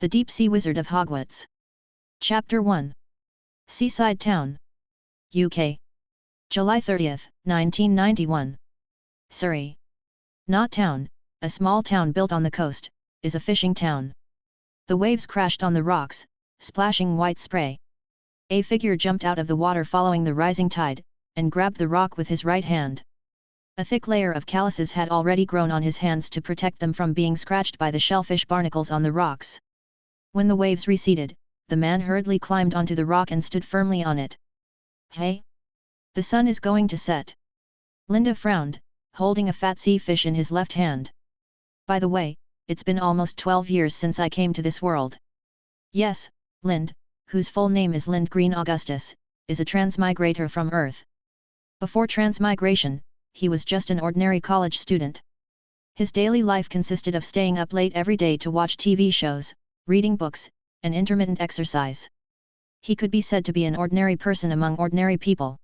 The Deep-Sea Wizard of Hogwarts. Chapter 1. Seaside Town. UK. July 30, 1991. Surrey. Knot Town, a small town built on the coast, is a fishing town. The waves crashed on the rocks, splashing white spray. A figure jumped out of the water following the rising tide, and grabbed the rock with his right hand. A thick layer of calluses had already grown on his hands to protect them from being scratched by the shellfish barnacles on the rocks. When the waves receded, the man hurriedly climbed onto the rock and stood firmly on it. "Hey? The sun is going to set." Linda frowned, holding a fat sea fish in his left hand. "By the way, it's been almost 12 years since I came to this world." "Yes, Lind, whose full name is Lind Green Augustus, is a transmigrator from Earth. Before transmigration, he was just an ordinary college student. His daily life consisted of staying up late every day to watch TV shows, reading books, and intermittent exercise. He could be said to be an ordinary person among ordinary people.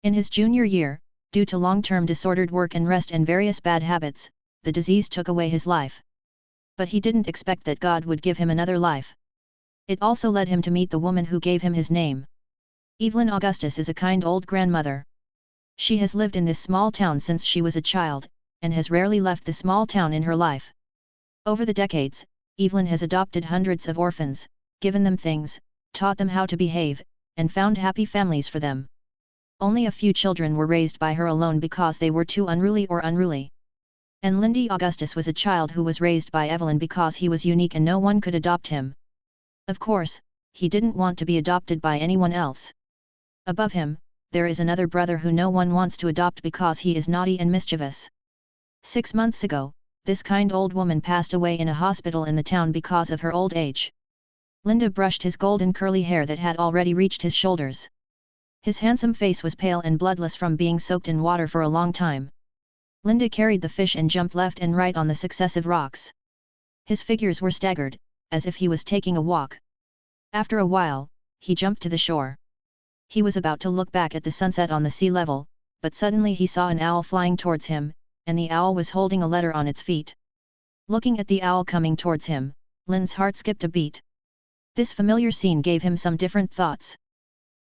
In his junior year, due to long-term disordered work and rest and various bad habits, the disease took away his life. But he didn't expect that God would give him another life. It also led him to meet the woman who gave him his name. Evelyn Augustus is a kind old grandmother. She has lived in this small town since she was a child, and has rarely left the small town in her life. Over the decades, Evelyn has adopted hundreds of orphans, given them things, taught them how to behave, and found happy families for them. Only a few children were raised by her alone because they were too unruly. And Lindy Augustus was a child who was raised by Evelyn because he was unique and no one could adopt him. Of course, he didn't want to be adopted by anyone else. Above him, there is another brother who no one wants to adopt because he is naughty and mischievous. 6 months ago, this kind old woman passed away in a hospital in the town because of her old age. Linda brushed his golden curly hair that had already reached his shoulders. His handsome face was pale and bloodless from being soaked in water for a long time. Linda carried the fish and jumped left and right on the successive rocks. His figures were staggered, as if he was taking a walk. After a while, he jumped to the shore. He was about to look back at the sunset on the sea level, but suddenly he saw an owl flying towards him, and the owl was holding a letter on its feet. Looking at the owl coming towards him, Lynn's heart skipped a beat. This familiar scene gave him some different thoughts.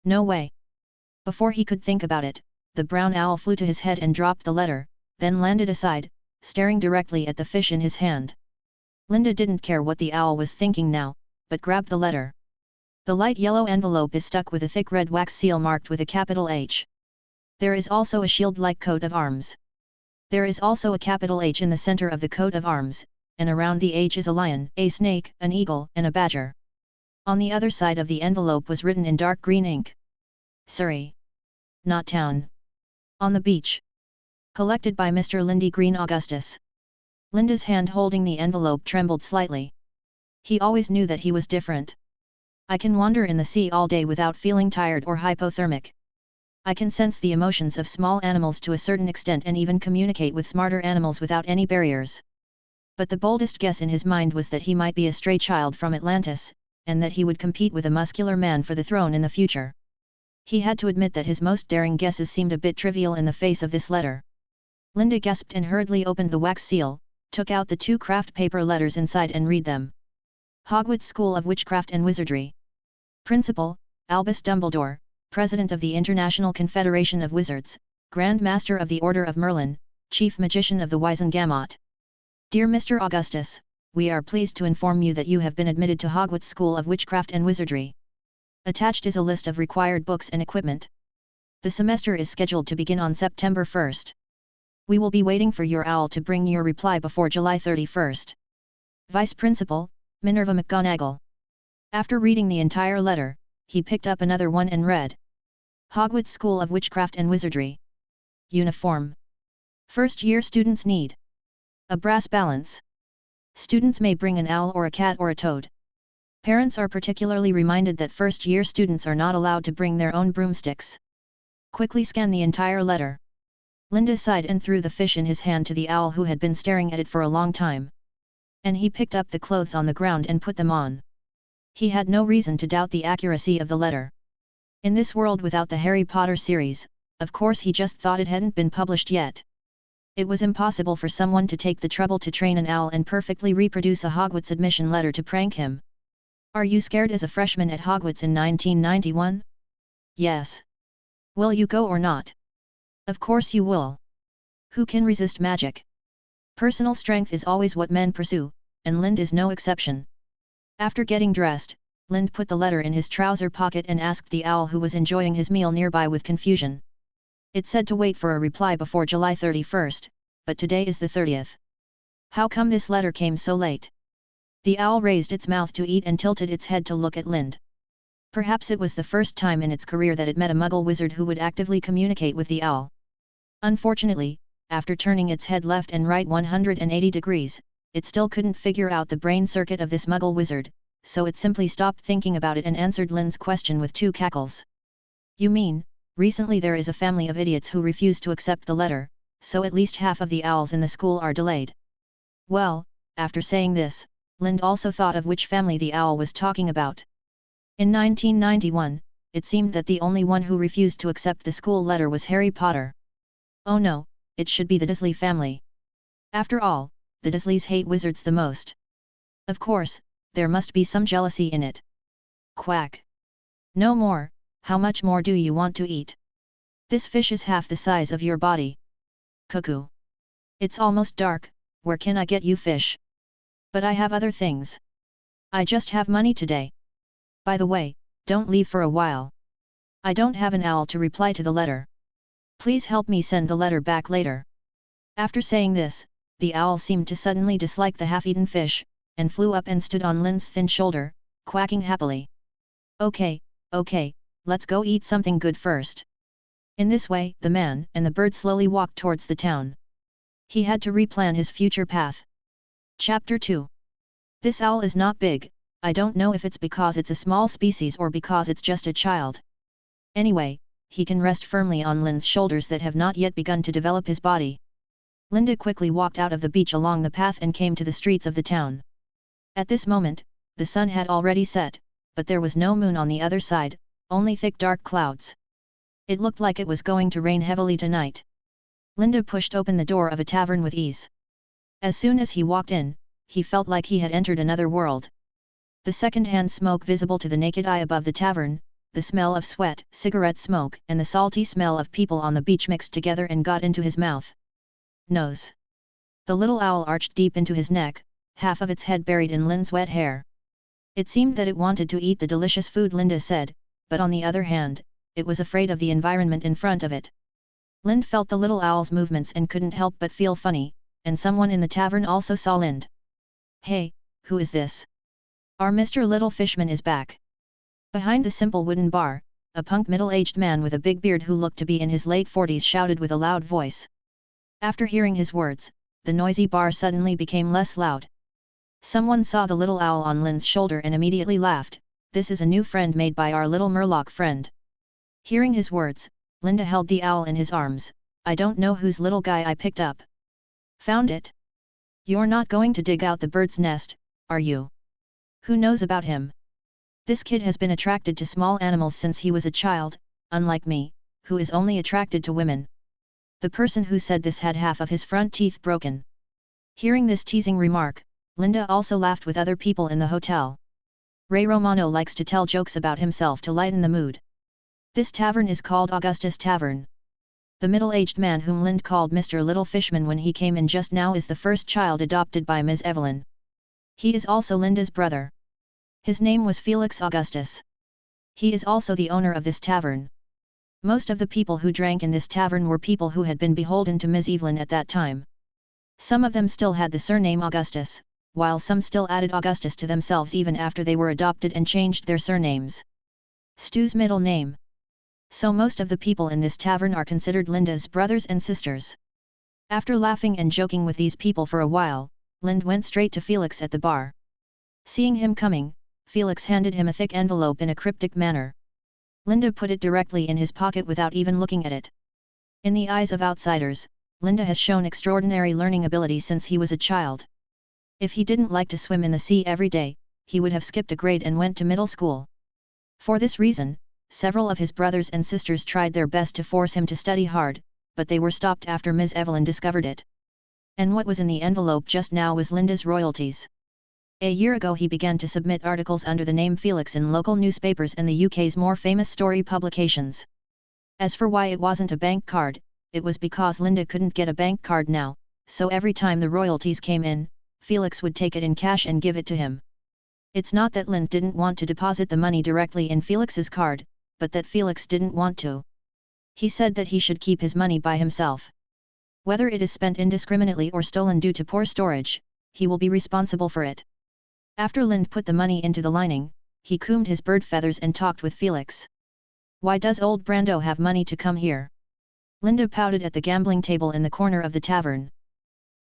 No way. Before he could think about it, the brown owl flew to his head and dropped the letter, then landed aside, staring directly at the fish in his hand. Linda didn't care what the owl was thinking now, but grabbed the letter. The light yellow envelope is stuck with a thick red wax seal marked with a capital H. There is also a shield-like coat of arms. There is also a capital H in the center of the coat of arms, and around the H is a lion, a snake, an eagle, and a badger. On the other side of the envelope was written in dark green ink. Surrey. Knot Town. On the beach. Collected by Mr. Lindy Green Augustus. Linda's hand holding the envelope trembled slightly. He always knew that he was different. "I can wander in the sea all day without feeling tired or hypothermic. I can sense the emotions of small animals to a certain extent and even communicate with smarter animals without any barriers." But the boldest guess in his mind was that he might be a stray child from Atlantis, and that he would compete with a muscular man for the throne in the future. He had to admit that his most daring guesses seemed a bit trivial in the face of this letter. Linda gasped and hurriedly opened the wax seal, took out the 2 craft paper letters inside and read them. Hogwarts School of Witchcraft and Wizardry. Principal, Albus Dumbledore, President of the International Confederation of Wizards, Grand Master of the Order of Merlin, Chief Magician of the Wizengamot. Dear Mr. Augustus, we are pleased to inform you that you have been admitted to Hogwarts School of Witchcraft and Wizardry. Attached is a list of required books and equipment. The semester is scheduled to begin on September 1st. We will be waiting for your owl to bring your reply before July 31st. Vice Principal, Minerva McGonagall. After reading the entire letter, he picked up another one and read. Hogwarts School of Witchcraft and Wizardry. Uniform. First-year students need a brass balance. Students may bring an owl or a cat or a toad. Parents are particularly reminded that first-year students are not allowed to bring their own broomsticks. Quickly scan the entire letter. Linda sighed and threw the fish in his hand to the owl who had been staring at it for a long time. And he picked up the clothes on the ground and put them on. He had no reason to doubt the accuracy of the letter. In this world without the Harry Potter series, of course he just thought it hadn't been published yet. It was impossible for someone to take the trouble to train an owl and perfectly reproduce a Hogwarts admission letter to prank him. Are you scared as a freshman at Hogwarts in 1991? Yes. Will you go or not? Of course you will. Who can resist magic? Personal strength is always what men pursue, and Lind is no exception. After getting dressed, Lind put the letter in his trouser pocket and asked the owl who was enjoying his meal nearby with confusion. It said to wait for a reply before July 31st, but today is the 30th. How come this letter came so late? The owl raised its mouth to eat and tilted its head to look at Lind. Perhaps it was the first time in its career that it met a muggle wizard who would actively communicate with the owl. Unfortunately, after turning its head left and right 180 degrees, it still couldn't figure out the brain circuit of this muggle wizard, so it simply stopped thinking about it and answered Lind's question with two cackles. You mean, recently there is a family of idiots who refuse to accept the letter, so at least half of the owls in the school are delayed. Well, after saying this, Lind also thought of which family the owl was talking about. In 1991, it seemed that the only one who refused to accept the school letter was Harry Potter. Oh no, it should be the Dursley family. After all, the Dursleys hate wizards the most. Of course, there must be some jealousy in it. Quack. No more, how much more do you want to eat? This fish is half the size of your body. Cuckoo. It's almost dark, where can I get you fish? But I have other things. I just have money today. By the way, don't leave for a while. I don't have an owl to reply to the letter. Please help me send the letter back later. After saying this, the owl seemed to suddenly dislike the half-eaten fish, and flew up and stood on Lind's thin shoulder, quacking happily. Okay, let's go eat something good first. In this way, the man and the bird slowly walked towards the town. He had to replan his future path. Chapter 2. This owl is not big, I don't know if it's because it's a small species or because it's just a child. Anyway, he can rest firmly on Lind's shoulders that have not yet begun to develop his body. Linda quickly walked out of the beach along the path and came to the streets of the town. At this moment, the sun had already set, but there was no moon on the other side, only thick dark clouds. It looked like it was going to rain heavily tonight. Linda pushed open the door of a tavern with ease. As soon as he walked in, he felt like he had entered another world. The second-hand smoke visible to the naked eye above the tavern, the smell of sweat, cigarette smoke and the salty smell of people on the beach mixed together and got into his mouth. Nose. The little owl arched deep into his neck, half of its head buried in Lind's wet hair. It seemed that it wanted to eat the delicious food Linda said, but on the other hand, it was afraid of the environment in front of it. Lind felt the little owl's movements and couldn't help but feel funny, and someone in the tavern also saw Lind. Hey, who is this? Our Mr. Little Fishman is back. Behind the simple wooden bar, a punk middle-aged man with a big beard who looked to be in his late 40s shouted with a loud voice. After hearing his words, the noisy bar suddenly became less loud. Someone saw the little owl on Lind's shoulder and immediately laughed. This is a new friend made by our little Murloc friend. Hearing his words, Linda held the owl in his arms. I don't know whose little guy I picked up. Found it? You're not going to dig out the bird's nest, are you? Who knows about him? This kid has been attracted to small animals since he was a child, unlike me, who is only attracted to women. The person who said this had half of his front teeth broken. Hearing this teasing remark, Linda also laughed with other people in the hotel. Ray Romano likes to tell jokes about himself to lighten the mood. This tavern is called Augustus Tavern. The middle-aged man whom Lind called Mr. Little Fishman when he came in just now is the first child adopted by Ms. Evelyn. He is also Linda's brother. His name was Felix Augustus. He is also the owner of this tavern. Most of the people who drank in this tavern were people who had been beholden to Ms. Evelyn at that time. Some of them still had the surname Augustus, while some still added Augustus to themselves even after they were adopted and changed their surnames. Stu's middle name. So most of the people in this tavern are considered Linda's brothers and sisters. After laughing and joking with these people for a while, Lind went straight to Felix at the bar. Seeing him coming, Felix handed him a thick envelope in a cryptic manner. Linda put it directly in his pocket without even looking at it. In the eyes of outsiders, Linda has shown extraordinary learning ability since he was a child. If he didn't like to swim in the sea every day, he would have skipped a grade and went to middle school. For this reason, several of his brothers and sisters tried their best to force him to study hard, but they were stopped after Ms. Evelyn discovered it. And what was in the envelope just now was Linda's royalties. A year ago he began to submit articles under the name Felix in local newspapers and the UK's more famous story publications. As for why it wasn't a bank card, it was because Linda couldn't get a bank card now, so every time the royalties came in, Felix would take it in cash and give it to him. It's not that Lind didn't want to deposit the money directly in Felix's card, but that Felix didn't want to. He said that he should keep his money by himself. Whether it is spent indiscriminately or stolen due to poor storage, he will be responsible for it. After Lind put the money into the lining, he combed his bird feathers and talked with Felix. Why does old Brando have money to come here? Linda pouted at the gambling table in the corner of the tavern.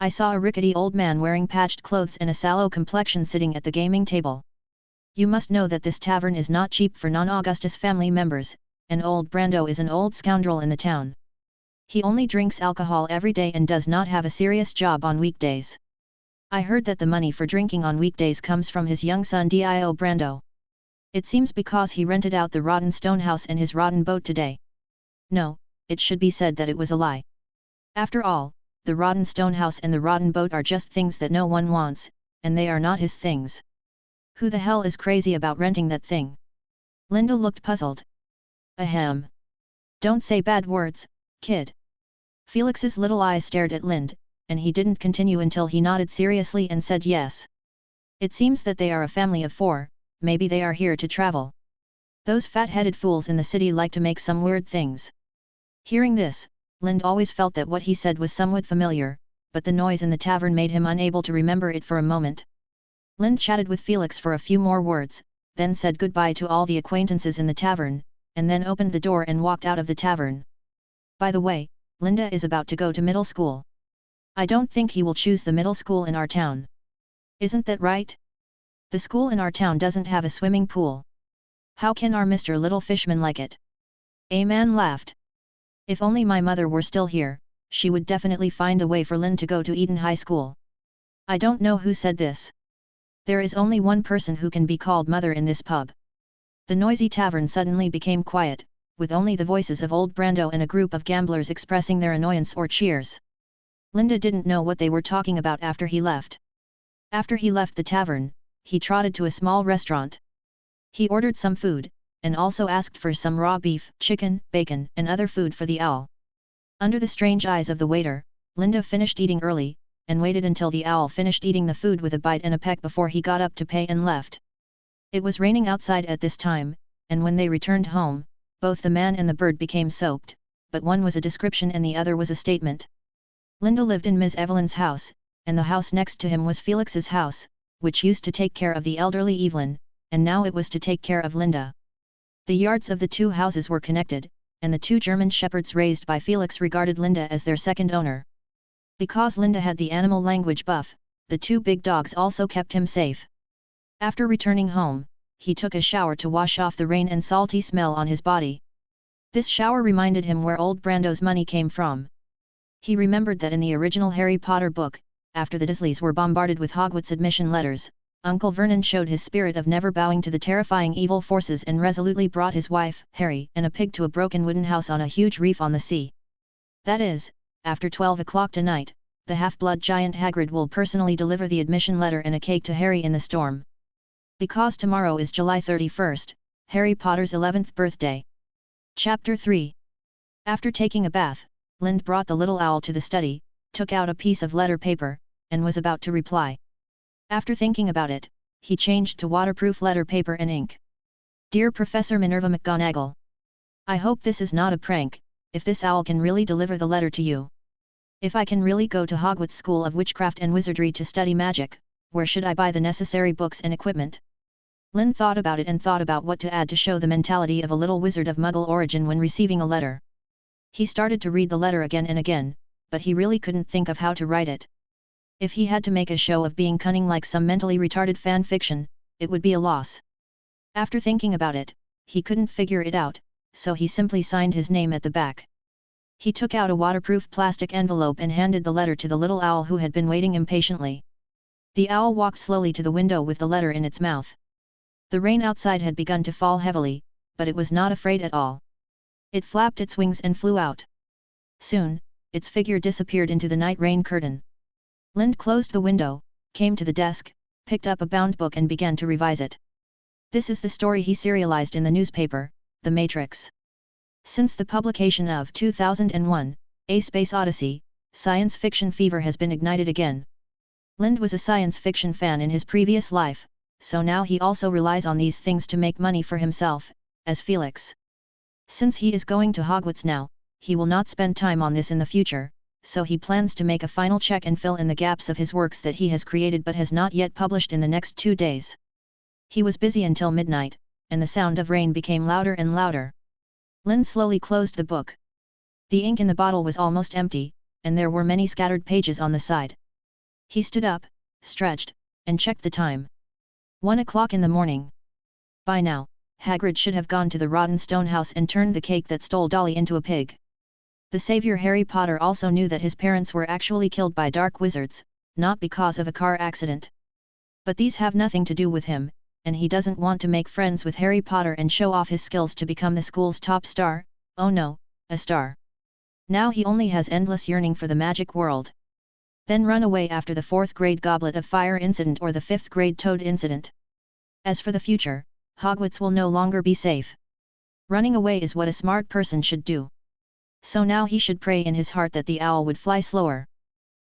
I saw a rickety old man wearing patched clothes and a sallow complexion sitting at the gaming table. You must know that this tavern is not cheap for non-Augustus family members, and old Brando is an old scoundrel in the town. He only drinks alcohol every day and does not have a serious job on weekdays. I heard that the money for drinking on weekdays comes from his young son Dio Brando. It seems because he rented out the rotten stone house and his rotten boat today. No, it should be said that it was a lie. After all, the rotten stone house and the rotten boat are just things that no one wants, and they are not his things. Who the hell is crazy about renting that thing? Linda looked puzzled. Ahem. Don't say bad words, kid. Felix's little eyes stared at Lind, and he didn't continue until he nodded seriously and said yes. It seems that they are a family of 4, maybe they are here to travel. Those fat-headed fools in the city like to make some weird things. Hearing this, Lind always felt that what he said was somewhat familiar, but the noise in the tavern made him unable to remember it for a moment. Lind chatted with Felix for a few more words, then said goodbye to all the acquaintances in the tavern, and then opened the door and walked out of the tavern. By the way, Linda is about to go to middle school. I don't think he will choose the middle school in our town. Isn't that right? The school in our town doesn't have a swimming pool. How can our Mr. Little Fishman like it? A man laughed. If only my mother were still here, she would definitely find a way for Lynn to go to Eton High School. I don't know who said this. There is only one person who can be called mother in this pub. The noisy tavern suddenly became quiet, with only the voices of old Brando and a group of gamblers expressing their annoyance or cheers. Linda didn't know what they were talking about after he left. After he left the tavern, he trotted to a small restaurant. He ordered some food, and also asked for some raw beef, chicken, bacon, and other food for the owl. Under the strange eyes of the waiter, Linda finished eating early, and waited until the owl finished eating the food with a bite and a peck before he got up to pay and left. It was raining outside at this time, and when they returned home, both the man and the bird became soaked, but one was a description and the other was a statement. Linda lived in Miss Evelyn's house, and the house next to him was Felix's house, which used to take care of the elderly Evelyn, and now it was to take care of Linda. The yards of the two houses were connected, and the 2 German shepherds raised by Felix regarded Linda as their second owner. Because Linda had the animal language buff, the 2 big dogs also kept him safe. After returning home, he took a shower to wash off the rain and salty smell on his body. This shower reminded him where old Brando's money came from. He remembered that in the original Harry Potter book, after the Dursleys were bombarded with Hogwarts admission letters, Uncle Vernon showed his spirit of never bowing to the terrifying evil forces and resolutely brought his wife, Harry, and a pig to a broken wooden house on a huge reef on the sea. That is, after 12 o'clock tonight, the half-blood giant Hagrid will personally deliver the admission letter and a cake to Harry in the storm. Because tomorrow is July 31st, Harry Potter's 11th birthday. Chapter 3. After taking a bath, Lind brought the little owl to the study, took out a piece of letter paper, and was about to reply. After thinking about it, he changed to waterproof letter paper and ink. Dear Professor Minerva McGonagall, I hope this is not a prank, if this owl can really deliver the letter to you. If I can really go to Hogwarts School of Witchcraft and Wizardry to study magic, where should I buy the necessary books and equipment? Lind thought about it and thought about what to add to show the mentality of a little wizard of Muggle origin when receiving a letter. He started to read the letter again and again, but he really couldn't think of how to write it. If he had to make a show of being cunning like some mentally retarded fan fiction, it would be a loss. After thinking about it, he couldn't figure it out, so he simply signed his name at the back. He took out a waterproof plastic envelope and handed the letter to the little owl who had been waiting impatiently. The owl walked slowly to the window with the letter in its mouth. The rain outside had begun to fall heavily, but it was not afraid at all. It flapped its wings and flew out. Soon, its figure disappeared into the night rain curtain. Lind closed the window, came to the desk, picked up a bound book and began to revise it. This is the story he serialized in the newspaper, The Matrix. Since the publication of 2001, A Space Odyssey, science fiction fever has been ignited again. Lind was a science fiction fan in his previous life, so now he also relies on these things to make money for himself, as Felix. Since he is going to Hogwarts now, he will not spend time on this in the future, so he plans to make a final check and fill in the gaps of his works that he has created but has not yet published in the next 2 days. He was busy until midnight, and the sound of rain became louder and louder. Lind slowly closed the book. The ink in the bottle was almost empty, and there were many scattered pages on the side. He stood up, stretched, and checked the time. 1 o'clock in the morning. By now, Hagrid should have gone to the rotten stone house and turned the cake that stole Dolly into a pig. The savior Harry Potter also knew that his parents were actually killed by dark wizards, not because of a car accident. But these have nothing to do with him, and he doesn't want to make friends with Harry Potter and show off his skills to become the school's top star, oh no, a star. Now he only has endless yearning for the magic world. Then run away after the 4th grade Goblet of Fire incident or the 5th grade Toad incident. As for the future, Hogwarts will no longer be safe. Running away is what a smart person should do. So now he should pray in his heart that the owl would fly slower.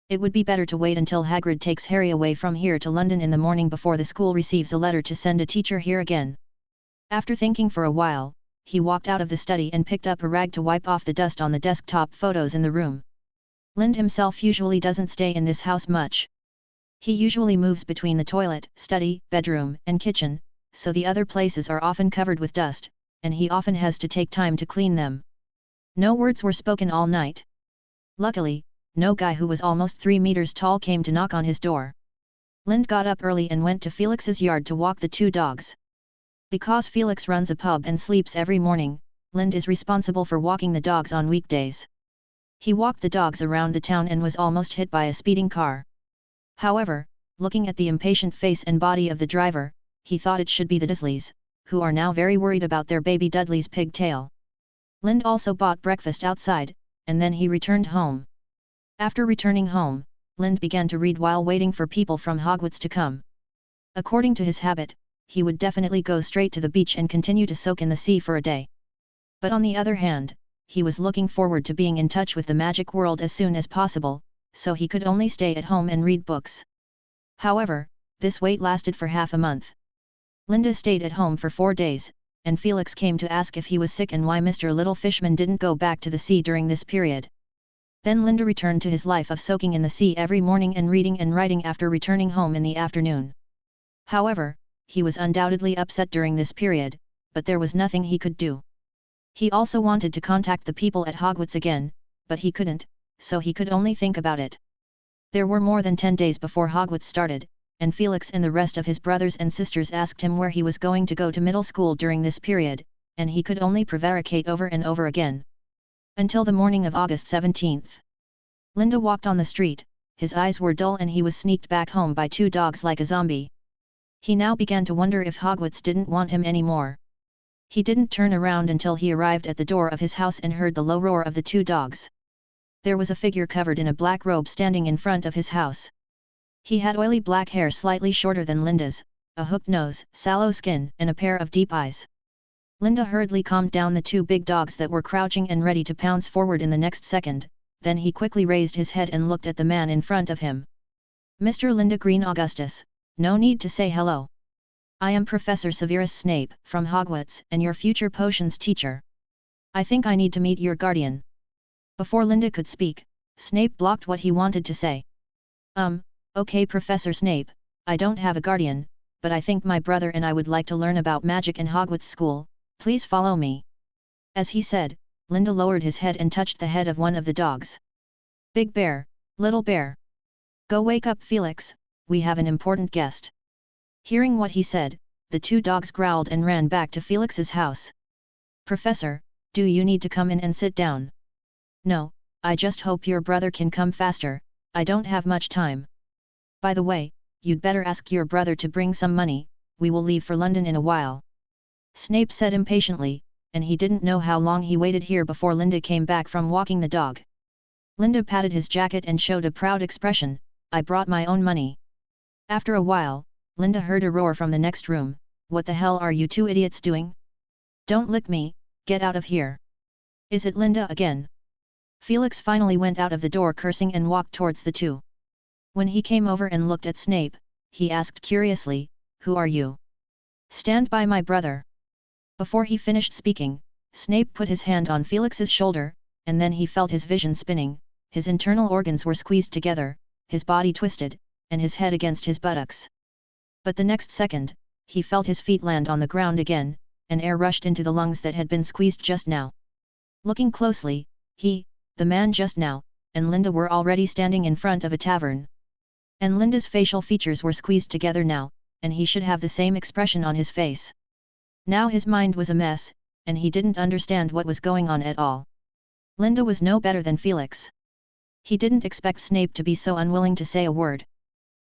It would be better to wait until Hagrid takes Harry away from here to London in the morning before the school receives a letter to send a teacher here again. After thinking for a while, he walked out of the study and picked up a rag to wipe off the dust on the desktop photos in the room. Lind himself usually doesn't stay in this house much. He usually moves between the toilet, study, bedroom, and kitchen, so the other places are often covered with dust, and he often has to take time to clean them. No words were spoken all night. Luckily, no guy who was almost 3 meters tall came to knock on his door. Lind got up early and went to Felix's yard to walk the 2 dogs. Because Felix runs a pub and sleeps every morning, Lind is responsible for walking the dogs on weekdays. He walked the dogs around the town and was almost hit by a speeding car. However, looking at the impatient face and body of the driver, he thought it should be the Dursleys, who are now very worried about their baby Dudley's pigtail. Lind also bought breakfast outside, and then he returned home. After returning home, Lind began to read while waiting for people from Hogwarts to come. According to his habit, he would definitely go straight to the beach and continue to soak in the sea for a day. But on the other hand, he was looking forward to being in touch with the magic world as soon as possible, so he could only stay at home and read books. However, this wait lasted for half a month. Linda stayed at home for 4 days, and Felix came to ask if he was sick and why Mr. Little Fishman didn't go back to the sea during this period. Then Linda returned to his life of soaking in the sea every morning and reading and writing after returning home in the afternoon. However, he was undoubtedly upset during this period, but there was nothing he could do. He also wanted to contact the people at Hogwarts again, but he couldn't, so he could only think about it. There were more than 10 days before Hogwarts started, and Felix and the rest of his brothers and sisters asked him where he was going to go to middle school during this period, and he could only prevaricate over and over again. Until the morning of August 17th. Linda walked on the street, his eyes were dull and he was sneaked back home by 2 dogs like a zombie. He now began to wonder if Hogwarts didn't want him anymore. He didn't turn around until he arrived at the door of his house and heard the low roar of the 2 dogs. There was a figure covered in a black robe standing in front of his house. He had oily black hair slightly shorter than Linda's, a hooked nose, sallow skin, and a pair of deep eyes. Linda hurriedly calmed down the 2 big dogs that were crouching and ready to pounce forward in the next second, then he quickly raised his head and looked at the man in front of him. Mr. Linda Green Augustus, no need to say hello. I am Professor Severus Snape, from Hogwarts, and your future potions teacher. I think I need to meet your guardian. Before Linda could speak, Snape blocked what he wanted to say. Okay Professor Snape, I don't have a guardian, but I think my brother and I would like to learn about magic in Hogwarts School, please follow me. As he said, Linda lowered his head and touched the head of one of the dogs. Big Bear, Little Bear. Go wake up Felix, we have an important guest. Hearing what he said, the 2 dogs growled and ran back to Felix's house. Professor, do you need to come in and sit down? No, I just hope your brother can come faster, I don't have much time. By the way, you'd better ask your brother to bring some money, we will leave for London in a while. Snape said impatiently, and he didn't know how long he waited here before Linda came back from walking the dog. Linda patted his jacket and showed a proud expression, I brought my own money. After a while, Linda heard a roar from the next room. "What the hell are you two idiots doing? Don't lick me, get out of here." "Is it Linda again?" Felix finally went out of the door cursing and walked towards the two. When he came over and looked at Snape, he asked curiously, "Who are you?" "Stand by my brother." Before he finished speaking, Snape put his hand on Felix's shoulder, and then he felt his vision spinning, his internal organs were squeezed together, his body twisted, and his head against his buttocks. But the next second, he felt his feet land on the ground again, and air rushed into the lungs that had been squeezed just now. Looking closely, the man just now, and Linda were already standing in front of a tavern. And Linda's facial features were squeezed together now, and he should have the same expression on his face. Now his mind was a mess, and he didn't understand what was going on at all. Linda was no better than Felix. He didn't expect Snape to be so unwilling to say a word.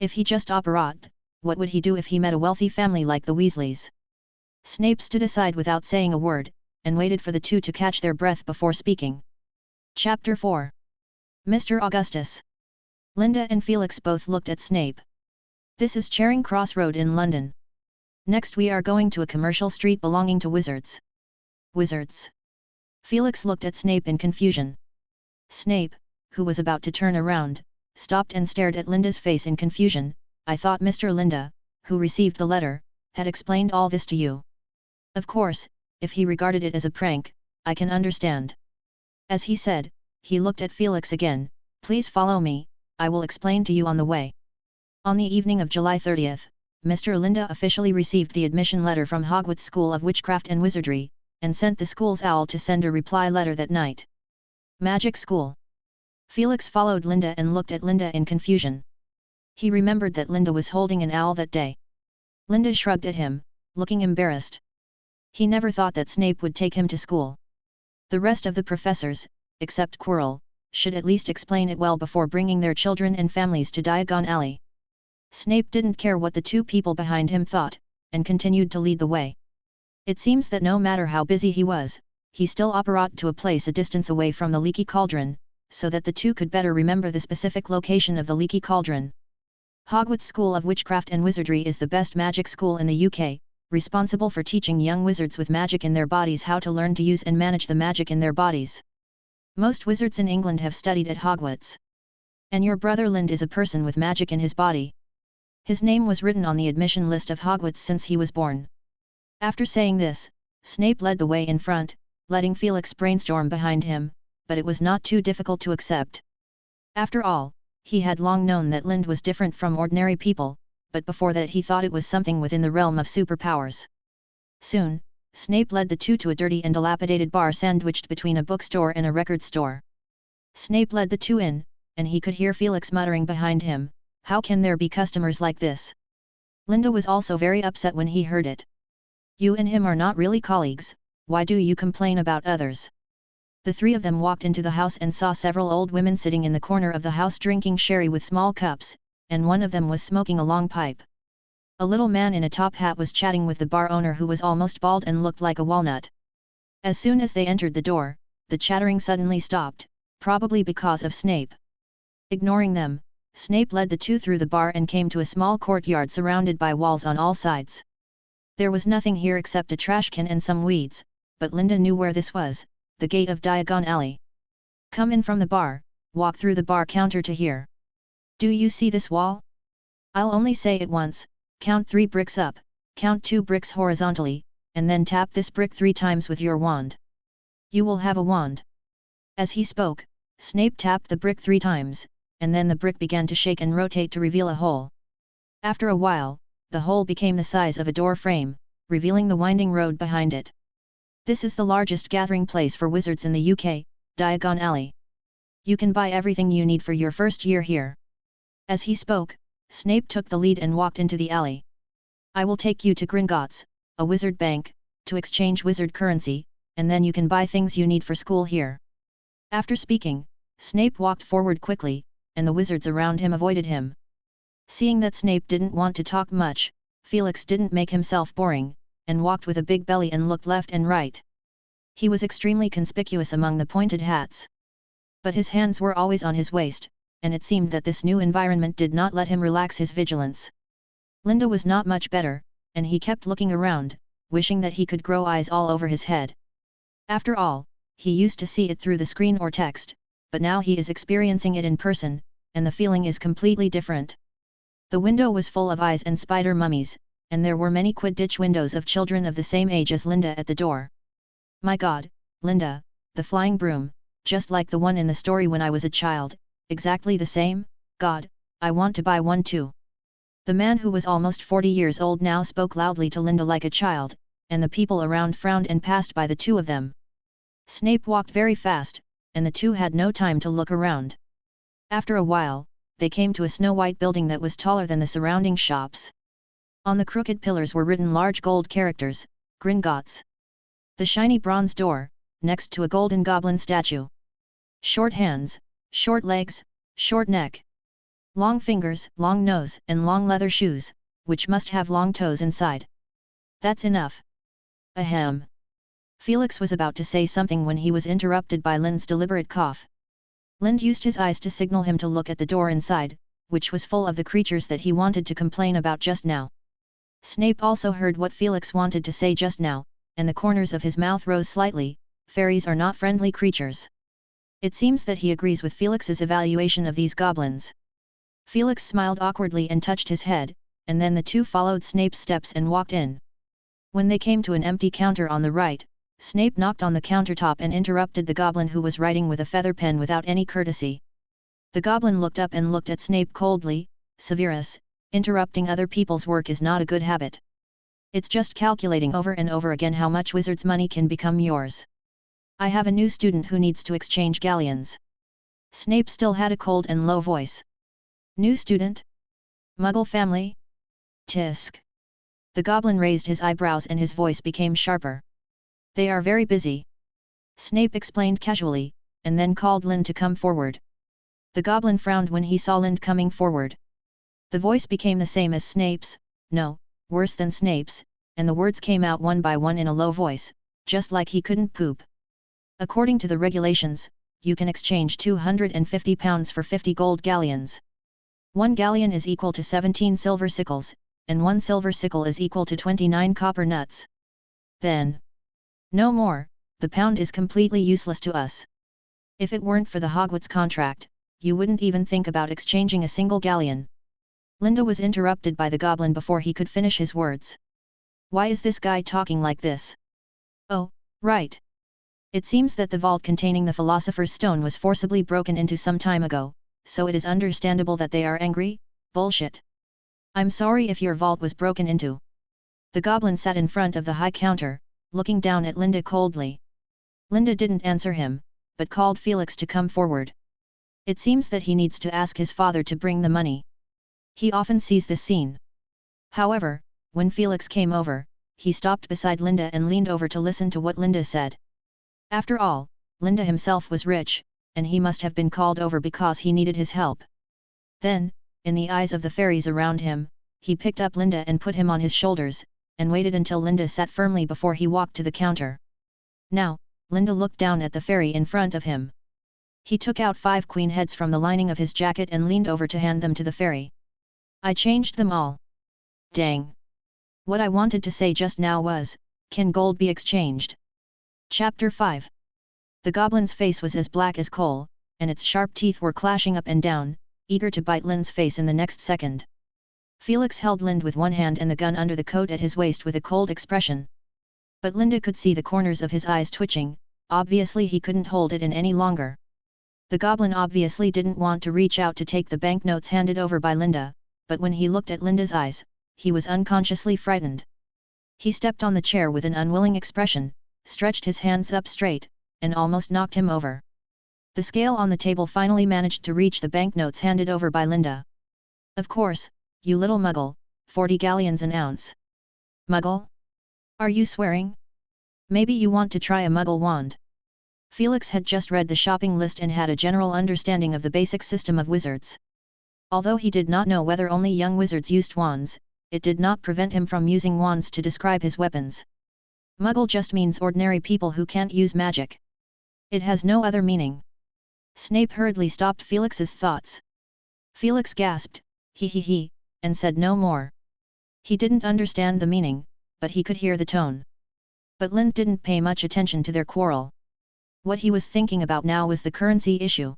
If he just operated, what would he do if he met a wealthy family like the Weasleys? Snape stood aside without saying a word, and waited for the two to catch their breath before speaking. Chapter 4. Mr. Augustus. Linda and Felix both looked at Snape. "This is Charing Cross Road in London. Next we are going to a commercial street belonging to wizards." "Wizards?" Felix looked at Snape in confusion. Snape, who was about to turn around, stopped and stared at Linda's face in confusion. "I thought Mr. Linda, who received the letter, had explained all this to you." "Of course, if he regarded it as a prank, I can understand." As he said, he looked at Felix again. "Please follow me, I will explain to you on the way." On the evening of July 30th, Mr. Linda officially received the admission letter from Hogwarts School of Witchcraft and Wizardry, and sent the school's owl to send a reply letter that night. Magic School. Felix followed Linda and looked at Linda in confusion. He remembered that Linda was holding an owl that day. Linda shrugged at him, looking embarrassed. He never thought that Snape would take him to school. The rest of the professors, except Quirrell, should at least explain it well before bringing their children and families to Diagon Alley. Snape didn't care what the two people behind him thought, and continued to lead the way. It seems that no matter how busy he was, he still operated to a place a distance away from the Leaky Cauldron, so that the two could better remember the specific location of the Leaky Cauldron. Hogwarts School of Witchcraft and Wizardry is the best magic school in the UK, responsible for teaching young wizards with magic in their bodies how to learn to use and manage the magic in their bodies. Most wizards in England have studied at Hogwarts. And your brother Lind is a person with magic in his body. His name was written on the admission list of Hogwarts since he was born. After saying this, Snape led the way in front, letting Felix brainstorm behind him, but it was not too difficult to accept. After all, he had long known that Lind was different from ordinary people, but before that he thought it was something within the realm of superpowers. Soon, Snape led the two to a dirty and dilapidated bar sandwiched between a bookstore and a record store. Snape led the two in, and he could hear Felix muttering behind him, "How can there be customers like this?" Linda was also very upset when he heard it. "You and him are not really colleagues, why do you complain about others?" The three of them walked into the house and saw several old women sitting in the corner of the house drinking sherry with small cups, and one of them was smoking a long pipe. A little man in a top hat was chatting with the bar owner who was almost bald and looked like a walnut. As soon as they entered the door, the chattering suddenly stopped, probably because of Snape. Ignoring them, Snape led the two through the bar and came to a small courtyard surrounded by walls on all sides. There was nothing here except a trash can and some weeds, but Linda knew where this was, the gate of Diagon Alley. "Come in from the bar, walk through the bar counter to here. Do you see this wall? I'll only say it once, count 3 bricks up, count 2 bricks horizontally, and then tap this brick 3 times with your wand. You will have a wand." As he spoke, Snape tapped the brick 3 times, and then the brick began to shake and rotate to reveal a hole. After a while, the hole became the size of a door frame, revealing the winding road behind it. "This is the largest gathering place for wizards in the UK, Diagon Alley. You can buy everything you need for your first year here." As he spoke, Snape took the lead and walked into the alley. "I will take you to Gringotts, a wizard bank, to exchange wizard currency, and then you can buy things you need for school here." After speaking, Snape walked forward quickly, and the wizards around him avoided him. Seeing that Snape didn't want to talk much, Felix didn't make himself boring, and walked with a big belly and looked left and right. He was extremely conspicuous among the pointed hats. But his hands were always on his waist, and it seemed that this new environment did not let him relax his vigilance. Linda was not much better, and he kept looking around, wishing that he could grow eyes all over his head. After all, he used to see it through the screen or text, but now he is experiencing it in person, and the feeling is completely different. The window was full of eyes and spider mummies, and there were many Quidditch windows of children of the same age as Linda at the door. My God, Linda, the flying broom, just like the one in the story when I was a child, exactly the same, God, I want to buy one too. The man who was almost 40 years old now spoke loudly to Linda like a child, and the people around frowned and passed by the two of them. Snape walked very fast, and the two had no time to look around. After a while, they came to a snow-white building that was taller than the surrounding shops. On the crooked pillars were written large gold characters, Gringotts. The shiny bronze door, next to a golden goblin statue. Short hands, short legs, short neck. Long fingers, long nose, and long leather shoes, which must have long toes inside. That's enough. Ahem. Felix was about to say something when he was interrupted by Lynn's deliberate cough. Lynn used his eyes to signal him to look at the door inside, which was full of the creatures that he wanted to complain about just now. Snape also heard what Felix wanted to say just now, and the corners of his mouth rose slightly. Fairies are not friendly creatures. It seems that he agrees with Felix's evaluation of these goblins. Felix smiled awkwardly and touched his head, and then the two followed Snape's steps and walked in. When they came to an empty counter on the right, Snape knocked on the countertop and interrupted the goblin who was writing with a feather pen without any courtesy. The goblin looked up and looked at Snape coldly. Severus, interrupting other people's work is not a good habit. It's just calculating over and over again how much wizard's money can become yours. I have a new student who needs to exchange galleons. Snape still had a cold and low voice. New student? Muggle family? Tisk. The goblin raised his eyebrows and his voice became sharper. They are very busy. Snape explained casually, and then called Lynn to come forward. The goblin frowned when he saw Lynn coming forward. The voice became the same as Snape's, no, worse than Snape's, and the words came out one by one in a low voice, just like he couldn't poop. According to the regulations, you can exchange 250 pounds for 50 gold galleons. 1 galleon is equal to 17 silver sickles, and 1 silver sickle is equal to 29 copper nuts. Then. No more, the pound is completely useless to us. If it weren't for the Hogwarts contract, you wouldn't even think about exchanging a single galleon. Linda was interrupted by the goblin before he could finish his words. Why is this guy talking like this? Oh, right. It seems that the vault containing the Philosopher's Stone was forcibly broken into some time ago, so it is understandable that they are angry. Bullshit. I'm sorry if your vault was broken into. The goblin sat in front of the high counter, looking down at Linda coldly. Linda didn't answer him, but called Felix to come forward. It seems that he needs to ask his father to bring the money. He often sees this scene. However, when Felix came over, he stopped beside Linda and leaned over to listen to what Linda said. After all, Linda himself was rich, and he must have been called over because he needed his help. Then, in the eyes of the fairies around him, he picked up Linda and put him on his shoulders, and waited until Linda sat firmly before he walked to the counter. Now, Linda looked down at the fairy in front of him. He took out 5 queen heads from the lining of his jacket and leaned over to hand them to the fairy. I changed them all. Dang. What I wanted to say just now was, can gold be exchanged? Chapter 5. The goblin's face was as black as coal, and its sharp teeth were clashing up and down, eager to bite Lynn's face in the next second. Felix held Lind with one hand and the gun under the coat at his waist with a cold expression. But Linda could see the corners of his eyes twitching. Obviously he couldn't hold it in any longer. The goblin obviously didn't want to reach out to take the banknotes handed over by Linda, but when he looked at Linda's eyes, he was unconsciously frightened. He stepped on the chair with an unwilling expression, stretched his hands up straight, and almost knocked him over. The scale on the table finally managed to reach the banknotes handed over by Linda. Of course, you little muggle, 40 galleons an ounce. Muggle? Are you swearing? Maybe you want to try a muggle wand. Felix had just read the shopping list and had a general understanding of the basic system of wizards. Although he did not know whether only young wizards used wands, it did not prevent him from using wands to describe his weapons. Muggle just means ordinary people who can't use magic. It has no other meaning. Snape hurriedly stopped Felix's thoughts. Felix gasped, he, and said no more. He didn't understand the meaning, but he could hear the tone. But Lind didn't pay much attention to their quarrel. What he was thinking about now was the currency issue.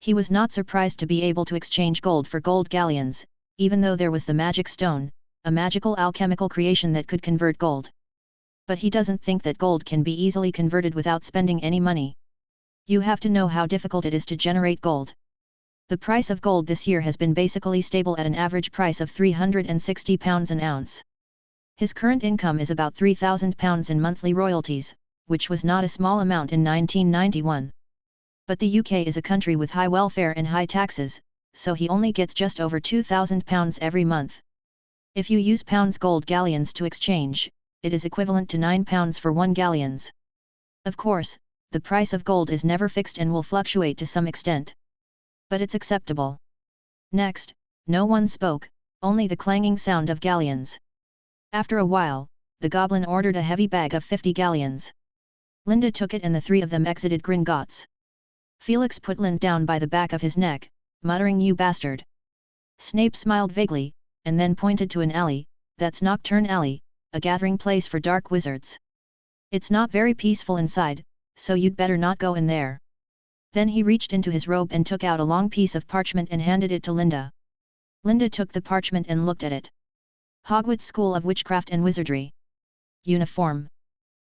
He was not surprised to be able to exchange gold for gold galleons, even though there was the magic stone, a magical alchemical creation that could convert gold. But he doesn't think that gold can be easily converted without spending any money. You have to know how difficult it is to generate gold. The price of gold this year has been basically stable at an average price of £360 an ounce. His current income is about £3,000 in monthly royalties, which was not a small amount in 1991. But the UK is a country with high welfare and high taxes, so he only gets just over £2,000 every month. If you use pounds gold galleons to exchange, it is equivalent to £9 for 1 galleons. Of course, the price of gold is never fixed and will fluctuate to some extent. But it's acceptable. Next, no one spoke, only the clanging sound of galleons. After a while, the goblin ordered a heavy bag of 50 galleons. Linda took it and the three of them exited Gringotts. Felix put Lind down by the back of his neck, muttering, "You bastard." Snape smiled vaguely, and then pointed to an alley, "That's Nocturnal Alley, a gathering place for dark wizards. It's not very peaceful inside, so you'd better not go in there." Then he reached into his robe and took out a long piece of parchment and handed it to Linda. Linda took the parchment and looked at it. Hogwarts School of Witchcraft and Wizardry. Uniform.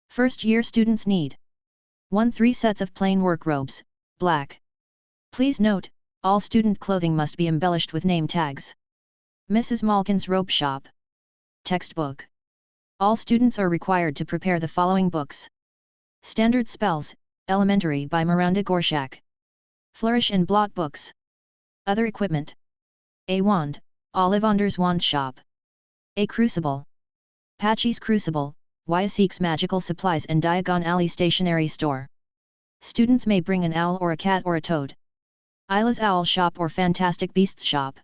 First-year students need 1-3 sets of plain work robes, black. Please note, all student clothing must be embellished with name tags. Mrs. Malkin's Robe Shop. Textbook. All students are required to prepare the following books. Standard Spells, Elementary by Miranda Gorshak. Flourish and Blot books. Other equipment. A wand, Ollivander's Wand Shop. A crucible. Patchy's Crucible, Wyaseek's Magical Supplies and Diagon Alley Stationery Store. Students may bring an owl or a cat or a toad. Isla's Owl Shop or Fantastic Beasts Shop.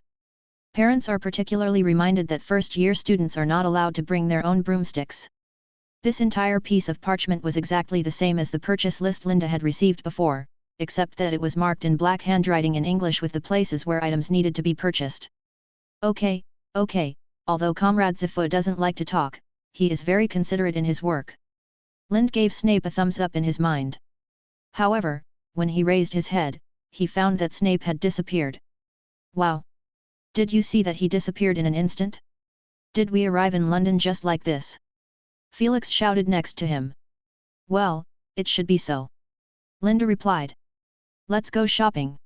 Parents are particularly reminded that first-year students are not allowed to bring their own broomsticks. This entire piece of parchment was exactly the same as the purchase list Linda had received before, except that it was marked in black handwriting in English with the places where items needed to be purchased. Okay, although Comrade Zifo doesn't like to talk, he is very considerate in his work. Lind gave Snape a thumbs up in his mind. However, when he raised his head, he found that Snape had disappeared. Wow! Did you see that he disappeared in an instant? Did we arrive in London just like this? Felix shouted next to him. Well, it should be so. Linda replied. Let's go shopping.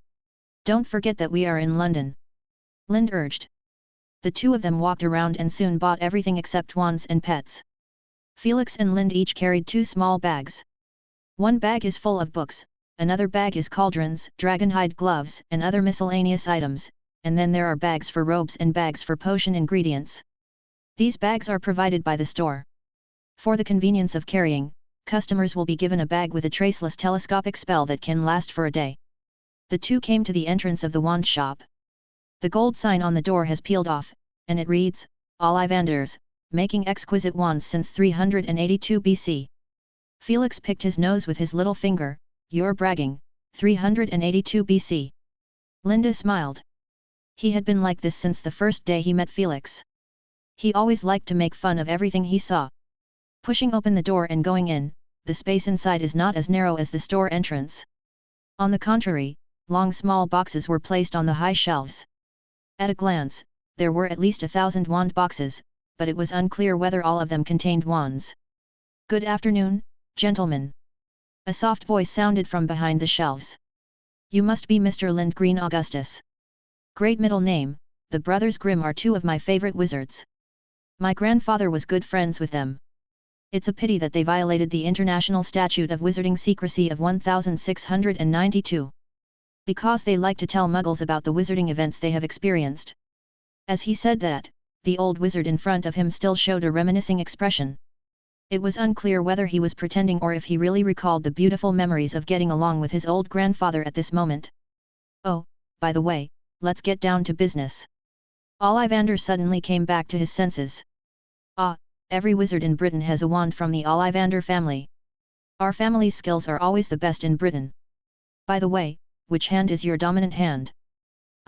Don't forget that we are in London. Lind urged. The two of them walked around and soon bought everything except wands and pets. Felix and Lind each carried 2 small bags. One bag is full of books, another bag is cauldrons, dragonhide gloves and other miscellaneous items, and then there are bags for robes and bags for potion ingredients. These bags are provided by the store. For the convenience of carrying, customers will be given a bag with a traceless telescopic spell that can last for a day. The two came to the entrance of the wand shop. The gold sign on the door has peeled off, and it reads, Ollivanders, making exquisite wands since 382 BC. Felix picked his nose with his little finger. You're bragging, 382 BC. Linda smiled. He had been like this since the first day he met Felix. He always liked to make fun of everything he saw. Pushing open the door and going in, the space inside is not as narrow as the store entrance. On the contrary, long small boxes were placed on the high shelves. At a glance, there were at least 1,000 wand boxes, but it was unclear whether all of them contained wands. Good afternoon, gentlemen. A soft voice sounded from behind the shelves. You must be Mr. Lindgreen Augustus. Great middle name, the brothers Grimm are 2 of my favorite wizards. My grandfather was good friends with them. It's a pity that they violated the International Statute of Wizarding Secrecy of 1692. Because they like to tell muggles about the wizarding events they have experienced. As he said that, the old wizard in front of him still showed a reminiscing expression. It was unclear whether he was pretending or if he really recalled the beautiful memories of getting along with his old grandfather at this moment. Oh, by the way, let's get down to business. Ollivander suddenly came back to his senses. Ah, every wizard in Britain has a wand from the Ollivander family. Our family's skills are always the best in Britain. By the way, which hand is your dominant hand?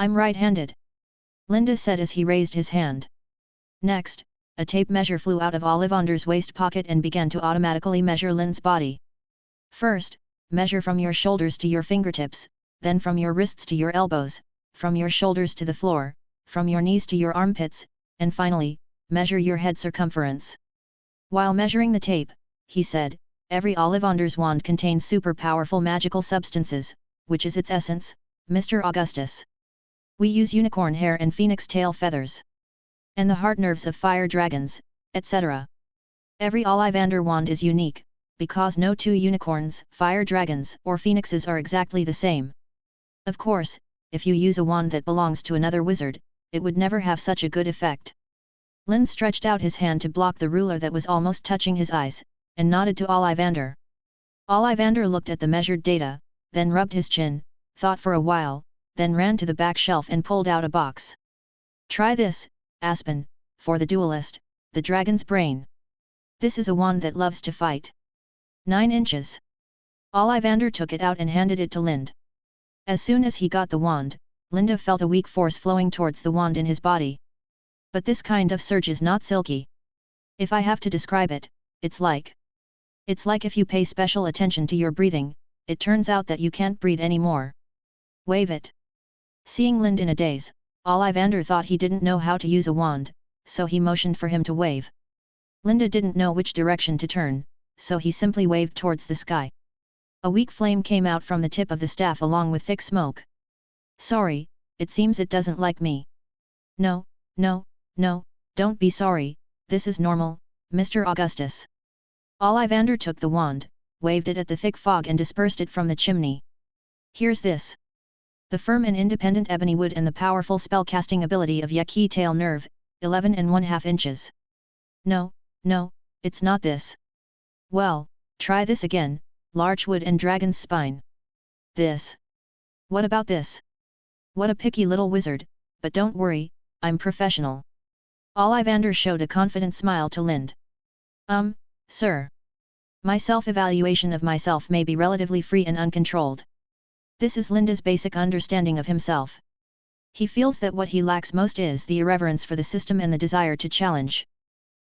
I'm right-handed. Linda said as he raised his hand. Next, a tape measure flew out of Ollivander's waist pocket and began to automatically measure Lin's body. First, measure from your shoulders to your fingertips, then from your wrists to your elbows, from your shoulders to the floor, from your knees to your armpits, and finally, measure your head circumference. While measuring the tape, he said, every Ollivander's wand contains super powerful magical substances, which is its essence, Mr. Augustus. We use unicorn hair and phoenix tail feathers. And the heart nerves of fire dragons, etc. Every Ollivander wand is unique, because no two unicorns, fire dragons, or phoenixes are exactly the same. Of course, if you use a wand that belongs to another wizard, it would never have such a good effect. Lin stretched out his hand to block the ruler that was almost touching his eyes, and nodded to Ollivander. Ollivander looked at the measured data, then rubbed his chin, thought for a while, then ran to the back shelf and pulled out a box. Try this, Aspen, for the duelist, the dragon's brain. This is a wand that loves to fight. 9 inches. Ollivander took it out and handed it to Lind. As soon as he got the wand, Linda felt a weak force flowing towards the wand in his body. But this kind of surge is not silky. If I have to describe it, it's like if you pay special attention to your breathing, it turns out that you can't breathe anymore. Wave it. Seeing Lind in a daze, Ollivander thought he didn't know how to use a wand, so he motioned for him to wave. Linda didn't know which direction to turn, so he simply waved towards the sky. A weak flame came out from the tip of the staff along with thick smoke. Sorry, it seems it doesn't like me. No, don't be sorry, this is normal, Mr. Augustus. Ollivander took the wand, waved it at the thick fog and dispersed it from the chimney. Here's this. The firm and independent ebony wood and the powerful spell-casting ability of Yaki Tail Nerve, 11½ inches. No, it's not this. Well, try this again, large wood and dragon's spine. This. What about this? What a picky little wizard, but don't worry, I'm professional. Ollivander showed a confident smile to Lind. Sir. My self-evaluation of myself may be relatively free and uncontrolled. This is Linda's basic understanding of himself. He feels that what he lacks most is the irreverence for the system and the desire to challenge.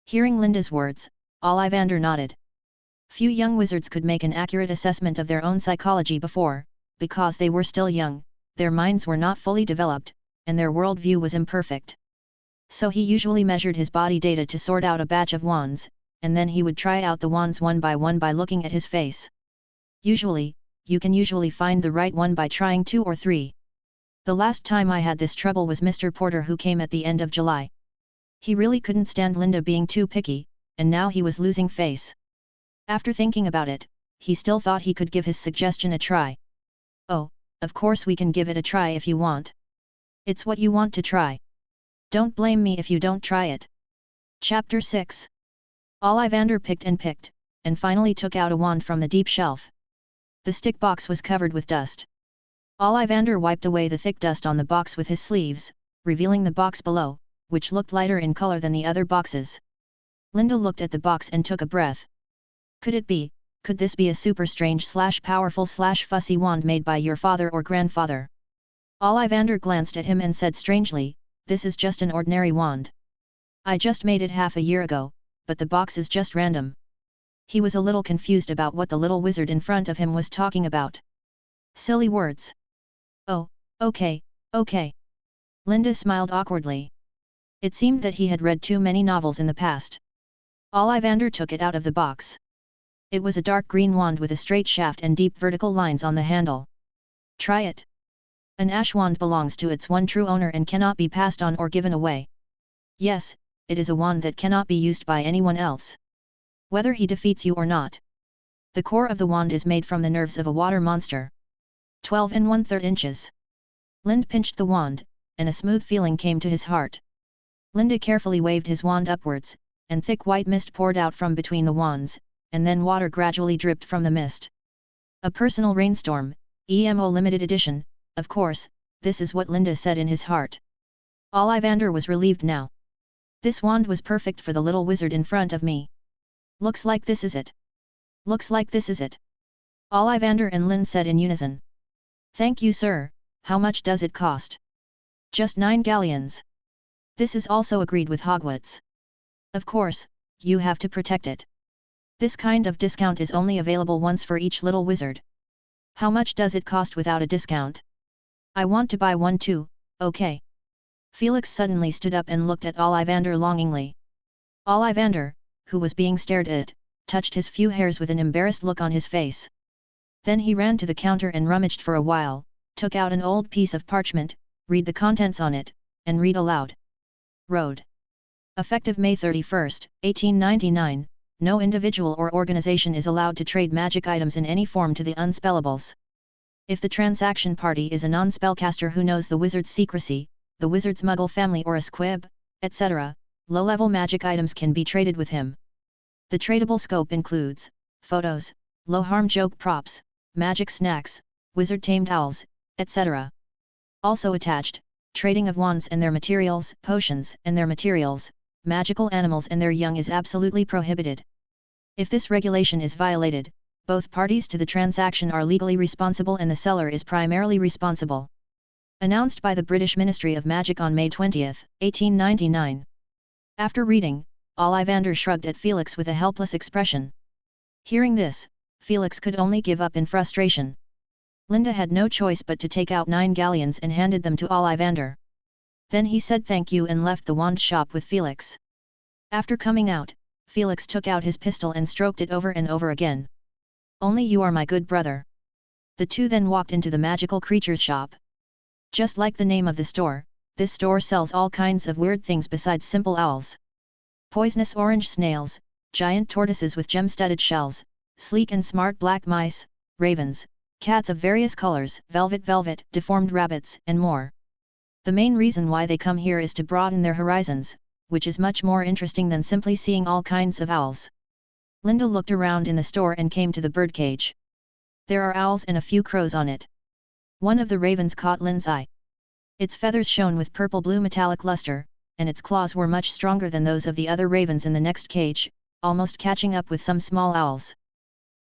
Hearing Linda's words, Ollivander nodded. Few young wizards could make an accurate assessment of their own psychology before, because they were still young, their minds were not fully developed, and their worldview was imperfect. So he usually measured his body data to sort out a batch of wands, and then he would try out the wands one by looking at his face. You can find the right one by trying 2 or 3. The last time I had this trouble was Mr. Porter, who came at the end of July. He really couldn't stand Linda being too picky, and now he was losing face. After thinking about it, he still thought he could give his suggestion a try. Oh, of course we can give it a try if you want. It's what you want to try. Don't blame me if you don't try it. Chapter 6. Ollivander picked, and finally took out a wand from the deep shelf. The stick box was covered with dust. Ollivander wiped away the thick dust on the box with his sleeves, revealing the box below, which looked lighter in color than the other boxes. Linda looked at the box and took a breath. Could this be a super strange / powerful / fussy wand made by your father or grandfather? Ollivander glanced at him and said strangely, this is just an ordinary wand. I just made it half a year ago, but the box is just random. He was a little confused about what the little wizard in front of him was talking about. Silly words. Oh, okay. Linda smiled awkwardly. It seemed that he had read too many novels in the past. Ollivander took it out of the box. It was a dark green wand with a straight shaft and deep vertical lines on the handle. Try it. An ash wand belongs to its one true owner and cannot be passed on or given away. Yes, it is a wand that cannot be used by anyone else. Whether he defeats you or not. The core of the wand is made from the nerves of a water monster. 12⅓ inches. Lind pinched the wand, and a smooth feeling came to his heart. Linda carefully waved his wand upwards, and thick white mist poured out from between the wands, and then water gradually dripped from the mist. A personal rainstorm, EMO limited edition, of course, this is what Linda said in his heart. Ollivander was relieved now. This wand was perfect for the little wizard in front of me. Looks like this is it. Ollivander and Lind said in unison. Thank you, sir. How much does it cost? Just 9 galleons. This is also agreed with Hogwarts. Of course, you have to protect it. This kind of discount is only available once for each little wizard. How much does it cost without a discount? I want to buy one too, okay. Felix suddenly stood up and looked at Ollivander longingly. Ollivander, who was being stared at, touched his few hairs with an embarrassed look on his face. Then he ran to the counter and rummaged for a while, took out an old piece of parchment, read the contents on it, and read aloud. Road. Effective May 31, 1899, no individual or organization is allowed to trade magic items in any form to the unspellables. If the transaction party is a non-spellcaster who knows the wizard's secrecy, the wizard's muggle family or a squib, etc., low-level magic items can be traded with him. The tradable scope includes photos, low-harm joke props, magic snacks, wizard-tamed owls, etc. Also attached, trading of wands and their materials, potions and their materials, magical animals and their young is absolutely prohibited. If this regulation is violated, both parties to the transaction are legally responsible and the seller is primarily responsible. Announced by the British Ministry of Magic on May 20, 1899. After reading, Ollivander shrugged at Felix with a helpless expression. Hearing this, Felix could only give up in frustration. Linda had no choice but to take out 9 galleons and handed them to Ollivander. Then he said thank you and left the wand shop with Felix. After coming out, Felix took out his pistol and stroked it over and over again. Only you are my good brother. The two then walked into the magical creatures shop. Just like the name of the store, this store sells all kinds of weird things besides simple owls. Poisonous orange snails, giant tortoises with gem-studded shells, sleek and smart black mice, ravens, cats of various colors, velvet, deformed rabbits, and more. The main reason why they come here is to broaden their horizons, which is much more interesting than simply seeing all kinds of owls. Linda looked around in the store and came to the birdcage. There are owls and a few crows on it. One of the ravens caught Linda's eye. Its feathers shone with purple-blue metallic luster, and its claws were much stronger than those of the other ravens in the next cage, almost catching up with some small owls.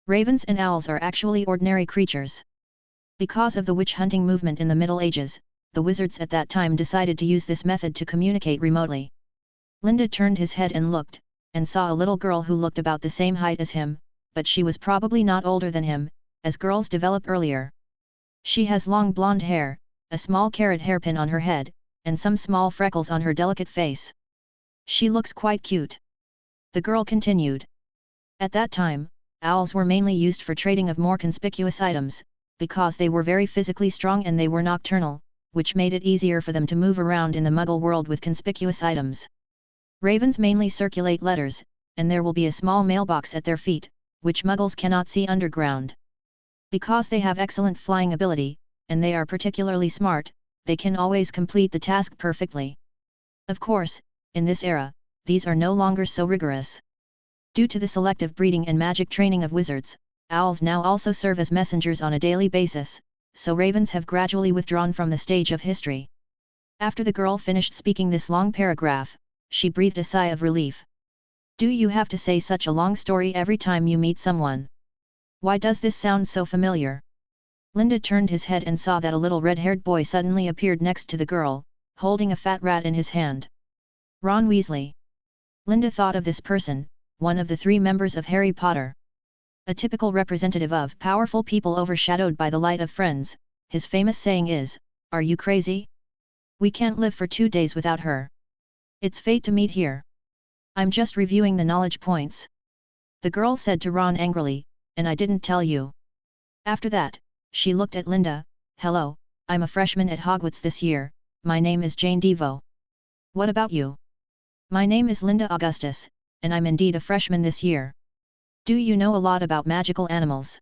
Ravens and owls are actually ordinary creatures. Because of the witch hunting movement in the Middle Ages, the wizards at that time decided to use this method to communicate remotely. Linda turned his head and looked, and saw a little girl who looked about the same height as him, but she was probably not older than him, as girls develop earlier. She has long blonde hair, a small carrot hairpin on her head, and some small freckles on her delicate face. She looks quite cute. The girl continued. At that time, owls were mainly used for trading of more conspicuous items, because they were very physically strong and they were nocturnal, which made it easier for them to move around in the Muggle world with conspicuous items. Ravens mainly circulate letters, and there will be a small mailbox at their feet, which Muggles cannot see underground. Because they have excellent flying ability, and they are particularly smart, they can always complete the task perfectly. Of course, in this era, these are no longer so rigorous. Due to the selective breeding and magic training of wizards, owls now also serve as messengers on a daily basis, so ravens have gradually withdrawn from the stage of history. After the girl finished speaking this long paragraph, she breathed a sigh of relief. Do you have to say such a long story every time you meet someone? Why does this sound so familiar? Linda turned his head and saw that a little red-haired boy suddenly appeared next to the girl, holding a fat rat in his hand. Ron Weasley. Linda thought of this person, one of the 3 members of Harry Potter. A typical representative of powerful people overshadowed by the light of friends, his famous saying is, "Are you crazy? We can't live for 2 days without her. It's fate to meet here. I'm just reviewing the knowledge points." The girl said to Ron angrily, "And I didn't tell you." After that, she looked at Linda. "Hello, I'm a freshman at Hogwarts this year, my name is Jane Devo. What about you?" "My name is Linda Augustus, and I'm indeed a freshman this year." "Do you know a lot about magical animals?"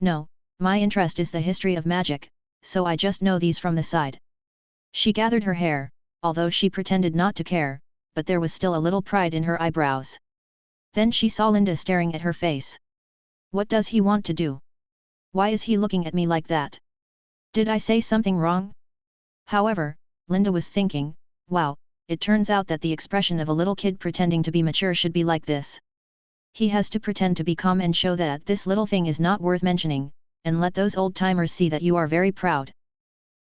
"No, my interest is the history of magic, so I just know these from the side." She gathered her hair, although she pretended not to care, but there was still a little pride in her eyebrows. Then she saw Linda staring at her face. What does he want to do? Why is he looking at me like that? Did I say something wrong? However, Linda was thinking, wow, it turns out that the expression of a little kid pretending to be mature should be like this. He has to pretend to be calm and show that this little thing is not worth mentioning, and let those old-timers see that you are very proud.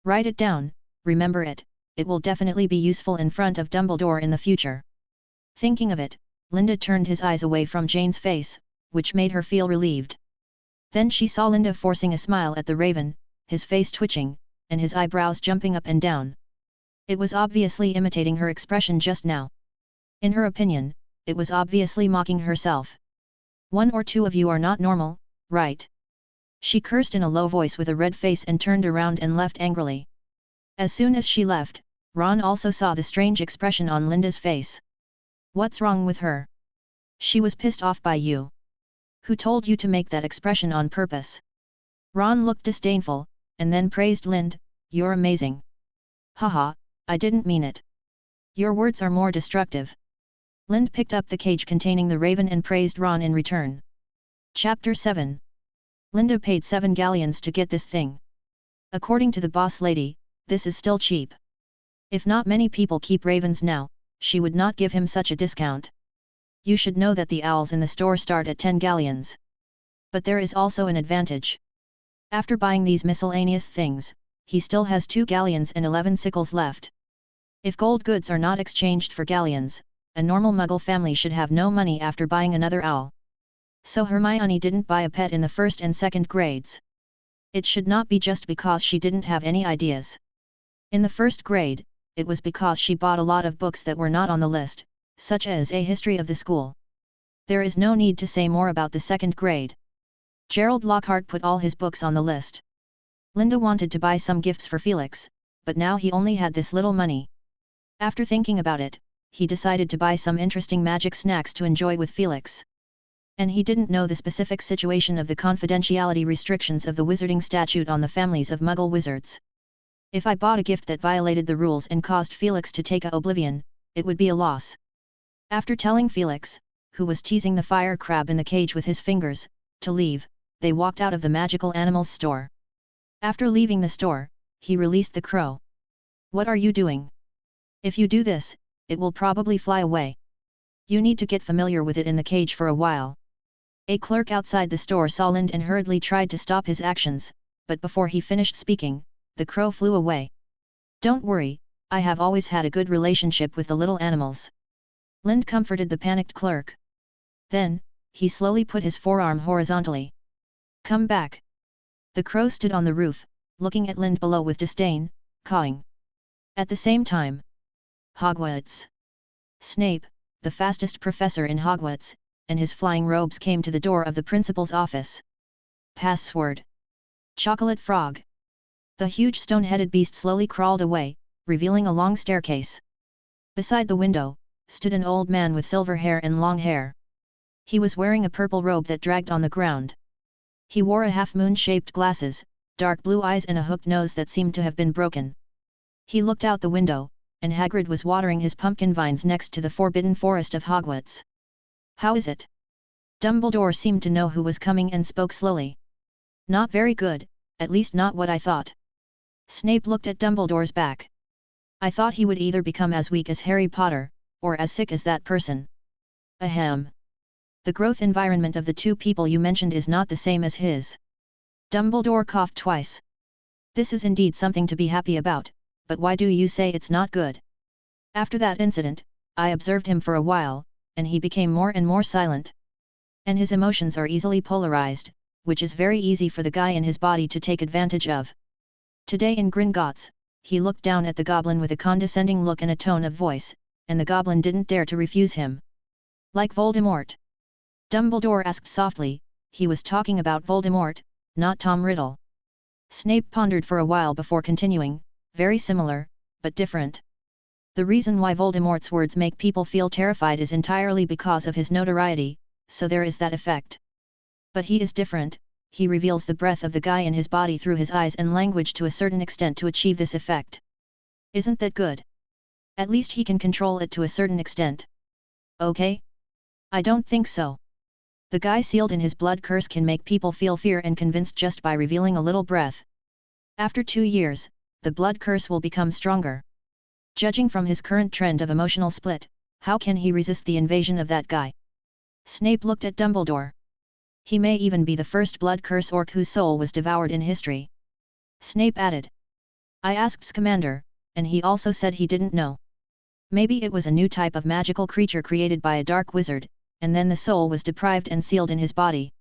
Write it down, remember it, it will definitely be useful in front of Dumbledore in the future. Thinking of it, Linda turned his eyes away from Jane's face, which made her feel relieved. Then she saw Linda forcing a smile at the raven, his face twitching, and his eyebrows jumping up and down. It was obviously imitating her expression just now. In her opinion, it was obviously mocking herself. One or two of you are not normal, right? She cursed in a low voice with a red face and turned around and left angrily. As soon as she left, Ron also saw the strange expression on Linda's face. What's wrong with her? She was pissed off by you. Who told you to make that expression on purpose? Ron looked disdainful, and then praised Lind, you're amazing. Haha, I didn't mean it. Your words are more destructive. Lind picked up the cage containing the raven and praised Ron in return. Chapter 7. Linda paid 7 galleons to get this thing. According to the boss lady, this is still cheap. If not many people keep ravens now, she would not give him such a discount. You should know that the owls in the store start at 10 galleons. But there is also an advantage. After buying these miscellaneous things, he still has 2 galleons and 11 sickles left. If gold goods are not exchanged for galleons, a normal Muggle family should have no money after buying another owl. So Hermione didn't buy a pet in the first and second grades. It should not be just because she didn't have any ideas. In the first grade, it was because she bought a lot of books that were not on the list, such as a history of the school. There is no need to say more about the second grade. Gerald Lockhart put all his books on the list. Linda wanted to buy some gifts for Felix, but now he only had this little money. After thinking about it, he decided to buy some interesting magic snacks to enjoy with Felix. And he didn't know the specific situation of the confidentiality restrictions of the Wizarding Statute on the families of Muggle wizards. If I bought a gift that violated the rules and caused Felix to take a oblivion, it would be a loss. After telling Felix, who was teasing the fire crab in the cage with his fingers, to leave, they walked out of the magical animals store. After leaving the store, he released the crow. What are you doing? If you do this, it will probably fly away. You need to get familiar with it in the cage for a while. A clerk outside the store saw Lind and hurriedly tried to stop his actions, but before he finished speaking, the crow flew away. Don't worry, I have always had a good relationship with the little animals. Lind comforted the panicked clerk. Then, he slowly put his forearm horizontally. Come back. The crow stood on the roof, looking at Lind below with disdain, cawing. At the same time, Hogwarts. Snape, the fastest professor in Hogwarts, and his flying robes came to the door of the principal's office. Password. Chocolate frog. The huge stone-headed beast slowly crawled away, revealing a long staircase. Beside the window, stood an old man with silver hair and long hair. He was wearing a purple robe that dragged on the ground. He wore a half-moon-shaped glasses, dark blue eyes and a hooked nose that seemed to have been broken. He looked out the window, and Hagrid was watering his pumpkin vines next to the forbidden forest of Hogwarts. How is it? Dumbledore seemed to know who was coming and spoke slowly. Not very good, at least not what I thought. Snape looked at Dumbledore's back. I thought he would either become as weak as Harry Potter, or as sick as that person. Ahem. The growth environment of the 2 people you mentioned is not the same as his. Dumbledore coughed twice. This is indeed something to be happy about, but why do you say it's not good? After that incident, I observed him for a while, and he became more and more silent. And his emotions are easily polarized, which is very easy for the guy in his body to take advantage of. Today in Gringotts, he looked down at the goblin with a condescending look and a tone of voice, and the goblin didn't dare to refuse him. Like Voldemort? Dumbledore asked softly. He was talking about Voldemort, not Tom Riddle. Snape pondered for a while before continuing, very similar, but different. The reason why Voldemort's words make people feel terrified is entirely because of his notoriety, so there is that effect. But he is different. He reveals the breath of the guy in his body through his eyes and language to a certain extent to achieve this effect. Isn't that good? At least he can control it to a certain extent. Okay? I don't think so. The guy sealed in his blood curse can make people feel fear and convinced just by revealing a little breath. After 2 years, the blood curse will become stronger. Judging from his current trend of emotional split, how can he resist the invasion of that guy? Snape looked at Dumbledore. He may even be the first blood curse orc whose soul was devoured in history. Snape added. I asked Scamander, and he also said he didn't know. Maybe it was a new type of magical creature created by a dark wizard, and then the soul was deprived and sealed in his body.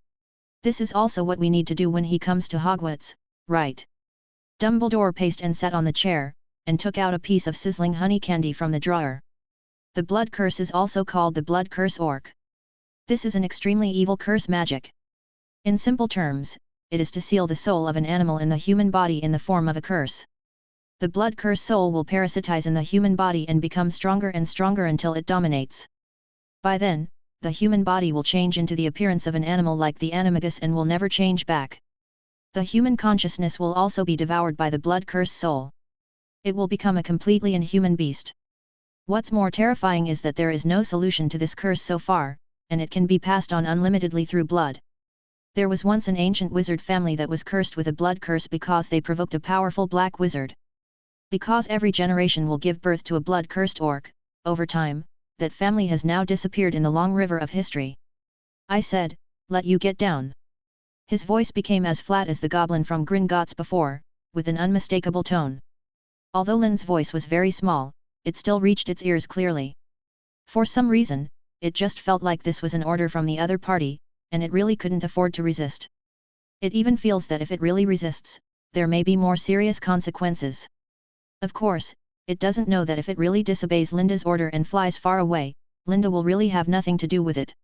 This is also what we need to do when he comes to Hogwarts, right? Dumbledore paced and sat on the chair, and took out a piece of sizzling honey candy from the drawer. The blood curse is also called the blood curse orc. This is an extremely evil curse magic. In simple terms, it is to seal the soul of an animal in the human body in the form of a curse. The blood curse soul will parasitize in the human body and become stronger and stronger until it dominates. By then, the human body will change into the appearance of an animal like the animagus and will never change back. The human consciousness will also be devoured by the blood curse soul. It will become a completely inhuman beast. What's more terrifying is that there is no solution to this curse so far, and it can be passed on unlimitedly through blood. There was once an ancient wizard family that was cursed with a blood curse because they provoked a powerful black wizard. Because every generation will give birth to a blood-cursed orc, over time, that family has now disappeared in the long river of history. I said, "Let you get down." His voice became as flat as the goblin from Gringotts before, with an unmistakable tone. Although Lynn's voice was very small, it still reached its ears clearly. For some reason, it just felt like this was an order from the other party, and it really couldn't afford to resist. It even feels that if it really resists, there may be more serious consequences. Of course, it doesn't know that if it really disobeys Linda's order and flies far away, Linda will really have nothing to do with it.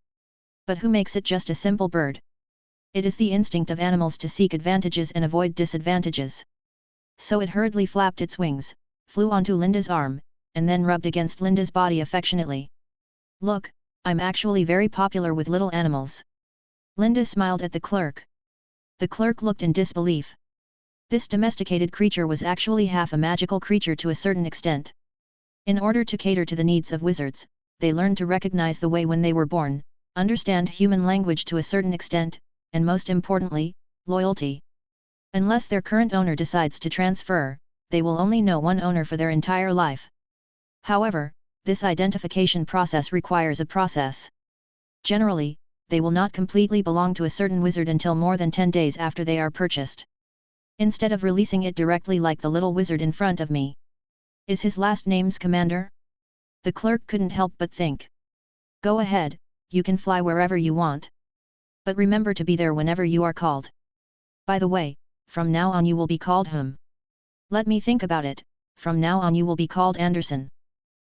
But who makes it just a simple bird? It is the instinct of animals to seek advantages and avoid disadvantages. So it hurriedly flapped its wings, flew onto Linda's arm, and then rubbed against Linda's body affectionately. "Look, I'm actually very popular with little animals." Linda smiled at the clerk. The clerk looked in disbelief. This domesticated creature was actually half a magical creature to a certain extent. In order to cater to the needs of wizards, they learned to recognize the way when they were born, understand human language to a certain extent, and most importantly, loyalty. Unless their current owner decides to transfer, they will only know one owner for their entire life. However, this identification process requires a process. Generally, they will not completely belong to a certain wizard until more than 10 days after they are purchased. Instead of releasing it directly like the little wizard in front of me. Is his last name Scamander? The clerk couldn't help but think. Go ahead, you can fly wherever you want. But remember to be there whenever you are called. By the way, from now on you will be called whom? Let me think about it, from now on you will be called Anderson.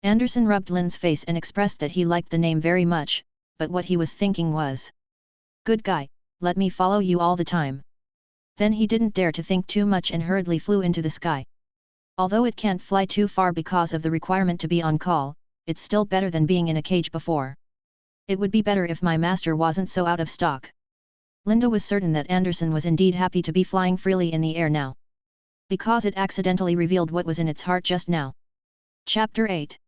Anderson rubbed Lynn's face and expressed that he liked the name very much, but what he was thinking was, "Good guy, let me follow you all the time." Then he didn't dare to think too much and hurriedly flew into the sky. Although it can't fly too far because of the requirement to be on call, it's still better than being in a cage before. It would be better if my master wasn't so out of stock. Linda was certain that Anderson was indeed happy to be flying freely in the air now. Because it accidentally revealed what was in its heart just now. Chapter 8.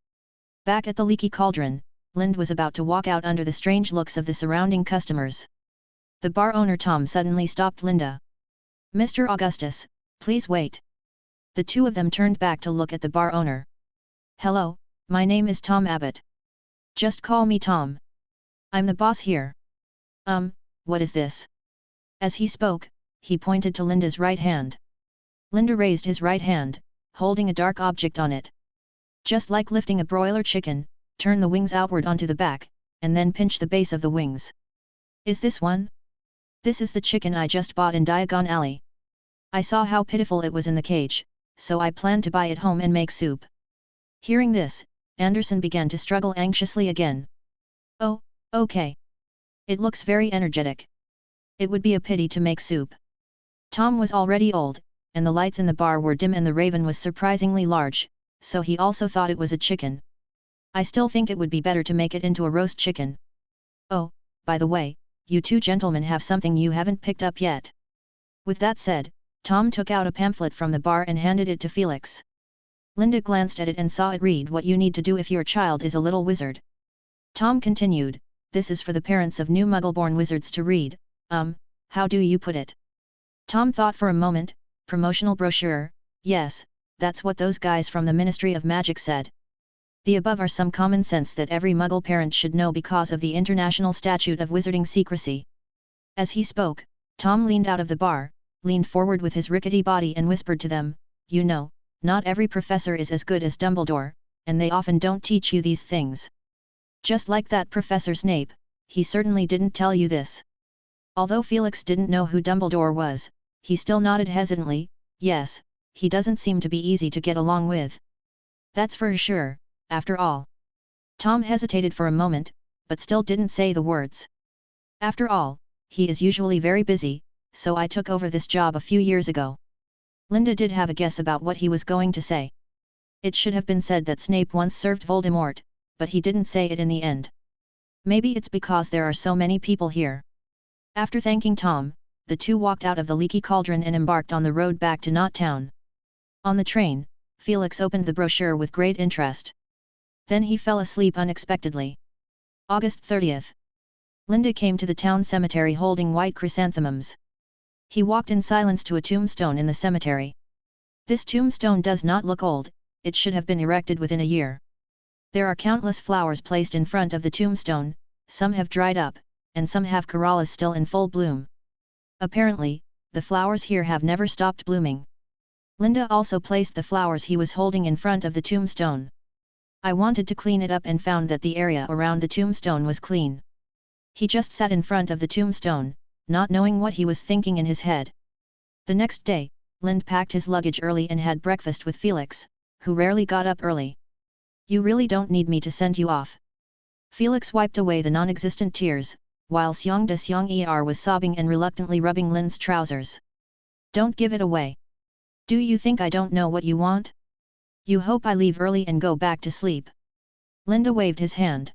Back at the Leaky Cauldron, Lind was about to walk out under the strange looks of the surrounding customers. The bar owner Tom suddenly stopped Linda. "Mr. Augustus, please wait." The two of them turned back to look at the bar owner. "Hello, my name is Tom Abbott. Just call me Tom. I'm the boss here." What is this?" As he spoke, he pointed to Linda's right hand. Linda raised his right hand, holding a dark object on it. Just like lifting a broiler chicken, turn the wings outward onto the back, and then pinch the base of the wings. "Is this one?" "This is the chicken I just bought in Diagon Alley. I saw how pitiful it was in the cage, so I planned to buy it home and make soup." Hearing this, Anderson began to struggle anxiously again. "Oh, okay. It looks very energetic. It would be a pity to make soup." Tom was already old, and the lights in the bar were dim and the raven was surprisingly large, so he also thought it was a chicken. "I still think it would be better to make it into a roast chicken. Oh, by the way, you two gentlemen have something you haven't picked up yet." With that said, Tom took out a pamphlet from the bar and handed it to Felix. Linda glanced at it and saw it read what you need to do if your child is a little wizard. Tom continued, "This is for the parents of new Muggle-born wizards to read. How do you put it?" Tom thought for a moment. Promotional brochure, yes, that's what those guys from the Ministry of Magic said. The above are some common sense that every Muggle parent should know because of the International Statute of Wizarding Secrecy. As he spoke, Tom leaned out of the bar, leaned forward with his rickety body and whispered to them, "You know, not every professor is as good as Dumbledore, and they often don't teach you these things. Just like that Professor Snape, he certainly didn't tell you this. Although Felix didn't know who Dumbledore was, he still nodded hesitantly. Yes, he doesn't seem to be easy to get along with. That's for sure, after all. Tom hesitated for a moment, but still didn't say the words. After all, he is usually very busy, so I took over this job a few years ago. Linda did have a guess about what he was going to say. It should have been said that Snape once served Voldemort, but he didn't say it in the end. Maybe it's because there are so many people here. After thanking Tom, the two walked out of the Leaky Cauldron and embarked on the road back to Nocturnal. On the train, Felix opened the brochure with great interest. Then he fell asleep unexpectedly. August 30th. Linda came to the town cemetery holding white chrysanthemums. He walked in silence to a tombstone in the cemetery. This tombstone does not look old, it should have been erected within a year. There are countless flowers placed in front of the tombstone, some have dried up, and some have corollas still in full bloom. Apparently, the flowers here have never stopped blooming. Linda also placed the flowers he was holding in front of the tombstone. I wanted to clean it up and found that the area around the tombstone was clean. He just sat in front of the tombstone, not knowing what he was thinking in his head. The next day, Lind packed his luggage early and had breakfast with Felix, who rarely got up early. You really don't need me to send you off. Felix wiped away the non-existent tears, while Seong de Seong Er was sobbing and reluctantly rubbing Lin's trousers. Don't give it away. Do you think I don't know what you want? You hope I leave early and go back to sleep. Linda waved his hand.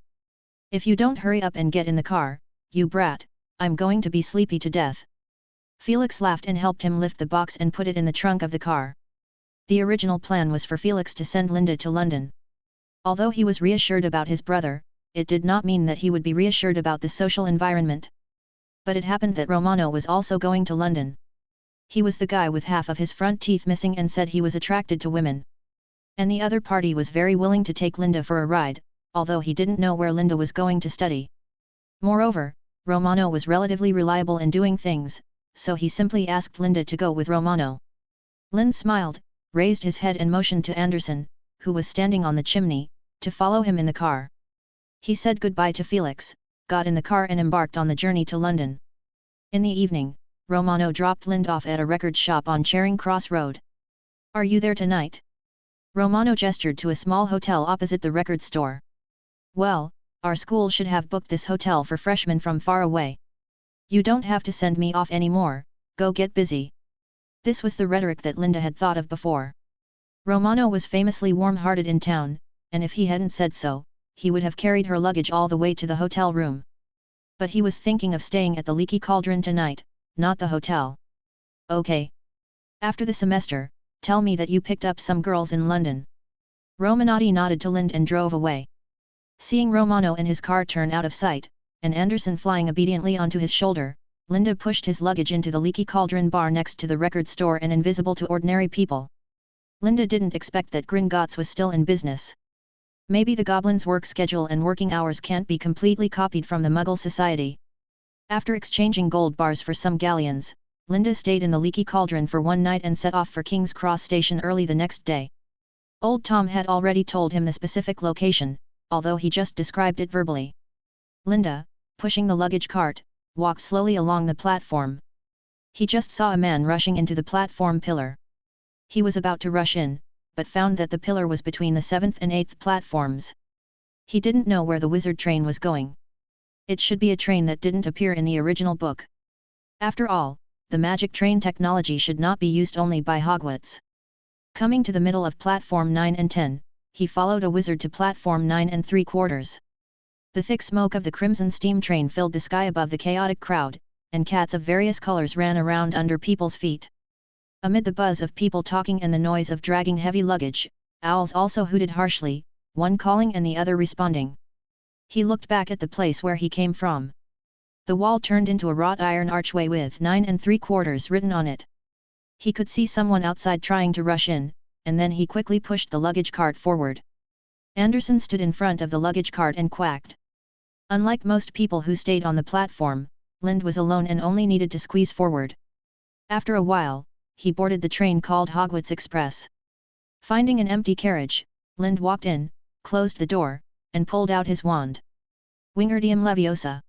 If you don't hurry up and get in the car, you brat, I'm going to be sleepy to death. Felix laughed and helped him lift the box and put it in the trunk of the car. The original plan was for Felix to send Linda to London. Although he was reassured about his brother, it did not mean that he would be reassured about the social environment. But it happened that Romano was also going to London. He was the guy with half of his front teeth missing and said he was attracted to women. And the other party was very willing to take Linda for a ride, although he didn't know where Linda was going to study. Moreover, Romano was relatively reliable in doing things, so he simply asked Linda to go with Romano. Lind smiled, raised his head and motioned to Anderson, who was standing on the chimney, to follow him in the car. He said goodbye to Felix, got in the car and embarked on the journey to London. In the evening, Romano dropped Lind off at a record shop on Charing Cross Road. Are you there tonight? Romano gestured to a small hotel opposite the record store. Well, our school should have booked this hotel for freshmen from far away. You don't have to send me off anymore, go get busy. This was the rhetoric that Linda had thought of before. Romano was famously warm-hearted in town, and if he hadn't said so, he would have carried her luggage all the way to the hotel room. But he was thinking of staying at the Leaky Cauldron tonight, not the hotel. Okay. After the semester, tell me that you picked up some girls in London. Romanotti nodded to Lind and drove away. Seeing Romano and his car turn out of sight, and Anderson flying obediently onto his shoulder, Linda pushed his luggage into the Leaky Cauldron bar next to the record store and invisible to ordinary people. Linda didn't expect that Gringotts was still in business. Maybe the Goblins' work schedule and working hours can't be completely copied from the Muggle society. After exchanging gold bars for some galleons, Linda stayed in the Leaky Cauldron for one night and set off for King's Cross Station early the next day. Old Tom had already told him the specific location, although he just described it verbally. Linda, pushing the luggage cart, walked slowly along the platform. He just saw a man rushing into the platform pillar. He was about to rush in, but found that the pillar was between the 7th and 8th platforms. He didn't know where the wizard train was going. It should be a train that didn't appear in the original book. After all, the magic train technology should not be used only by Hogwarts. Coming to the middle of platform 9 and 10, he followed a wizard to platform 9 and 3/4. The thick smoke of the crimson steam train filled the sky above the chaotic crowd, and cats of various colors ran around under people's feet. Amid the buzz of people talking and the noise of dragging heavy luggage, owls also hooted harshly, one calling and the other responding. He looked back at the place where he came from. The wall turned into a wrought iron archway with 9 and 3/4 written on it. He could see someone outside trying to rush in, and then he quickly pushed the luggage cart forward. Anderson stood in front of the luggage cart and quacked. Unlike most people who stayed on the platform, Lind was alone and only needed to squeeze forward. After a while, he boarded the train called Hogwarts Express. Finding an empty carriage, Lind walked in, closed the door, and pulled out his wand. Wingardium Leviosa.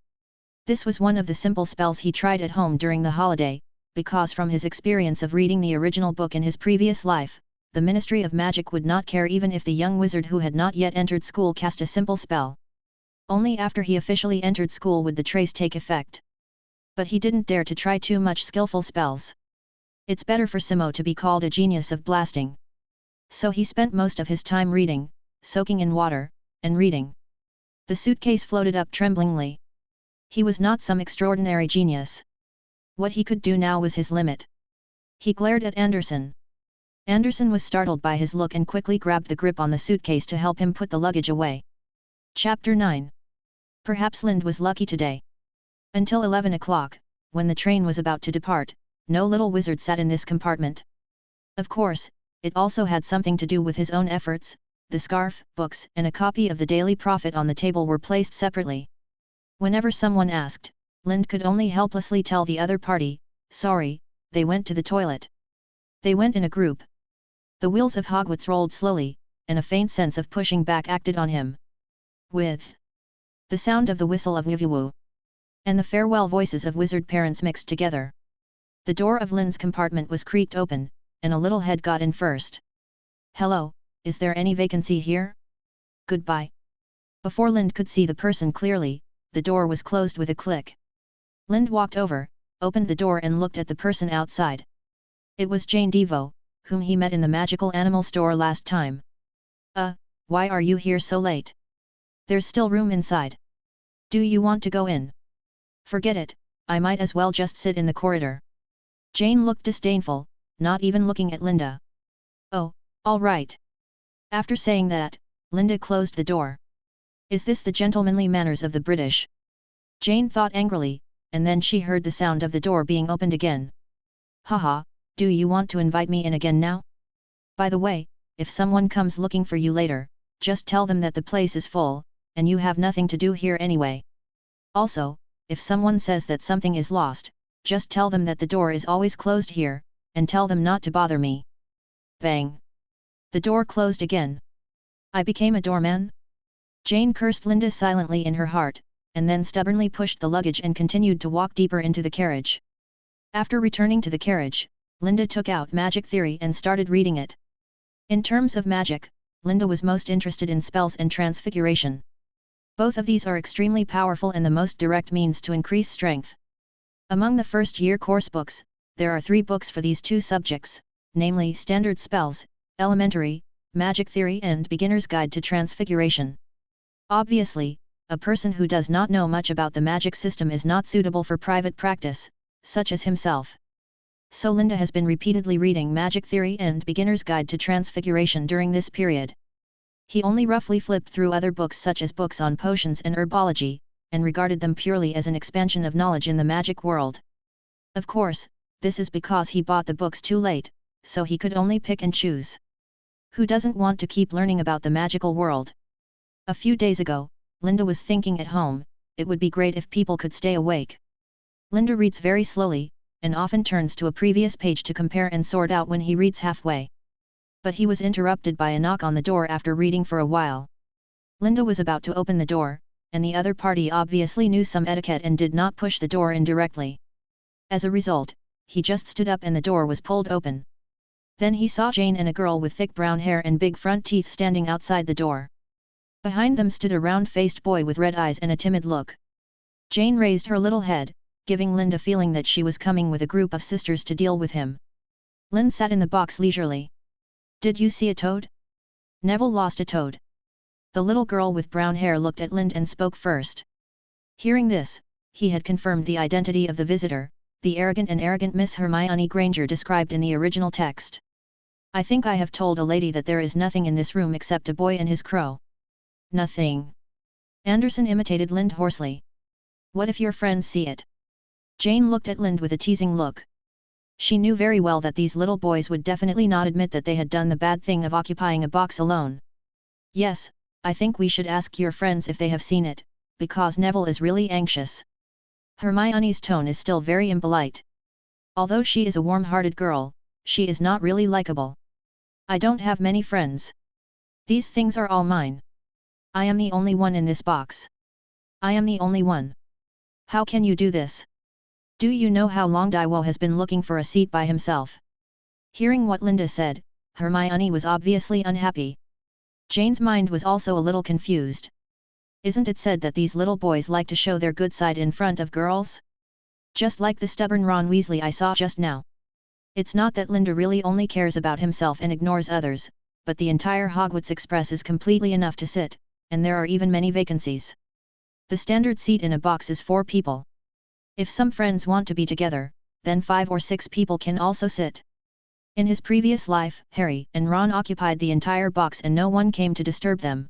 This was one of the simple spells he tried at home during the holiday, because from his experience of reading the original book in his previous life, the Ministry of Magic would not care even if the young wizard who had not yet entered school cast a simple spell. Only after he officially entered school would the trace take effect. But he didn't dare to try too much skillful spells. It's better for Simo to be called a genius of blasting. So he spent most of his time reading, soaking in water, and reading. The suitcase floated up tremblingly. He was not some extraordinary genius. What he could do now was his limit. He glared at Anderson. Anderson was startled by his look and quickly grabbed the grip on the suitcase to help him put the luggage away. Chapter 9. Perhaps Lind was lucky today. Until 11 o'clock, when the train was about to depart, no little wizard sat in this compartment. Of course, it also had something to do with his own efforts. The scarf, books, and a copy of the Daily Prophet on the table were placed separately. Whenever someone asked, Lind could only helplessly tell the other party, sorry, they went to the toilet. They went in a group. The wheels of Hogwarts rolled slowly, and a faint sense of pushing back acted on him. With the sound of the whistle of Wuvuwu and the farewell voices of wizard parents mixed together, the door of Lind's compartment was creaked open, and a little head got in first. Hello, is there any vacancy here? Goodbye. Before Lind could see the person clearly, the door was closed with a click. Lind walked over, opened the door and looked at the person outside. It was Jane Devo, whom he met in the magical animal store last time. Why are you here so late? There's still room inside. Do you want to go in? Forget it, I might as well just sit in the corridor. Jane looked disdainful, not even looking at Linda. Oh, all right. After saying that, Linda closed the door. Is this the gentlemanly manners of the British? Jane thought angrily, and then she heard the sound of the door being opened again. Haha, do you want to invite me in again now? By the way, if someone comes looking for you later, just tell them that the place is full, and you have nothing to do here anyway. Also, if someone says that something is lost, just tell them that the door is always closed here, and tell them not to bother me. Bang! The door closed again. I became a doorman? Jane cursed Linda silently in her heart, and then stubbornly pushed the luggage and continued to walk deeper into the carriage. After returning to the carriage, Linda took out Magic Theory and started reading it. In terms of magic, Linda was most interested in spells and transfiguration. Both of these are extremely powerful and the most direct means to increase strength. Among the first-year course books, there are 3 books for these 2 subjects, namely Standard Spells, Elementary, Magic Theory and Beginner's Guide to Transfiguration. Obviously, a person who does not know much about the magic system is not suitable for private practice, such as himself. So Linda has been repeatedly reading Magic Theory and Beginner's Guide to Transfiguration during this period. He only roughly flipped through other books such as books on potions and herbology, and regarded them purely as an expansion of knowledge in the magic world. Of course, this is because he bought the books too late, so he could only pick and choose. Who doesn't want to keep learning about the magical world? A few days ago, Linda was thinking at home, it would be great if people could stay awake. Linda reads very slowly, and often turns to a previous page to compare and sort out when he reads halfway. But he was interrupted by a knock on the door after reading for a while. Linda was about to open the door, and the other party obviously knew some etiquette and did not push the door in directly. As a result, he just stood up and the door was pulled open. Then he saw Jane and a girl with thick brown hair and big front teeth standing outside the door. Behind them stood a round-faced boy with red eyes and a timid look. Jane raised her little head, giving Linda feeling that she was coming with a group of sisters to deal with him. Lynn sat in the box leisurely. Did you see a toad? Neville lost a toad. The little girl with brown hair looked at Lind and spoke first. Hearing this, he had confirmed the identity of the visitor, the arrogant Miss Hermione Granger described in the original text. I think I have told a lady that there is nothing in this room except a boy and his crow. Nothing. Anderson imitated Lind hoarsely. What if your friends see it? Jane looked at Lind with a teasing look. She knew very well that these little boys would definitely not admit that they had done the bad thing of occupying a box alone. Yes, I think we should ask your friends if they have seen it, because Neville is really anxious. Hermione's tone is still very impolite. Although she is a warm-hearted girl, she is not really likable. I don't have many friends. These things are all mine. I am the only one in this box. I am the only one. How can you do this? Do you know how long Daiwo has been looking for a seat by himself? Hearing what Linda said, Hermione was obviously unhappy. Jane's mind was also a little confused. Isn't it said that these little boys like to show their good side in front of girls? Just like the stubborn Ron Weasley I saw just now. It's not that Linda really only cares about himself and ignores others, but the entire Hogwarts Express is completely enough to sit, and there are even many vacancies. The standard seat in a box is 4 people. If some friends want to be together, then 5 or 6 people can also sit. In his previous life, Harry and Ron occupied the entire box and no one came to disturb them.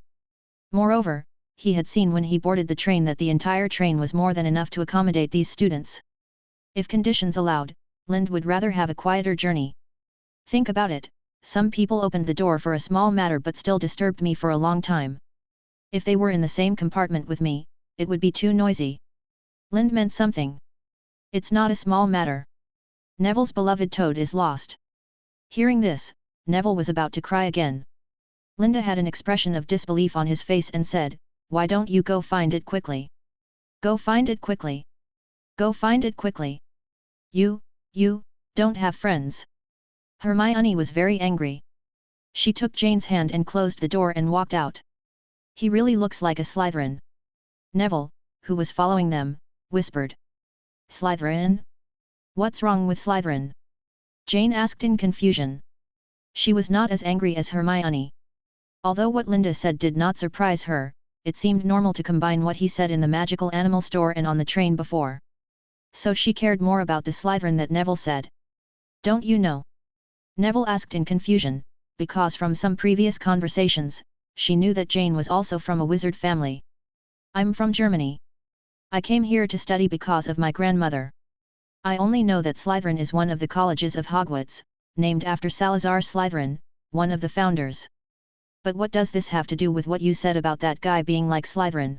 Moreover, he had seen when he boarded the train that the entire train was more than enough to accommodate these students. If conditions allowed, Lind would rather have a quieter journey. Think about it, some people opened the door for a small matter but still disturbed me for a long time. If they were in the same compartment with me, it would be too noisy. Lind meant something. It's not a small matter. Neville's beloved toad is lost. Hearing this, Neville was about to cry again. Linda had an expression of disbelief on his face and said, "Why don't you go find it quickly? Go find it quickly. Go find it quickly. You don't have friends." Hermione was very angry. She took Jane's hand and closed the door and walked out. He really looks like a Slytherin. Neville, who was following them, whispered. Slytherin? What's wrong with Slytherin? Jane asked in confusion. She was not as angry as Hermione. Although what Linda said did not surprise her, it seemed normal to combine what he said in the magical animal store and on the train before. So she cared more about the Slytherin that Neville said. Don't you know? Neville asked in confusion, because from some previous conversations, she knew that Jane was also from a wizard family. I'm from Germany. I came here to study because of my grandmother. I only know that Slytherin is one of the colleges of Hogwarts, named after Salazar Slytherin, one of the founders. But what does this have to do with what you said about that guy being like Slytherin?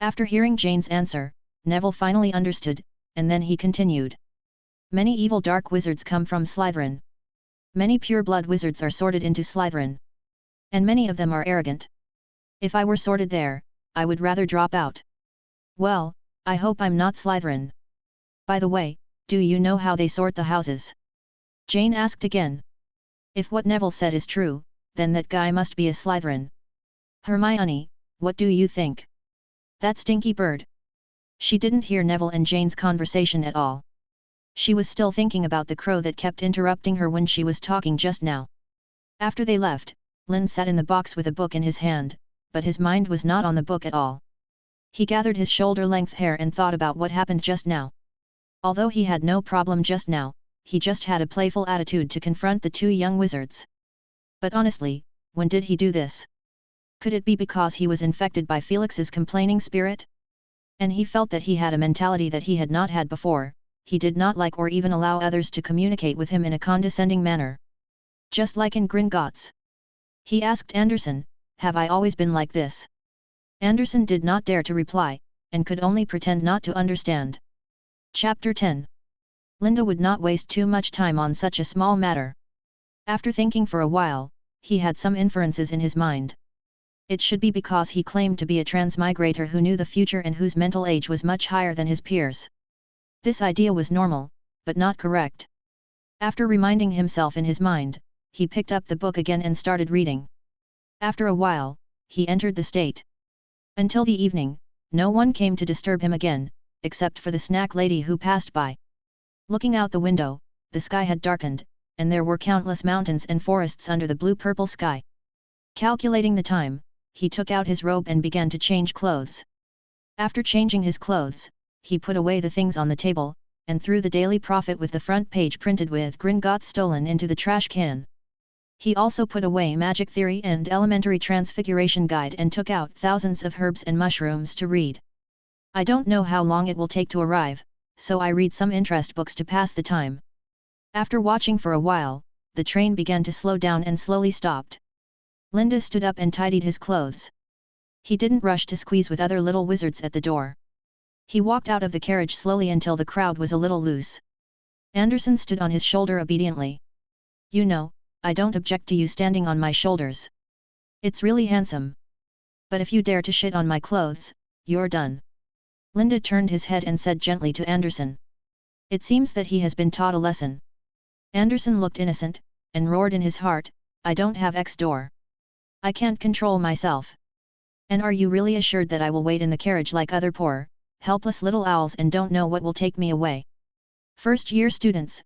After hearing Jane's answer, Neville finally understood, and then he continued. Many evil dark wizards come from Slytherin. Many pure-blood wizards are sorted into Slytherin. And many of them are arrogant. If I were sorted there, I would rather drop out. Well, I hope I'm not Slytherin. By the way, do you know how they sort the houses? Jane asked again. If what Neville said is true, then that guy must be a Slytherin. Hermione, what do you think? That stinky bird. She didn't hear Neville and Jane's conversation at all. She was still thinking about the crow that kept interrupting her when she was talking just now. After they left, Lynn sat in the box with a book in his hand, but his mind was not on the book at all. He gathered his shoulder-length hair and thought about what happened just now. Although he had no problem just now, he just had a playful attitude to confront the 2 young wizards. But honestly, when did he do this? Could it be because he was infected by Felix's complaining spirit? And he felt that he had a mentality that he had not had before. He did not like or even allow others to communicate with him in a condescending manner. Just like in Gringotts. He asked Anderson, "Have I always been like this?" Anderson did not dare to reply, and could only pretend not to understand. Chapter 10. Linda would not waste too much time on such a small matter. After thinking for a while, he had some inferences in his mind. It should be because he claimed to be a transmigrator who knew the future and whose mental age was much higher than his peers. This idea was normal, but not correct. After reminding himself in his mind, he picked up the book again and started reading. After a while, he entered the state. Until the evening, no one came to disturb him again, except for the snack lady who passed by. Looking out the window, the sky had darkened, and there were countless mountains and forests under the blue-purple sky. Calculating the time, he took out his robe and began to change clothes. After changing his clothes, he put away the things on the table, and threw the Daily Prophet with the front page printed with Gringotts stolen into the trash can. He also put away Magic Theory and Elementary Transfiguration Guide and took out thousands of herbs and mushrooms to read. I don't know how long it will take to arrive, so I read some interest books to pass the time. After watching for a while, the train began to slow down and slowly stopped. Linda stood up and tidied his clothes. He didn't rush to squeeze with other little wizards at the door. He walked out of the carriage slowly until the crowd was a little loose. Anderson stood on his shoulder obediently. You know, I don't object to you standing on my shoulders. It's really handsome. But if you dare to shit on my clothes, you're done. Linda turned his head and said gently to Anderson. It seems that he has been taught a lesson. Anderson looked innocent, and roared in his heart, I don't have X-door. I can't control myself. And are you really assured that I will wait in the carriage like other poor, helpless little owls and don't know what will take me away? First year students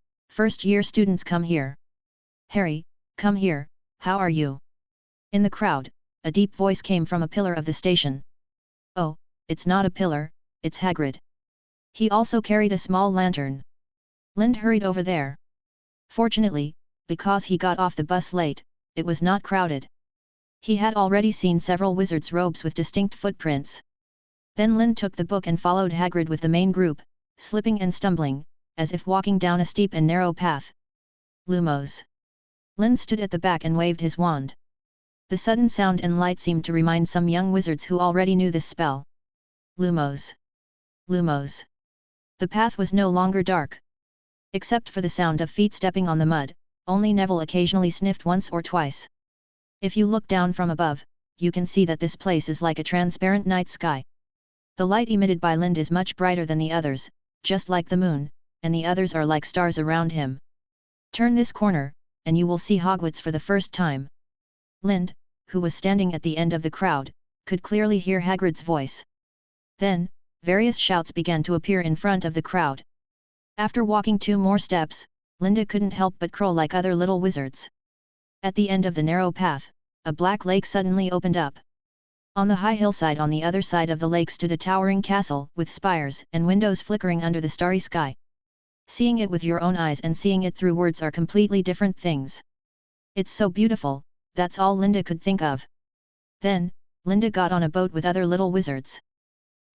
come here. Harry, come here, how are you? In the crowd, a deep voice came from a pillar of the station. Oh, it's not a pillar, it's Hagrid. He also carried a small lantern. Lind hurried over there. Fortunately, because he got off the bus late, it was not crowded. He had already seen several wizards' robes with distinct footprints. Then Lind took the book and followed Hagrid with the main group, slipping and stumbling, as if walking down a steep and narrow path. Lumos. Lind stood at the back and waved his wand. The sudden sound and light seemed to remind some young wizards who already knew this spell. Lumos. Lumos. The path was no longer dark. Except for the sound of feet stepping on the mud, only Neville occasionally sniffed once or twice. If you look down from above, you can see that this place is like a transparent night sky. The light emitted by Lind is much brighter than the others, just like the moon, and the others are like stars around him. Turn this corner, and you will see Hogwarts for the first time. Lind, who was standing at the end of the crowd, could clearly hear Hagrid's voice. Then, various shouts began to appear in front of the crowd. After walking 2 more steps, Linda couldn't help but crow like other little wizards. At the end of the narrow path, a black lake suddenly opened up. On the high hillside on the other side of the lake stood a towering castle with spires and windows flickering under the starry sky. Seeing it with your own eyes and seeing it through words are completely different things. It's so beautiful, that's all Linda could think of. Then, Linda got on a boat with other little wizards.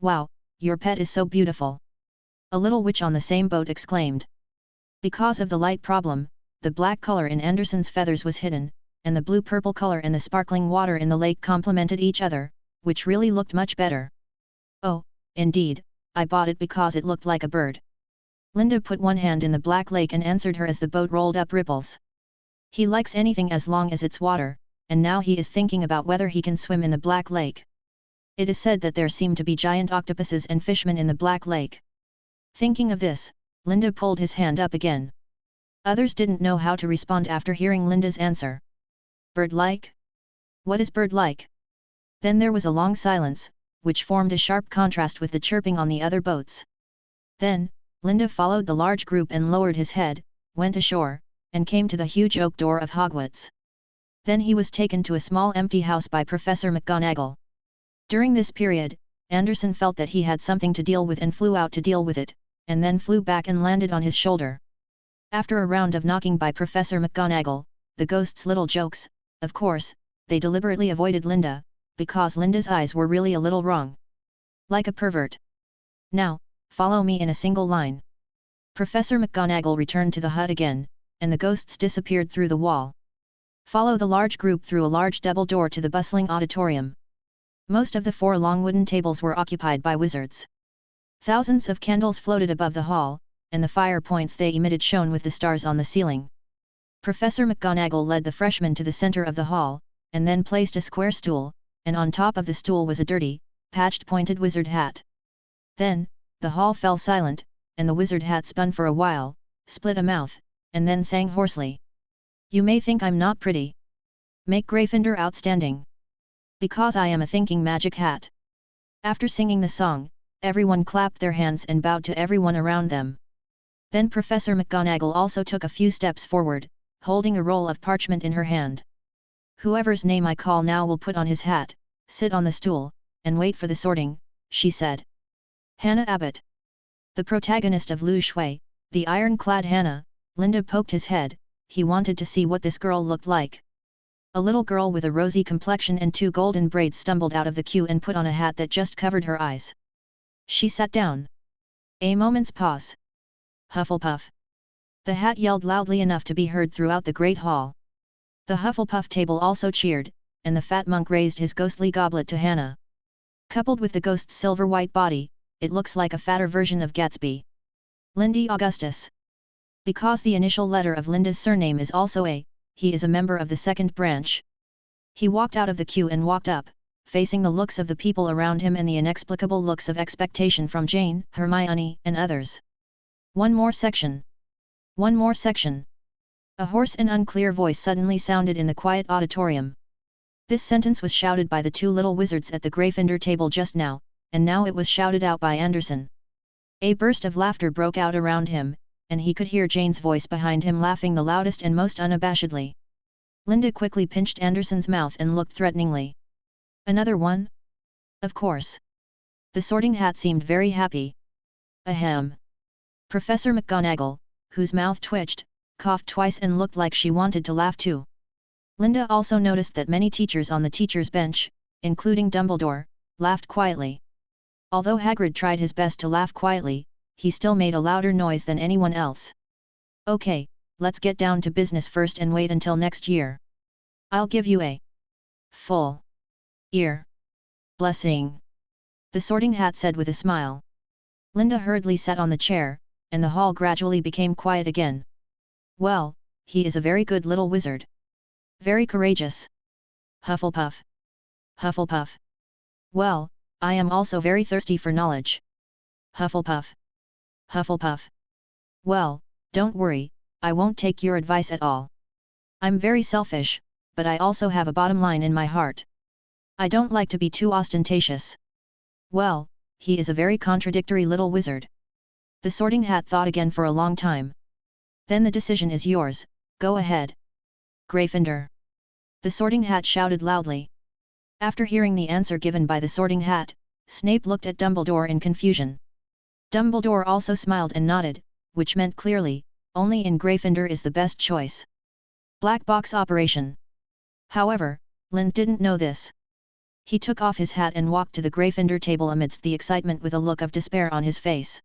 Wow, your pet is so beautiful. A little witch on the same boat exclaimed. Because of the light problem, the black color in Anderson's feathers was hidden, and the blue-purple color and the sparkling water in the lake complemented each other, which really looked much better. Oh, indeed, I bought it because it looked like a bird. Linda put one hand in the black lake and answered her as the boat rolled up ripples. He likes anything as long as it's water, and now he is thinking about whether he can swim in the black lake. It is said that there seem to be giant octopuses and fishmen in the black lake. Thinking of this, Linda pulled his hand up again. Others didn't know how to respond after hearing Linda's answer. Bird-like? What is bird-like? Then there was a long silence, which formed a sharp contrast with the chirping on the other boats. Then, Linda followed the large group and lowered his head, went ashore, and came to the huge oak door of Hogwarts. Then he was taken to a small empty house by Professor McGonagall. During this period, Anderson felt that he had something to deal with and flew out to deal with it, and then flew back and landed on his shoulder. After a round of knocking by Professor McGonagall, the ghost's little jokes, of course, they deliberately avoided Linda, because Linda's eyes were really a little wrong. Like a pervert. Now, follow me in a single line. Professor McGonagall returned to the hut again, and the ghosts disappeared through the wall. Follow the large group through a large double door to the bustling auditorium. Most of the 4 long wooden tables were occupied by wizards. Thousands of candles floated above the hall, and the fire points they emitted shone with the stars on the ceiling. Professor McGonagall led the freshmen to the center of the hall, and then placed a square stool, and on top of the stool was a dirty, patched pointed wizard hat. Then, the hall fell silent, and the wizard hat spun for a while, split a mouth, and then sang hoarsely. You may think I'm not pretty. Make Gryffindor outstanding. Because I am a thinking magic hat. After singing the song, everyone clapped their hands and bowed to everyone around them. Then Professor McGonagall also took a few steps forward, holding a roll of parchment in her hand. Whoever's name I call now will put on his hat, sit on the stool, and wait for the sorting, she said. Hannah Abbott. The protagonist of Lu Shui, the iron-clad Hannah, Linda poked his head, he wanted to see what this girl looked like. A little girl with a rosy complexion and 2 golden braids stumbled out of the queue and put on a hat that just covered her eyes. She sat down. A moment's pause. Hufflepuff. The hat yelled loudly enough to be heard throughout the great hall. The Hufflepuff table also cheered, and the fat monk raised his ghostly goblet to Hannah. Coupled with the ghost's silver-white body, it looks like a fatter version of Gatsby. Lindy Augustus. Because the initial letter of Linda's surname is also A, he is a member of the second branch. He walked out of the queue and walked up, facing the looks of the people around him and the inexplicable looks of expectation from Jane, Hermione, and others. One more section. One more section. A hoarse and unclear voice suddenly sounded in the quiet auditorium. This sentence was shouted by the two little wizards at the Gryffindor table just now, and now it was shouted out by Anderson. A burst of laughter broke out around him, and he could hear Jane's voice behind him laughing the loudest and most unabashedly. Linda quickly pinched Anderson's mouth and looked threateningly. Another one? Of course. The Sorting Hat seemed very happy. Ahem. Professor McGonagall, whose mouth twitched, coughed twice and looked like she wanted to laugh too. Linda also noticed that many teachers on the teacher's bench, including Dumbledore, laughed quietly. Although Hagrid tried his best to laugh quietly, he still made a louder noise than anyone else. Okay, let's get down to business first and wait until next year. I'll give you a full ear blessing, the Sorting Hat said with a smile. Linda hurriedly sat on the chair, and the hall gradually became quiet again. Well, he is a very good little wizard. Very courageous. Hufflepuff. Hufflepuff. Well, I am also very thirsty for knowledge. Hufflepuff. Hufflepuff. Well, don't worry, I won't take your advice at all. I'm very selfish, but I also have a bottom line in my heart. I don't like to be too ostentatious. Well, he is a very contradictory little wizard. The Sorting Hat thought again for a long time. Then the decision is yours, go ahead. Gryffindor. The Sorting Hat shouted loudly. After hearing the answer given by the Sorting Hat, Snape looked at Dumbledore in confusion. Dumbledore also smiled and nodded, which meant clearly, only in Gryffindor is the best choice. Black box operation. However, Lind didn't know this. He took off his hat and walked to the Gryffindor table amidst the excitement with a look of despair on his face.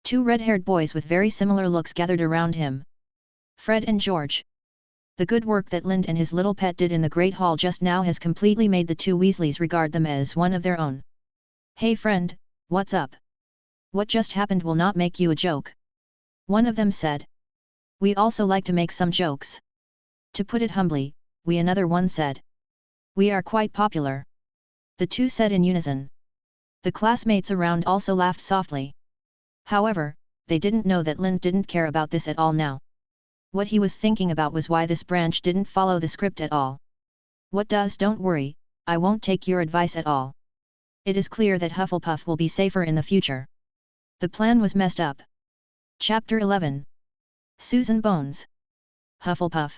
Two red-haired boys with very similar looks gathered around him. Fred and George. The good work that Lind and his little pet did in the Great Hall just now has completely made the two Weasleys regard them as one of their own. Hey friend, what's up? What just happened will not make you a joke. One of them said. We also like to make some jokes. To put it humbly, we another one said. We are quite popular. The two said in unison. The classmates around also laughed softly. However, they didn't know that Lind didn't care about this at all now. What he was thinking about was why this branch didn't follow the script at all. What does? Don't worry, I won't take your advice at all. It is clear that Hufflepuff will be safer in the future. The plan was messed up. Chapter 11. Susan Bones. Hufflepuff.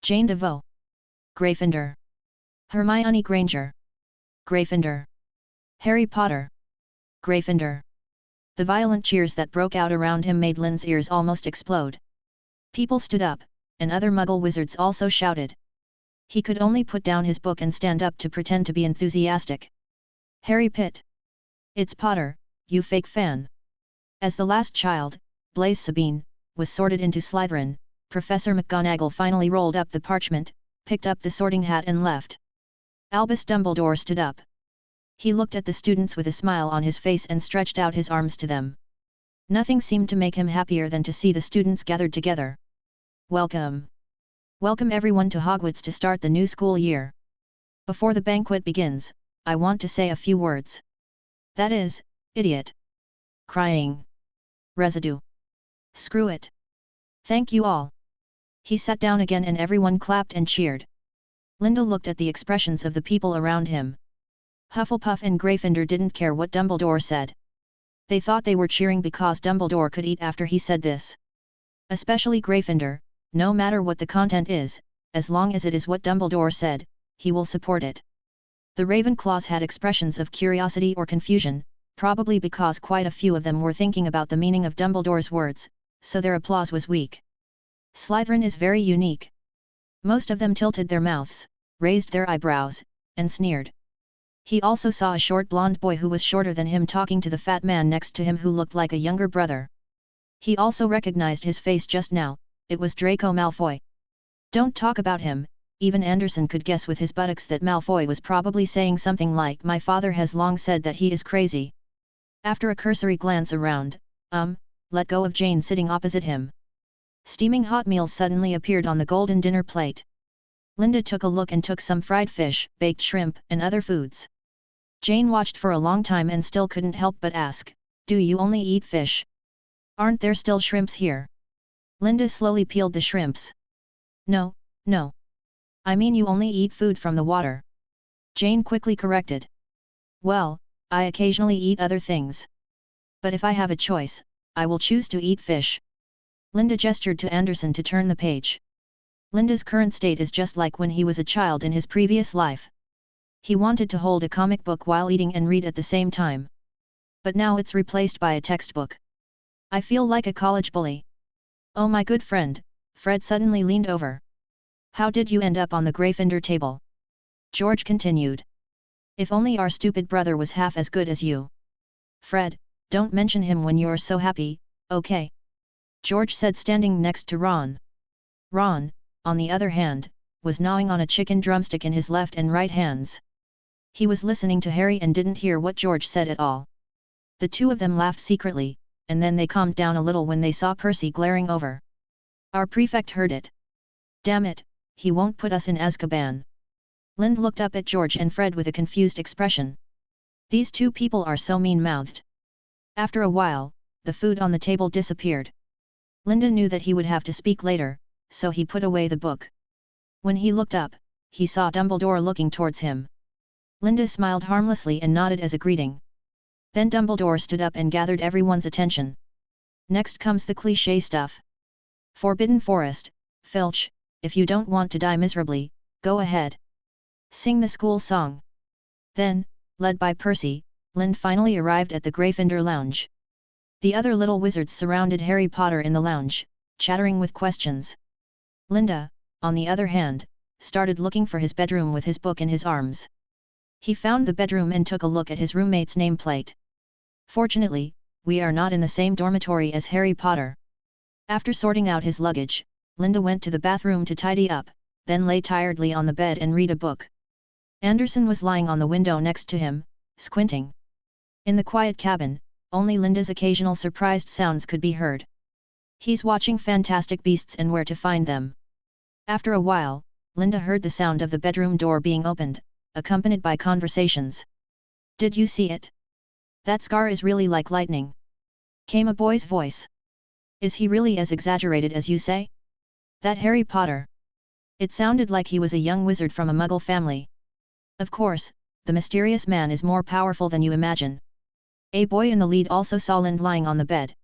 Jane DeVoe. Gryffindor. Hermione Granger. Gryffindor. Harry Potter. Gryffindor. The violent cheers that broke out around him made Lind's ears almost explode. People stood up, and other Muggle wizards also shouted. He could only put down his book and stand up to pretend to be enthusiastic. Harry Pitt. It's Potter, you fake fan. As the last child, Blaise Sabine, was sorted into Slytherin, Professor McGonagall finally rolled up the parchment, picked up the Sorting Hat and left. Albus Dumbledore stood up. He looked at the students with a smile on his face and stretched out his arms to them. Nothing seemed to make him happier than to see the students gathered together. Welcome. Welcome everyone to Hogwarts to start the new school year. Before the banquet begins, I want to say a few words. That is, idiot. Crying. Residue. Screw it. Thank you all. He sat down again and everyone clapped and cheered. Linda looked at the expressions of the people around him. Hufflepuff and Gryffindor didn't care what Dumbledore said. They thought they were cheering because Dumbledore could eat after he said this. Especially Gryffindor, no matter what the content is, as long as it is what Dumbledore said, he will support it. The Ravenclaws had expressions of curiosity or confusion, probably because quite a few of them were thinking about the meaning of Dumbledore's words, so their applause was weak. Slytherin is very unique. Most of them tilted their mouths, raised their eyebrows, and sneered. He also saw a short blonde boy who was shorter than him talking to the fat man next to him who looked like a younger brother. He also recognized his face just now, it was Draco Malfoy. Don't talk about him, even Anderson could guess with his buttocks that Malfoy was probably saying something like my father has long said that he is crazy. After a cursory glance around, let go of Jane sitting opposite him. Steaming hot meals suddenly appeared on the golden dinner plate. Linda took a look and took some fried fish, baked shrimp, and other foods. Jane watched for a long time and still couldn't help but ask, "Do you only eat fish? Aren't there still shrimps here?" Linda slowly peeled the shrimps. "No, no. I mean you only eat food from the water," Jane quickly corrected. "Well, I occasionally eat other things. But if I have a choice, I will choose to eat fish." Linda gestured to Anderson to turn the page. Linda's current state is just like when he was a child in his previous life. He wanted to hold a comic book while eating and read at the same time. But now it's replaced by a textbook. "I feel like a college bully." "Oh my good friend," Fred suddenly leaned over. "How did you end up on the Gryffindor table?" George continued. "If only our stupid brother was half as good as you." "Fred, don't mention him when you're so happy, okay?" George said, standing next to Ron. Ron, on the other hand, was gnawing on a chicken drumstick in his left and right hands. He was listening to Harry and didn't hear what George said at all. The two of them laughed secretly, and then they calmed down a little when they saw Percy glaring over. "Our prefect heard it. Damn it, he won't put us in Azkaban." Lind looked up at George and Fred with a confused expression. These two people are so mean-mouthed. After a while, the food on the table disappeared. Linda knew that he would have to speak later, so he put away the book. When he looked up, he saw Dumbledore looking towards him. Linda smiled harmlessly and nodded as a greeting. Then Dumbledore stood up and gathered everyone's attention. "Next comes the cliché stuff. Forbidden Forest, Filch, if you don't want to die miserably, go ahead. Sing the school song." Then, led by Percy, Lind finally arrived at the Gryffindor lounge. The other little wizards surrounded Harry Potter in the lounge, chattering with questions. Linda, on the other hand, started looking for his bedroom with his book in his arms. He found the bedroom and took a look at his roommate's nameplate. "Fortunately, we are not in the same dormitory as Harry Potter." After sorting out his luggage, Linda went to the bathroom to tidy up, then lay tiredly on the bed and read a book. Anderson was lying on the window next to him, squinting. In the quiet cabin, only Linda's occasional surprised sounds could be heard. "He's watching Fantastic Beasts and Where to Find Them." After a while, Linda heard the sound of the bedroom door being opened, accompanied by conversations. "Did you see it? That scar is really like lightning," came a boy's voice. "Is he really as exaggerated as you say? That Harry Potter?" It sounded like he was a young wizard from a Muggle family. "Of course, the mysterious man is more powerful than you imagine." A boy in the lead also saw Lind lying on the bed.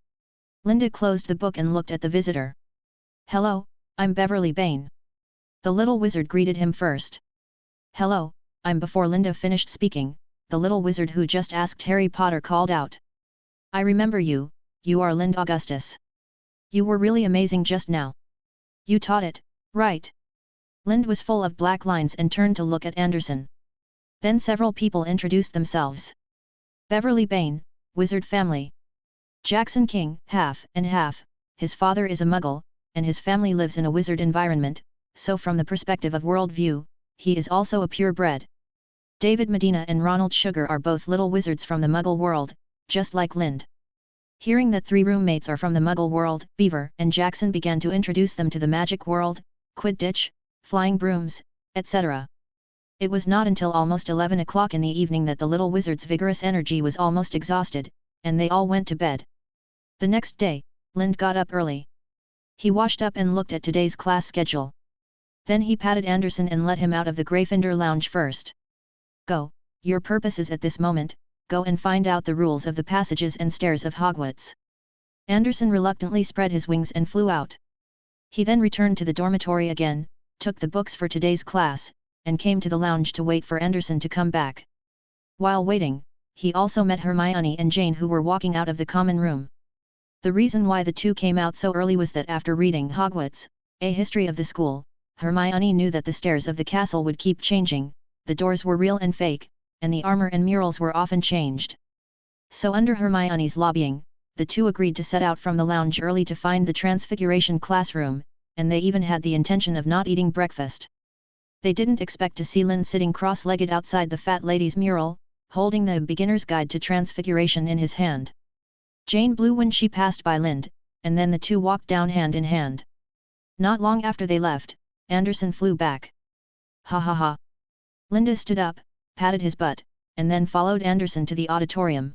Linda closed the book and looked at the visitor. "Hello, I'm Beverly Bane." The little wizard greeted him first. "Hello, I'm." Before Linda finished speaking, the little wizard who just asked Harry Potter called out. "I remember you, you are Lind Augustus. You were really amazing just now. You taught it, right?" Lind was full of black lines and turned to look at Anderson. Then several people introduced themselves. "Beverly Bane, wizard family. Jackson King, half and half, his father is a Muggle, and his family lives in a wizard environment, so from the perspective of worldview, he is also a purebred. David Medina and Ronald Sugar are both little wizards from the Muggle world, just like Lind." Hearing that 3 roommates are from the Muggle world, Beaver and Jackson began to introduce them to the magic world, Quidditch, flying brooms, etc. It was not until almost 11 o'clock in the evening that the little wizard's vigorous energy was almost exhausted, and they all went to bed. The next day, Lind got up early. He washed up and looked at today's class schedule. Then he patted Anderson and let him out of the Gryffindor lounge first. "Go, your purpose is at this moment, go and find out the rules of the passages and stairs of Hogwarts." Anderson reluctantly spread his wings and flew out. He then returned to the dormitory again, took the books for today's class, and came to the lounge to wait for Anderson to come back. While waiting, he also met Hermione and Jane, who were walking out of the common room. The reason why the two came out so early was that after reading Hogwarts, A History of the School, Hermione knew that the stairs of the castle would keep changing, the doors were real and fake, and the armor and murals were often changed. So under Hermione's lobbying, the two agreed to set out from the lounge early to find the Transfiguration classroom, and they even had the intention of not eating breakfast. They didn't expect to see Lind sitting cross-legged outside the fat lady's mural, holding the Beginner's Guide to Transfiguration in his hand. Jane blew when she passed by Lind, and then the two walked down hand in hand. Not long after they left, Anderson flew back. Ha ha ha. Linda stood up, patted his butt, and then followed Anderson to the auditorium.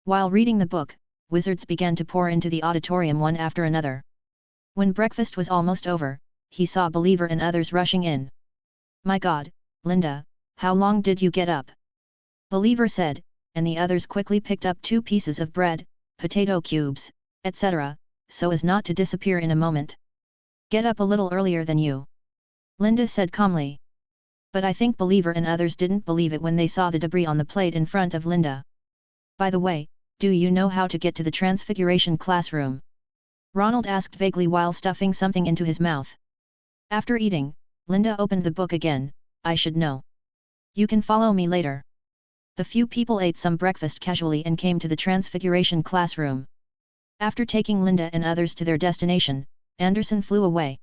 While reading the book, wizards began to pour into the auditorium one after another. When breakfast was almost over, he saw Believer and others rushing in. My God, Linda, how long did you get up? Believer said, and the others quickly picked up 2 pieces of bread, potato cubes, etc., so as not to disappear in a moment. Get up a little earlier than you. Linda said calmly. But I think Believer and others didn't believe it when they saw the debris on the plate in front of Linda. By the way, do you know how to get to the Transfiguration classroom? Ronald asked vaguely while stuffing something into his mouth. After eating, Linda opened the book again. I should know. You can follow me later. The few people ate some breakfast casually and came to the Transfiguration classroom. After taking Linda and others to their destination, Anderson flew away.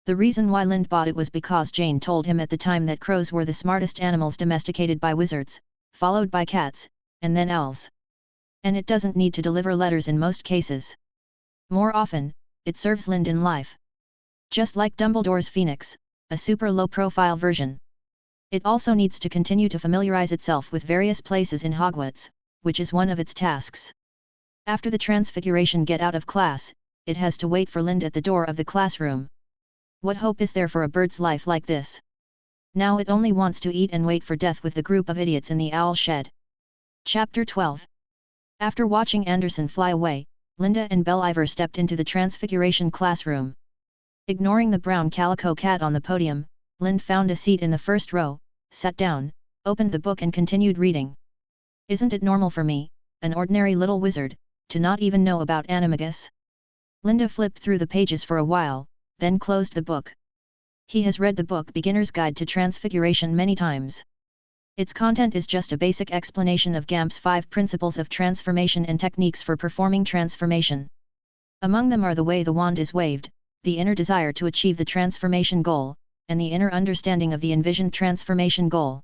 The reason why Lind bought it was because Jane told him at the time that crows were the smartest animals domesticated by wizards, followed by cats, and then owls. And it doesn't need to deliver letters in most cases. More often, it serves Lind in life. Just like Dumbledore's Phoenix, a super low-profile version. It also needs to continue to familiarize itself with various places in Hogwarts, which is one of its tasks. After the Transfiguration get out of class, it has to wait for Lind at the door of the classroom. What hope is there for a bird's life like this? Now it only wants to eat and wait for death with the group of idiots in the owl shed. Chapter 12. After watching Anderson fly away, Linda and Believer stepped into the Transfiguration classroom. Ignoring the brown calico cat on the podium, Lind found a seat in the first row, sat down, opened the book and continued reading. Isn't it normal for me, an ordinary little wizard, to not even know about animagus? Linda flipped through the pages for a while, then closed the book. He has read the book Beginner's Guide to Transfiguration many times. Its content is just a basic explanation of GAMP's 5 principles of transformation and techniques for performing transformation. Among them are the way the wand is waved, the inner desire to achieve the transformation goal, and the inner understanding of the envisioned transformation goal.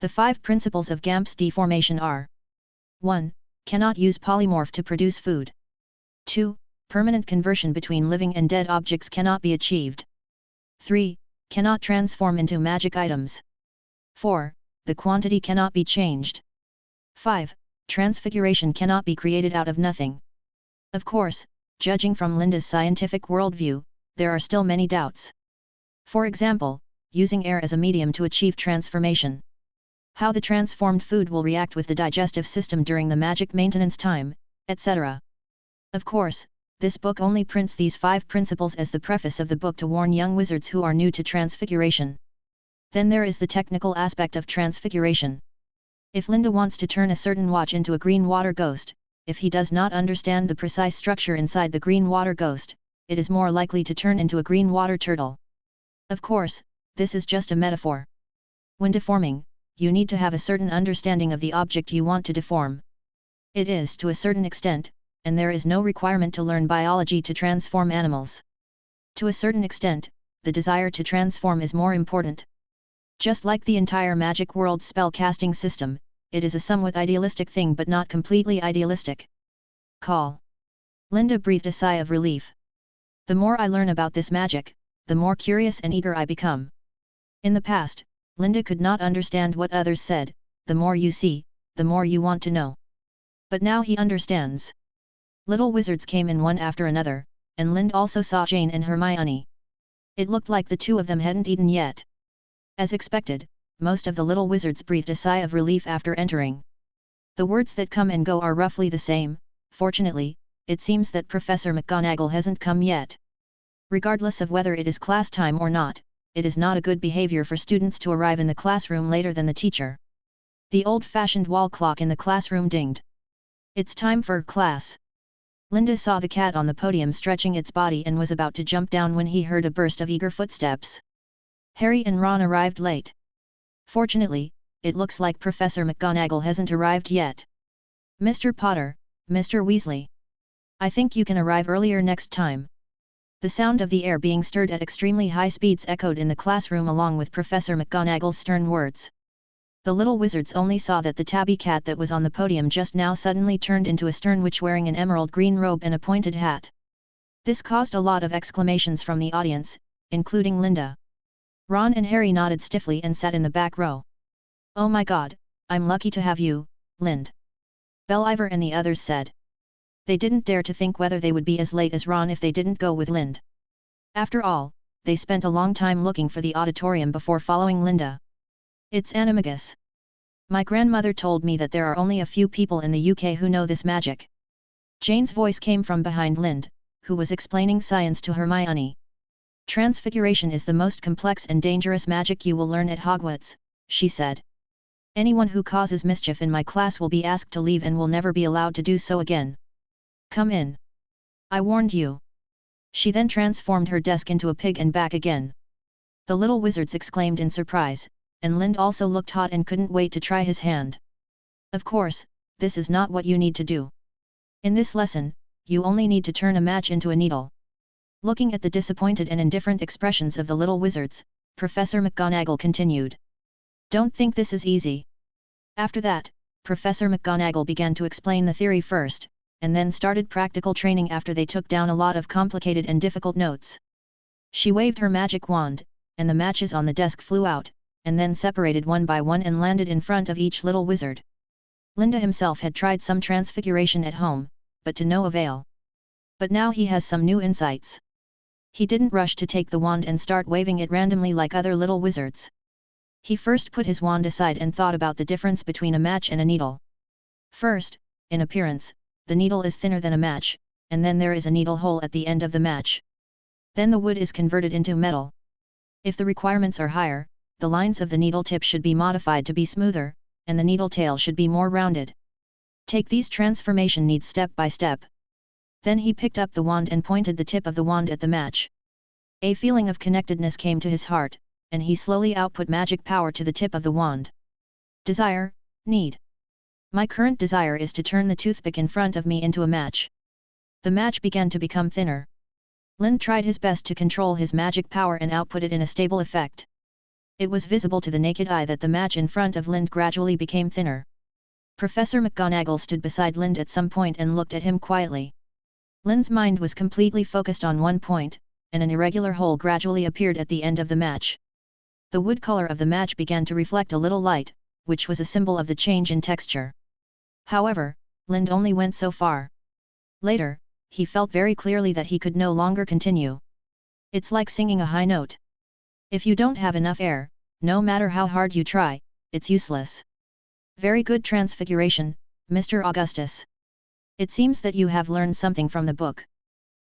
The 5 principles of GAMP's deformation are: 1. Cannot use polymorph to produce food. 2. Permanent conversion between living and dead objects cannot be achieved. 3. Cannot transform into magic items. 4. The quantity cannot be changed. 5. Transfiguration cannot be created out of nothing. Of course, judging from Linda's scientific worldview, there are still many doubts. For example, using air as a medium to achieve transformation. How the transformed food will react with the digestive system during the magic maintenance time, etc. Of course, this book only prints these 5 principles as the preface of the book to warn young wizards who are new to transfiguration. Then there is the technical aspect of transfiguration. If Linda wants to turn a certain watch into a green water ghost, if he does not understand the precise structure inside the green water ghost, it is more likely to turn into a green water turtle. Of course, this is just a metaphor. When deforming, you need to have a certain understanding of the object you want to deform. It is to a certain extent, and there is no requirement to learn biology to transform animals. To a certain extent, the desire to transform is more important. Just like the entire magic world spell casting system, it is a somewhat idealistic thing but not completely idealistic. Call. Linda breathed a sigh of relief. The more I learn about this magic, the more curious and eager I become. In the past, Linda could not understand what others said, the more you see, the more you want to know. But now he understands. Little wizards came in one after another, and Lind also saw Jane and Hermione. It looked like the 2 of them hadn't eaten yet. As expected, most of the little wizards breathed a sigh of relief after entering. The words that come and go are roughly the same. Fortunately, it seems that Professor McGonagall hasn't come yet. Regardless of whether it is class time or not, it is not a good behavior for students to arrive in the classroom later than the teacher. The old-fashioned wall clock in the classroom dinged. It's time for class. Linda saw the cat on the podium stretching its body and was about to jump down when he heard a burst of eager footsteps. Harry and Ron arrived late. Fortunately, it looks like Professor McGonagall hasn't arrived yet. Mr. Potter, Mr. Weasley. I think you can arrive earlier next time. The sound of the air being stirred at extremely high speeds echoed in the classroom along with Professor McGonagall's stern words. The little wizards only saw that the tabby cat that was on the podium just now suddenly turned into a stern witch wearing an emerald green robe and a pointed hat. This caused a lot of exclamations from the audience, including Linda. Ron and Harry nodded stiffly and sat in the back row. Oh my god, I'm lucky to have you, Lind. Believer and the others said. They didn't dare to think whether they would be as late as Ron if they didn't go with Lind. After all, they spent a long time looking for the auditorium before following Linda. It's animagus. My grandmother told me that there are only a few people in the UK who know this magic. Jane's voice came from behind Lind, who was explaining science to Hermione. Transfiguration is the most complex and dangerous magic you will learn at Hogwarts, she said. Anyone who causes mischief in my class will be asked to leave and will never be allowed to do so again. Come in. I warned you. She then transformed her desk into a pig and back again. The little wizards exclaimed in surprise, and Lind also looked hot and couldn't wait to try his hand. Of course, this is not what you need to do. In this lesson, you only need to turn a match into a needle. Looking at the disappointed and indifferent expressions of the little wizards, Professor McGonagall continued. Don't think this is easy. After that, Professor McGonagall began to explain the theory first, and then started practical training after they took down a lot of complicated and difficult notes. She waved her magic wand, and the matches on the desk flew out, and then separated one by one and landed in front of each little wizard. Linda himself had tried some transfiguration at home, but to no avail. But now he has some new insights. He didn't rush to take the wand and start waving it randomly like other little wizards. He first put his wand aside and thought about the difference between a match and a needle. First, in appearance, the needle is thinner than a match, and then there is a needle hole at the end of the match. Then the wood is converted into metal. If the requirements are higher, the lines of the needle tip should be modified to be smoother, and the needle tail should be more rounded. Take these transformation needs step by step. Then he picked up the wand and pointed the tip of the wand at the match. A feeling of connectedness came to his heart, and he slowly output magic power to the tip of the wand. Desire, need. My current desire is to turn the toothpick in front of me into a match. The match began to become thinner. Lind tried his best to control his magic power and output it in a stable effect. It was visible to the naked eye that the match in front of Lind gradually became thinner. Professor McGonagall stood beside Lind at some point and looked at him quietly. Lind's mind was completely focused on one point, and an irregular hole gradually appeared at the end of the match. The wood color of the match began to reflect a little light, which was a symbol of the change in texture. However, Lind only went so far. Later, he felt very clearly that he could no longer continue. It's like singing a high note. If you don't have enough air, no matter how hard you try, it's useless. Very good transfiguration, Mr. Augustus. It seems that you have learned something from the book.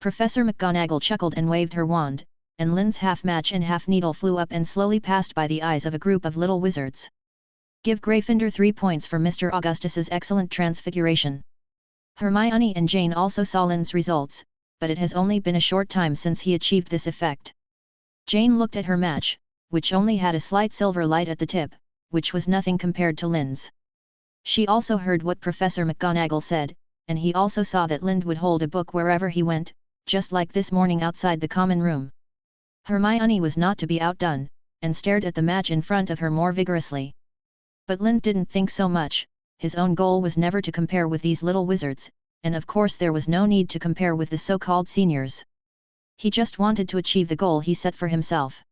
Professor McGonagall chuckled and waved her wand, and Lind's half-match and half-needle flew up and slowly passed by the eyes of a group of little wizards. Give Gryffindor 3 points for Mr. Augustus's excellent transfiguration. Hermione and Jane also saw Lind's results, but it has only been a short time since he achieved this effect. Jane looked at her match, which only had a slight silver light at the tip, which was nothing compared to Lind's. She also heard what Professor McGonagall said, and he also saw that Lind would hold a book wherever he went, just like this morning outside the common room. Hermione was not to be outdone, and stared at the match in front of her more vigorously. But Lind didn't think so much. His own goal was never to compare with these little wizards, and of course there was no need to compare with the so-called seniors. He just wanted to achieve the goal he set for himself.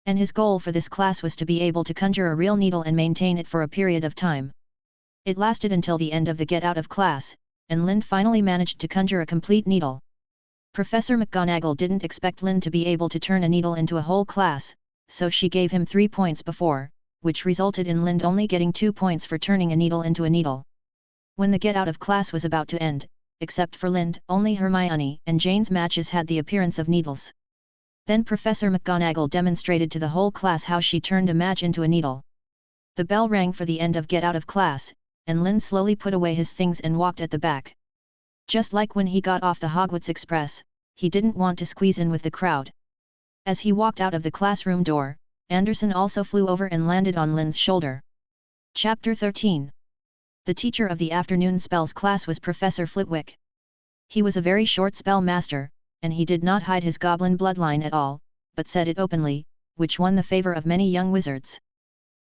And his goal for this class was to be able to conjure a real needle and maintain it for a period of time. It lasted until the end of the get out of class, and Lind finally managed to conjure a complete needle. Professor McGonagall didn't expect Lind to be able to turn a needle into a whole class, so she gave him 3 points before, which resulted in Lind only getting 2 points for turning a needle into a needle. When the get out of class was about to end, except for Lind, only Hermione and Jane's matches had the appearance of needles. Then Professor McGonagall demonstrated to the whole class how she turned a match into a needle. The bell rang for the end of get out of class, and Lind slowly put away his things and walked at the back. Just like when he got off the Hogwarts Express, he didn't want to squeeze in with the crowd. As he walked out of the classroom door, Anderson also flew over and landed on Lind's shoulder. Chapter 13. The teacher of the afternoon spells class was Professor Flitwick. He was a very short spell master, and he did not hide his goblin bloodline at all, but said it openly, which won the favor of many young wizards.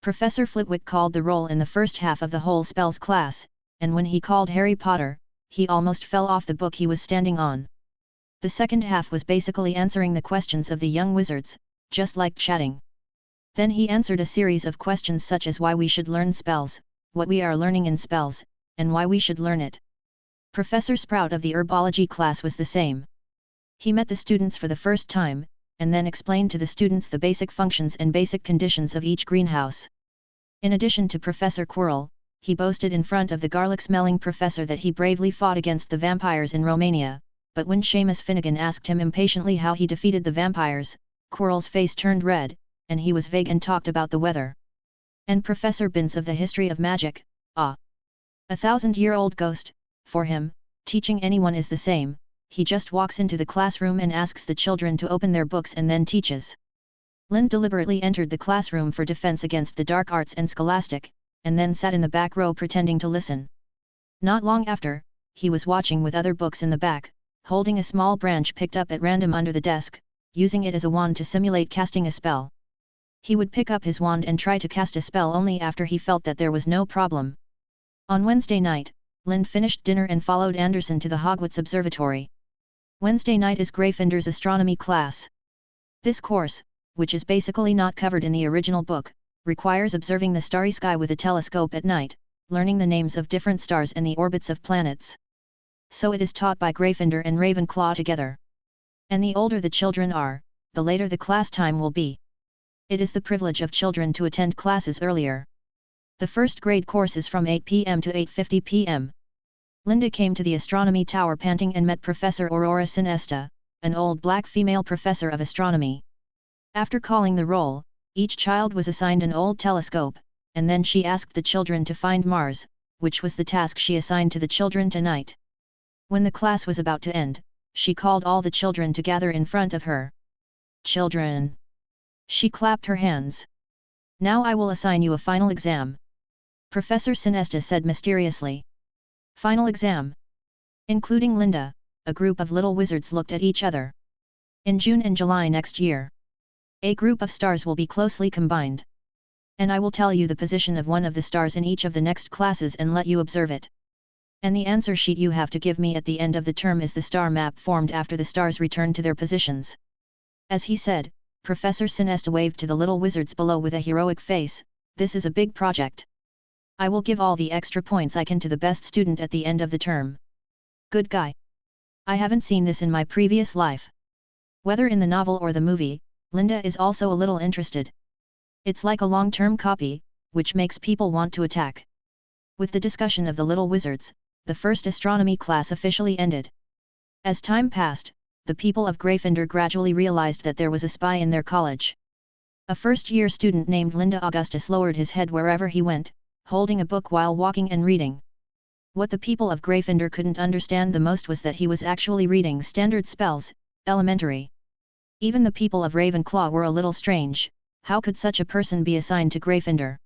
Professor Flitwick called the roll in the first half of the whole spells class, and when he called Harry Potter, he almost fell off the book he was standing on. The second half was basically answering the questions of the young wizards, just like chatting. Then he answered a series of questions such as why we should learn spells, what we are learning in spells, and why we should learn it. Professor Sprout of the herbology class was the same. He met the students for the first time, and then explained to the students the basic functions and basic conditions of each greenhouse. In addition to Professor Quirrell, he boasted in front of the garlic-smelling professor that he bravely fought against the vampires in Romania, but when Seamus Finnegan asked him impatiently how he defeated the vampires, Quirrell's face turned red, and he was vague and talked about the weather. And Professor Binns of the history of magic, a 1,000-year-old ghost, for him, teaching anyone is the same. He just walks into the classroom and asks the children to open their books and then teaches. Lind deliberately entered the classroom for defense against the dark arts and scholastic, and then sat in the back row pretending to listen. Not long after, he was watching with other books in the back, holding a small branch picked up at random under the desk, using it as a wand to simulate casting a spell. He would pick up his wand and try to cast a spell only after he felt that there was no problem. On Wednesday night, Lind finished dinner and followed Anderson to the Hogwarts Observatory. Wednesday night is Gryffindor's astronomy class. This course, which is basically not covered in the original book, requires observing the starry sky with a telescope at night, learning the names of different stars and the orbits of planets. So it is taught by Gryffindor and Ravenclaw together. And the older the children are, the later the class time will be. It is the privilege of children to attend classes earlier. The first grade course is from 8 p.m. to 8:50 p.m. Linda came to the astronomy tower panting and met Professor Aurora Sinesta, an old black female professor of astronomy. After calling the roll, each child was assigned an old telescope, and then she asked the children to find Mars, which was the task she assigned to the children tonight. When the class was about to end, she called all the children to gather in front of her. "Children!" She clapped her hands. "Now I will assign you a final exam," Professor Sinesta said mysteriously. Final exam? Including Linda, a group of little wizards looked at each other. In June and July next year, a group of stars will be closely combined. And I will tell you the position of one of the stars in each of the next classes and let you observe it. And the answer sheet you have to give me at the end of the term is the star map formed after the stars return to their positions. As he said, Professor Sinesta waved to the little wizards below with a heroic face. "This is a big project. I will give all the extra points I can to the best student at the end of the term." Good guy. I haven't seen this in my previous life. Whether in the novel or the movie, Linda is also a little interested. It's like a long-term copy, which makes people want to attack. With the discussion of the little wizards, the first astronomy class officially ended. As time passed, the people of Gryffindor gradually realized that there was a spy in their college. A first-year student named Linda Augustus lowered his head wherever he went, holding a book while walking and reading. What the people of Gryffindor couldn't understand the most was that he was actually reading standard spells, elementary. Even the people of Ravenclaw were a little strange. How could such a person be assigned to Gryffindor?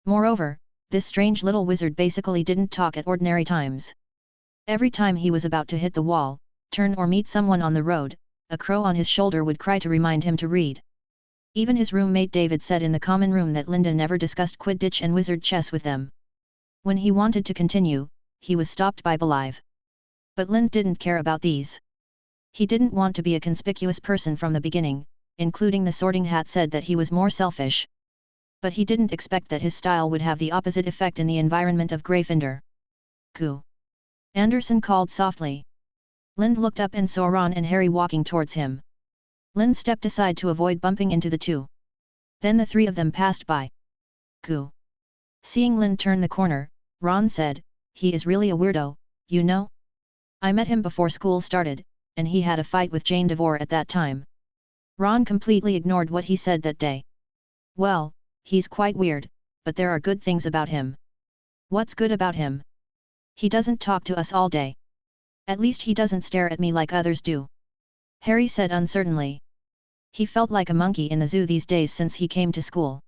Moreover, this strange little wizard basically didn't talk at ordinary times. Every time he was about to hit the wall, turn or meet someone on the road, a crow on his shoulder would cry to remind him to read. Even his roommate David said in the common room that Linda never discussed Quidditch and wizard chess with them. When he wanted to continue, he was stopped by Belive. But Lind didn't care about these. He didn't want to be a conspicuous person from the beginning, including the Sorting Hat said that he was more selfish. But he didn't expect that his style would have the opposite effect in the environment of Gryffindor. "Goo!" Anderson called softly. Lind looked up and saw Ron and Harry walking towards him. Lind stepped aside to avoid bumping into the two. Then the three of them passed by. "Goo!" Seeing Lind turn the corner, Ron said, "He is really a weirdo, you know? I met him before school started, and he had a fight with Jane DeVore at that time." Ron completely ignored what he said that day. "Well, he's quite weird, but there are good things about him." "What's good about him?" "He doesn't talk to us all day. At least he doesn't stare at me like others do," Harry said uncertainly. He felt like a monkey in the zoo these days since he came to school.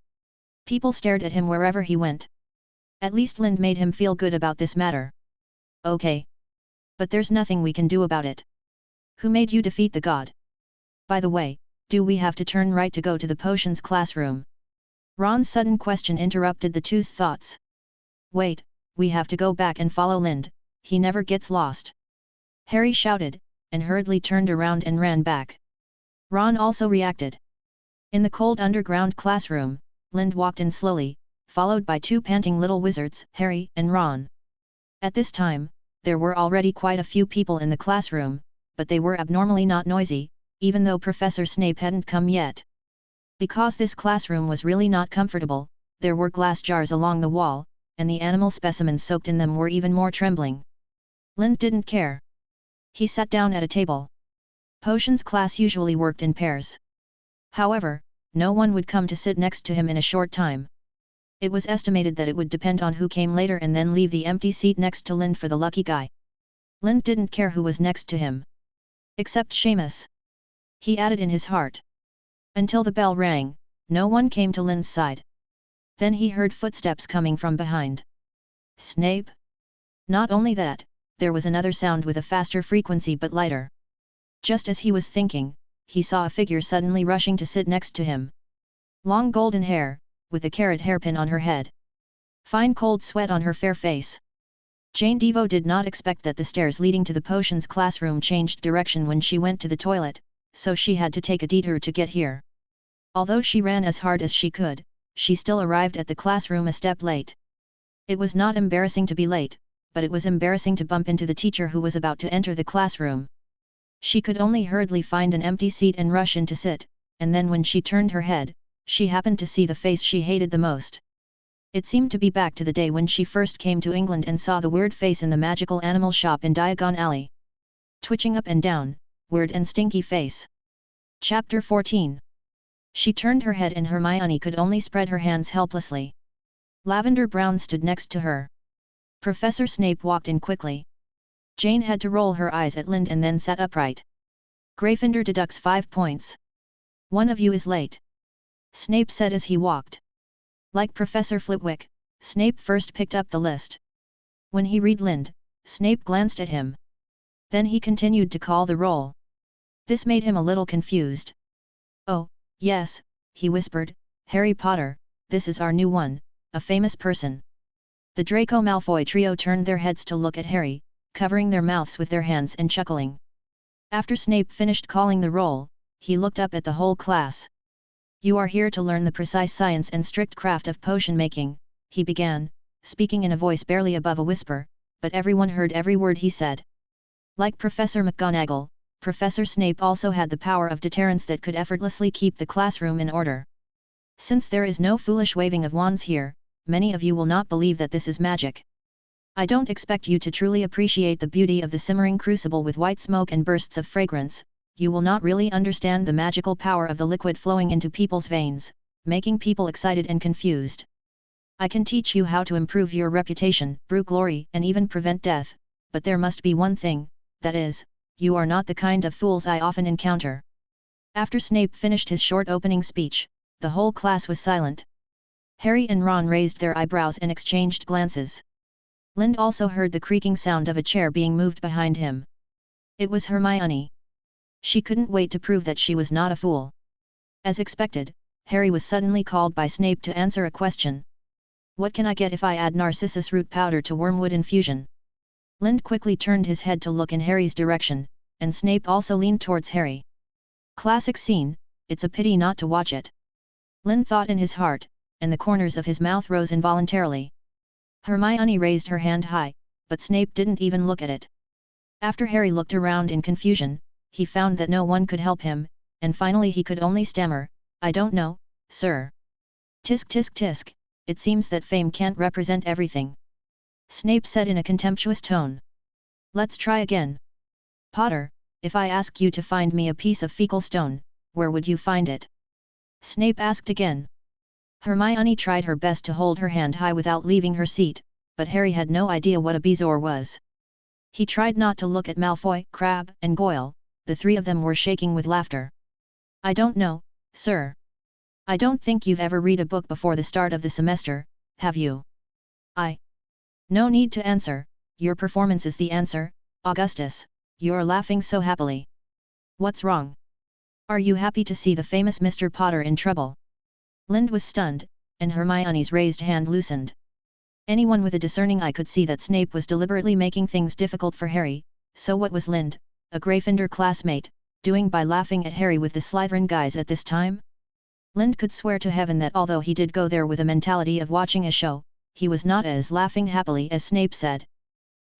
People stared at him wherever he went. At least Lind made him feel good about this matter. "Okay. But there's nothing we can do about it. Who made you defeat the god? By the way, do we have to turn right to go to the potions classroom?" Ron's sudden question interrupted the two's thoughts. "Wait, we have to go back and follow Lind, he never gets lost," Harry shouted, and hurriedly turned around and ran back. Ron also reacted. In the cold underground classroom, Lind walked in slowly, followed by two panting little wizards, Harry and Ron. At this time, there were already quite a few people in the classroom, but they were abnormally not noisy, even though Professor Snape hadn't come yet. Because this classroom was really not comfortable, there were glass jars along the wall, and the animal specimens soaked in them were even more trembling. Lind didn't care. He sat down at a table. Potions class usually worked in pairs. However, no one would come to sit next to him in a short time. It was estimated that it would depend on who came later and then leave the empty seat next to Lind for the lucky guy. Lind didn't care who was next to him. Except Seamus. He added in his heart. Until the bell rang, no one came to Lind's side. Then he heard footsteps coming from behind. Snape? Not only that, there was another sound with a faster frequency but lighter. Just as he was thinking, he saw a figure suddenly rushing to sit next to him. Long golden hair, with a carrot hairpin on her head. Fine cold sweat on her fair face. Jane Devo did not expect that the stairs leading to the potions classroom changed direction when she went to the toilet, so she had to take a detour to get here. Although she ran as hard as she could, she still arrived at the classroom a step late. It was not embarrassing to be late, but it was embarrassing to bump into the teacher who was about to enter the classroom. She could only hurriedly find an empty seat and rush in to sit, and then when she turned her head, she happened to see the face she hated the most. It seemed to be back to the day when she first came to England and saw the weird face in the magical animal shop in Diagon Alley. Twitching up and down, weird and stinky face. Chapter 14. She turned her head and Hermione could only spread her hands helplessly. Lavender Brown stood next to her. Professor Snape walked in quickly. Jane had to roll her eyes at Lind and then sat upright. Gryffindor deducts 5 points. One of you is late. Snape said as he walked. Like Professor Flitwick, Snape first picked up the list. When he read Lind, Snape glanced at him. Then he continued to call the roll. This made him a little confused. Oh, yes, he whispered, Harry Potter, this is our new one, a famous person. The Draco Malfoy trio turned their heads to look at Harry, covering their mouths with their hands and chuckling. After Snape finished calling the roll, he looked up at the whole class. You are here to learn the precise science and strict craft of potion making, he began, speaking in a voice barely above a whisper, but everyone heard every word he said. Like Professor McGonagall, Professor Snape also had the power of deterrence that could effortlessly keep the classroom in order. Since there is no foolish waving of wands here, many of you will not believe that this is magic. I don't expect you to truly appreciate the beauty of the simmering crucible with white smoke and bursts of fragrance. You will not really understand the magical power of the liquid flowing into people's veins, making people excited and confused. I can teach you how to improve your reputation, brew glory, and even prevent death, but there must be one thing, that is, you are not the kind of fools I often encounter. After Snape finished his short opening speech, the whole class was silent. Harry and Ron raised their eyebrows and exchanged glances. Lind also heard the creaking sound of a chair being moved behind him. It was Hermione. She couldn't wait to prove that she was not a fool. As expected, Harry was suddenly called by Snape to answer a question. What can I get if I add narcissus root powder to wormwood infusion? Lind quickly turned his head to look in Harry's direction, and Snape also leaned towards Harry. Classic scene, it's a pity not to watch it. Lind thought in his heart, and the corners of his mouth rose involuntarily. Hermione raised her hand high, but Snape didn't even look at it. After Harry looked around in confusion, he found that no one could help him, and finally he could only stammer, I don't know, sir. Tisk tisk tisk, it seems that fame can't represent everything. Snape said in a contemptuous tone. Let's try again. Potter, if I ask you to find me a piece of fecal stone, where would you find it? Snape asked again. Hermione tried her best to hold her hand high without leaving her seat, but Harry had no idea what a bezoar was. He tried not to look at Malfoy, Crabbe, and Goyle, the three of them were shaking with laughter. I don't know, sir. I don't think you've ever read a book before the start of the semester, have you? No need to answer, your performance is the answer, Augustus, you're laughing so happily. What's wrong? Are you happy to see the famous Mr. Potter in trouble? Lind was stunned, and Hermione's raised hand loosened. Anyone with a discerning eye could see that Snape was deliberately making things difficult for Harry, so what was Lind, a Gryffindor classmate, doing by laughing at Harry with the Slytherin guys at this time? Lind could swear to heaven that although he did go there with a mentality of watching a show, he was not as laughing happily as Snape said.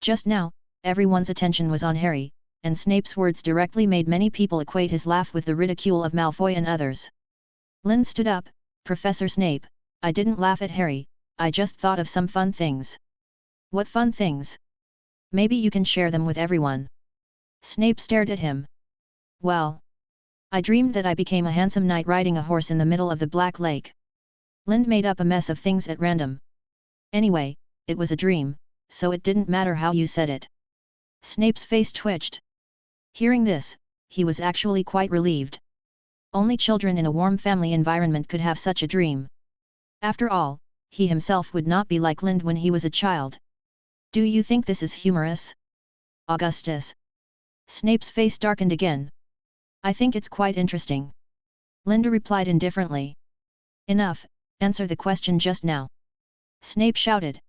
Just now, everyone's attention was on Harry, and Snape's words directly made many people equate his laugh with the ridicule of Malfoy and others. Lind stood up. Professor Snape, I didn't laugh at Harry, I just thought of some fun things. What fun things? Maybe you can share them with everyone. Snape stared at him. Well, I dreamed that I became a handsome knight riding a horse in the middle of the Black Lake. Lind made up a mess of things at random. Anyway, it was a dream, so it didn't matter how you said it. Snape's face twitched. Hearing this, he was actually quite relieved. Only children in a warm family environment could have such a dream. After all, he himself would not be like Lind when he was a child. Do you think this is humorous, Augustus? Snape's face darkened again. I think it's quite interesting. Linda replied indifferently. Enough, answer the question just now. Snape shouted.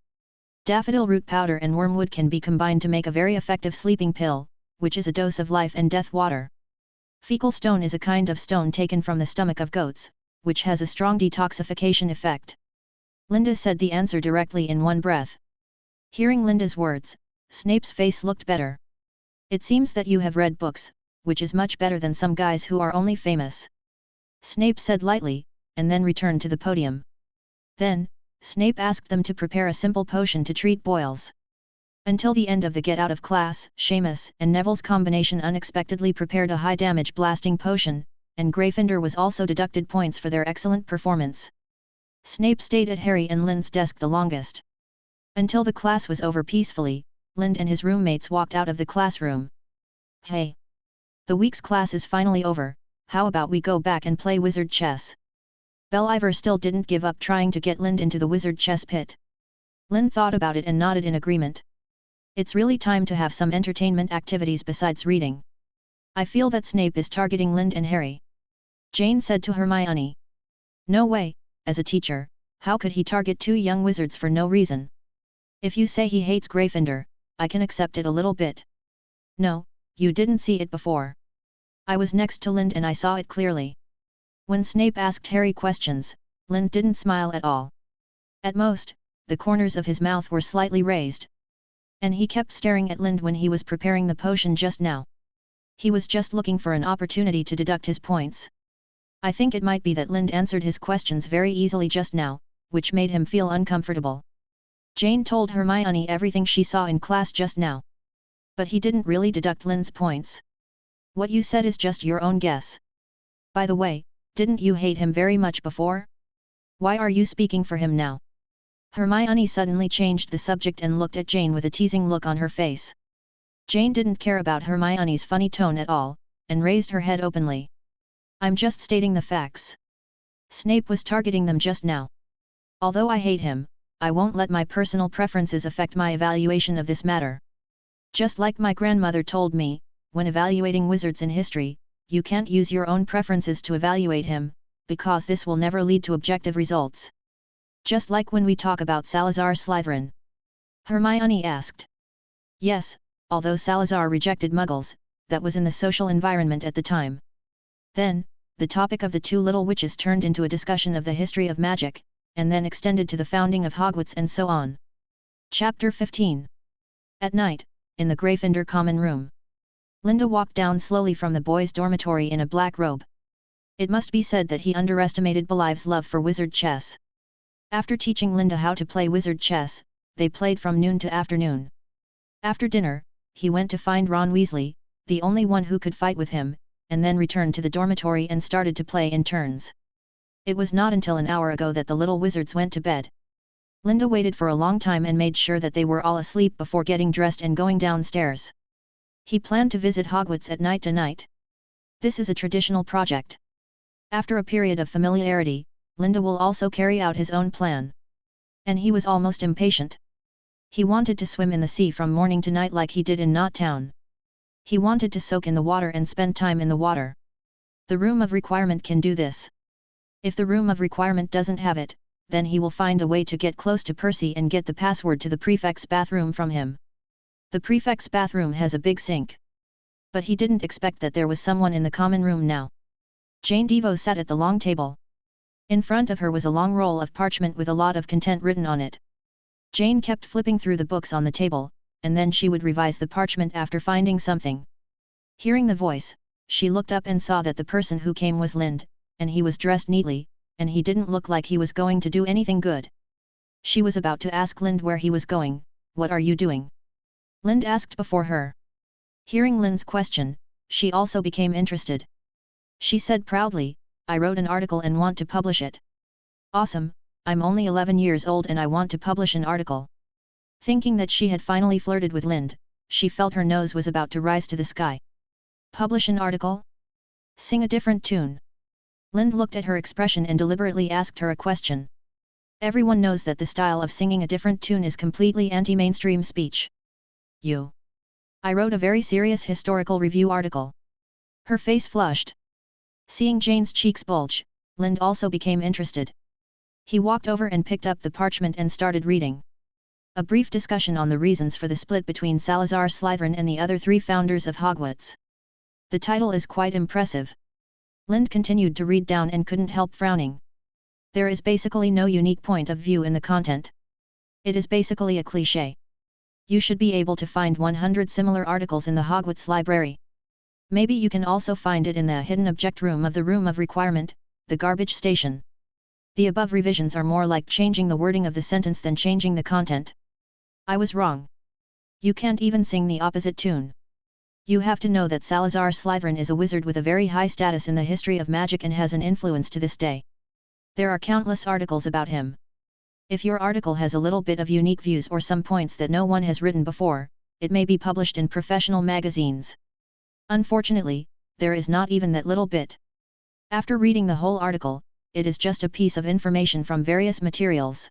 Daffodil root powder and wormwood can be combined to make a very effective sleeping pill, which is a dose of life and death water. Fecal stone is a kind of stone taken from the stomach of goats, which has a strong detoxification effect. Linda said the answer directly in one breath. Hearing Linda's words, Snape's face looked better. It seems that you have read books, which is much better than some guys who are only famous. Snape said lightly, and then returned to the podium. Then, Snape asked them to prepare a simple potion to treat boils. Until the end of the get out of class, Seamus and Neville's combination unexpectedly prepared a high-damage blasting potion, and Gryffindor was also deducted points for their excellent performance. Snape stayed at Harry and Lind's desk the longest. Until the class was over peacefully, Lind and his roommates walked out of the classroom. Hey! The week's class is finally over, how about we go back and play wizard chess? Believer still didn't give up trying to get Lind into the wizard chess pit. Lind thought about it and nodded in agreement. It's really time to have some entertainment activities besides reading. I feel that Snape is targeting Lind and Harry. Jane said to Hermione. No way, as a teacher, how could he target two young wizards for no reason? If you say he hates Gryffindor, I can accept it a little bit. No, you didn't see it before. I was next to Lind and I saw it clearly. When Snape asked Harry questions, Lind didn't smile at all. At most, the corners of his mouth were slightly raised. And he kept staring at Lind when he was preparing the potion just now. He was just looking for an opportunity to deduct his points. I think it might be that Lind answered his questions very easily just now, which made him feel uncomfortable. Jane told Hermione everything she saw in class just now. But he didn't really deduct Lind's points. What you said is just your own guess. By the way, didn't you hate him very much before? Why are you speaking for him now? Hermione suddenly changed the subject and looked at Jane with a teasing look on her face. Jane didn't care about Hermione's funny tone at all, and raised her head openly. I'm just stating the facts. Snape was targeting them just now. Although I hate him, I won't let my personal preferences affect my evaluation of this matter. Just like my grandmother told me, when evaluating wizards in history, you can't use your own preferences to evaluate him, because this will never lead to objective results. Just like when we talk about Salazar Slytherin. Hermione asked. Yes, although Salazar rejected Muggles, that was in the social environment at the time. Then, the topic of the two little witches turned into a discussion of the history of magic, and then extended to the founding of Hogwarts and so on. Chapter 15. At night, in the Gryffindor common room. Linda walked down slowly from the boys' dormitory in a black robe. It must be said that he underestimated Believe's love for wizard chess. After teaching Linda how to play wizard chess, they played from noon to afternoon. After dinner, he went to find Ron Weasley, the only one who could fight with him, and then returned to the dormitory and started to play in turns. It was not until an hour ago that the little wizards went to bed. Linda waited for a long time and made sure that they were all asleep before getting dressed and going downstairs. He planned to visit Hogwarts at night tonight. This is a traditional project. After a period of familiarity, Linda will also carry out his own plan. And he was almost impatient. He wanted to swim in the sea from morning to night like he did in Knot Town. He wanted to soak in the water and spend time in the water. The room of requirement can do this. If the room of requirement doesn't have it, then he will find a way to get close to Percy and get the password to the prefect's bathroom from him. The prefect's bathroom has a big sink. But he didn't expect that there was someone in the common room now. Jane Devo sat at the long table. In front of her was a long roll of parchment with a lot of content written on it. Jane kept flipping through the books on the table, and then she would revise the parchment after finding something. Hearing the voice, she looked up and saw that the person who came was Lind, and he was dressed neatly, and he didn't look like he was going to do anything good. She was about to ask Lind where he was going. "What are you doing?" Lind asked before her. Hearing Lind's question, she also became interested. She said proudly, "I wrote an article and want to publish it." "Awesome, I'm only 11 years old and I want to publish an article." Thinking that she had finally flirted with Lind, she felt her nose was about to rise to the sky. "Publish an article? Sing a different tune." Lind looked at her expression and deliberately asked her a question. Everyone knows that the style of singing a different tune is completely anti-mainstream speech. "You?" "I wrote a very serious historical review article." Her face flushed. Seeing Jane's cheeks bulge, Lind also became interested. He walked over and picked up the parchment and started reading. A brief discussion on the reasons for the split between Salazar Slytherin and the other 3 founders of Hogwarts. The title is quite impressive. Lind continued to read down and couldn't help frowning. There is basically no unique point of view in the content. It is basically a cliché. You should be able to find 100 similar articles in the Hogwarts library. Maybe you can also find it in the hidden object room of the Room of Requirement, the garbage station. The above revisions are more like changing the wording of the sentence than changing the content. I was wrong. You can't even sing the opposite tune. You have to know that Salazar Slytherin is a wizard with a very high status in the history of magic and has an influence to this day. There are countless articles about him. If your article has a little bit of unique views or some points that no one has written before, it may be published in professional magazines. Unfortunately, there is not even that little bit. After reading the whole article, it is just a piece of information from various materials.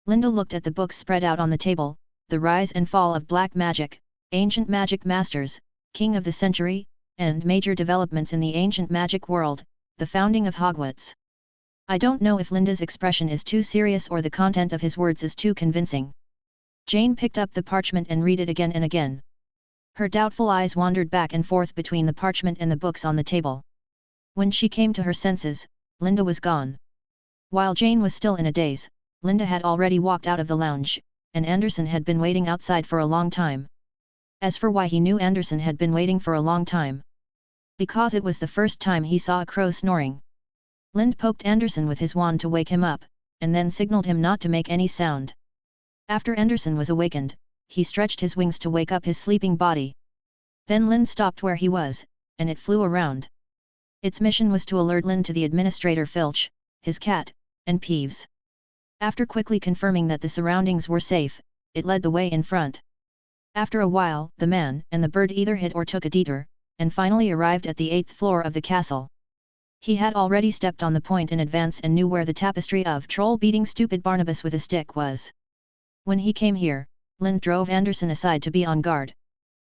Linda looked at the books spread out on the table: The Rise and Fall of Black Magic, Ancient Magic Masters, King of the Century, and Major Developments in the Ancient Magic World, The Founding of Hogwarts. I don't know if Linda's expression is too serious or the content of his words is too convincing. Jane picked up the parchment and read it again and again. Her doubtful eyes wandered back and forth between the parchment and the books on the table. When she came to her senses, Linda was gone. While Jane was still in a daze, Linda had already walked out of the lounge, and Anderson had been waiting outside for a long time. As for why he knew Anderson had been waiting for a long time. Because it was the first time he saw a crow snoring. Lind poked Anderson with his wand to wake him up, and then signaled him not to make any sound. After Anderson was awakened, he stretched his wings to wake up his sleeping body. Then Lind stopped where he was, and it flew around. Its mission was to alert Lind to the administrator Filch, his cat, and Peeves. After quickly confirming that the surroundings were safe, it led the way in front. After a while, the man and the bird either hid or took a detour, and finally arrived at the 8th floor of the castle. He had already stepped on the point in advance and knew where the tapestry of troll beating stupid Barnabas with a stick was. When he came here, Lind drove Anderson aside to be on guard.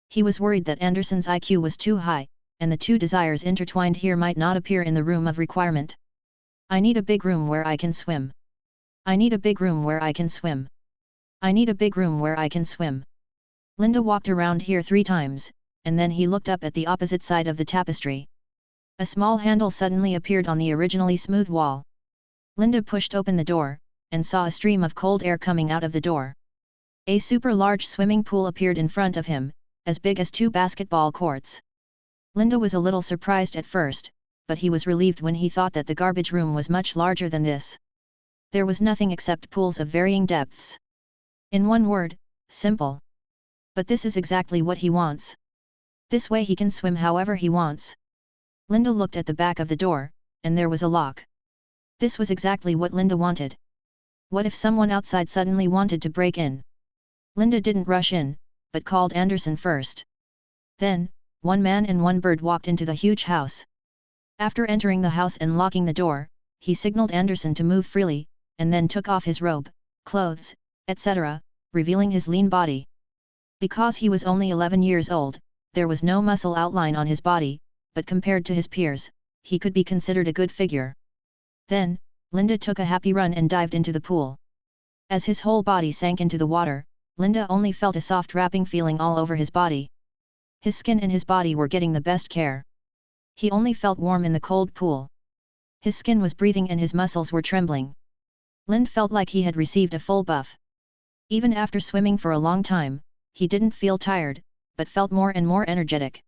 He was worried that Anderson's IQ was too high, and the two desires intertwined here might not appear in the Room of Requirement. I need a big room where I can swim. I need a big room where I can swim. I need a big room where I can swim. Linda walked around here 3 times, and then he looked up at the opposite side of the tapestry. A small handle suddenly appeared on the originally smooth wall. Linda pushed open the door, and saw a stream of cold air coming out of the door. A super large swimming pool appeared in front of him, as big as 2 basketball courts. Linda was a little surprised at first, but he was relieved when he thought that the garbage room was much larger than this. There was nothing except pools of varying depths. In one word, simple. But this is exactly what he wants. This way he can swim however he wants. Linda looked at the back of the door, and there was a lock. This was exactly what Linda wanted. What if someone outside suddenly wanted to break in? Linda didn't rush in, but called Anderson first. Then, 1 man and 1 bird walked into the huge house. After entering the house and locking the door, he signaled Anderson to move freely, and then took off his robe, clothes, etc., revealing his lean body. Because he was only 11 years old, there was no muscle outline on his body, but compared to his peers, he could be considered a good figure. Then, Linda took a happy run and dived into the pool. As his whole body sank into the water, Linda only felt a soft wrapping feeling all over his body. His skin and his body were getting the best care. He only felt warm in the cold pool. His skin was breathing and his muscles were trembling. Lind felt like he had received a full buff. Even after swimming for a long time, he didn't feel tired, but felt more and more energetic.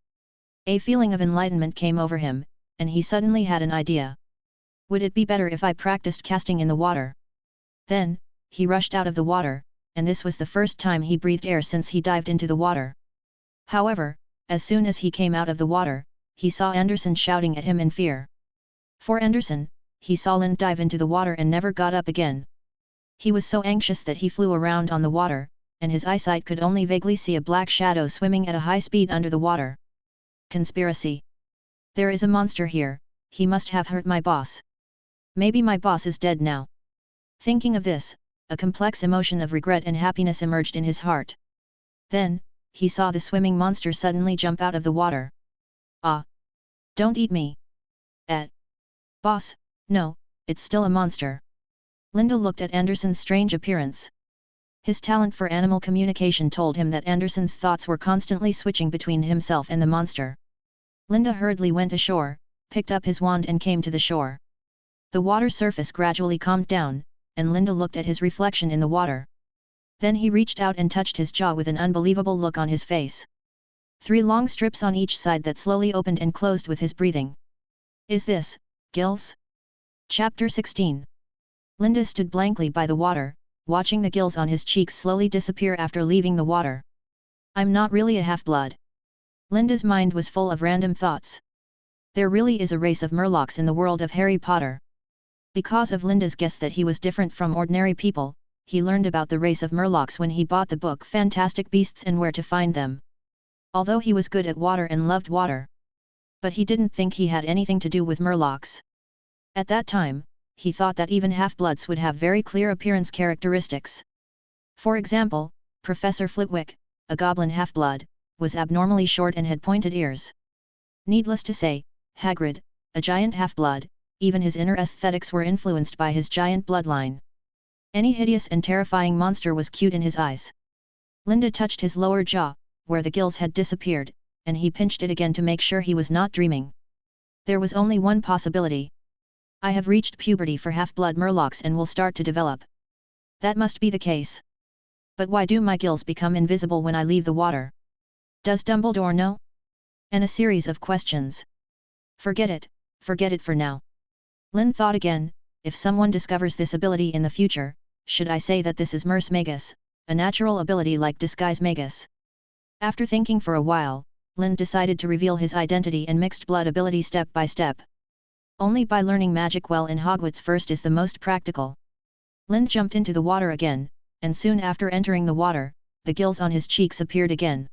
A feeling of enlightenment came over him, and he suddenly had an idea. Would it be better if I practiced casting in the water? Then, he rushed out of the water, and this was the first time he breathed air since he dived into the water. However, as soon as he came out of the water, he saw Anderson shouting at him in fear. For Anderson, he saw Lind dive into the water and never got up again. He was so anxious that he flew around on the water, and his eyesight could only vaguely see a black shadow swimming at a high speed under the water. Conspiracy. There is a monster here, he must have hurt my boss. Maybe my boss is dead now. Thinking of this, a complex emotion of regret and happiness emerged in his heart. Then, he saw the swimming monster suddenly jump out of the water. Ah! Don't eat me! Boss, no, it's still a monster. Linda looked at Anderson's strange appearance. His talent for animal communication told him that Anderson's thoughts were constantly switching between himself and the monster. Linda hurriedly went ashore, picked up his wand and came to the shore. The water surface gradually calmed down, and Linda looked at his reflection in the water. Then he reached out and touched his jaw with an unbelievable look on his face. 3 long strips on each side that slowly opened and closed with his breathing. Is this gills? Chapter 16. Linda stood blankly by the water, watching the gills on his cheeks slowly disappear after leaving the water. I'm not really a half-blood. Linda's mind was full of random thoughts. There really is a race of Murlocs in the world of Harry Potter. Because of Linda's guess that he was different from ordinary people, he learned about the race of Murlocs when he bought the book Fantastic Beasts and Where to Find Them. Although he was good at water and loved water. But he didn't think he had anything to do with Murlocs. At that time, he thought that even half-bloods would have very clear appearance characteristics. For example, Professor Flitwick, a goblin half-blood, was abnormally short and had pointed ears. Needless to say, Hagrid, a giant half-blood, even his inner aesthetics were influenced by his giant bloodline. Any hideous and terrifying monster was cute in his eyes. Linda touched his lower jaw, where the gills had disappeared, and he pinched it again to make sure he was not dreaming. There was only one possibility. I have reached puberty for half-blood Murlocs and will start to develop. That must be the case. But why do my gills become invisible when I leave the water? Does Dumbledore know? And a series of questions. Forget it for now. Lind thought again, if someone discovers this ability in the future, should I say that this is Mers Magus, a natural ability like Disguise Magus? After thinking for a while, Lind decided to reveal his identity and mixed blood ability step by step. Only by learning magic well in Hogwarts first is the most practical. Lind jumped into the water again, and soon after entering the water, the gills on his cheeks appeared again.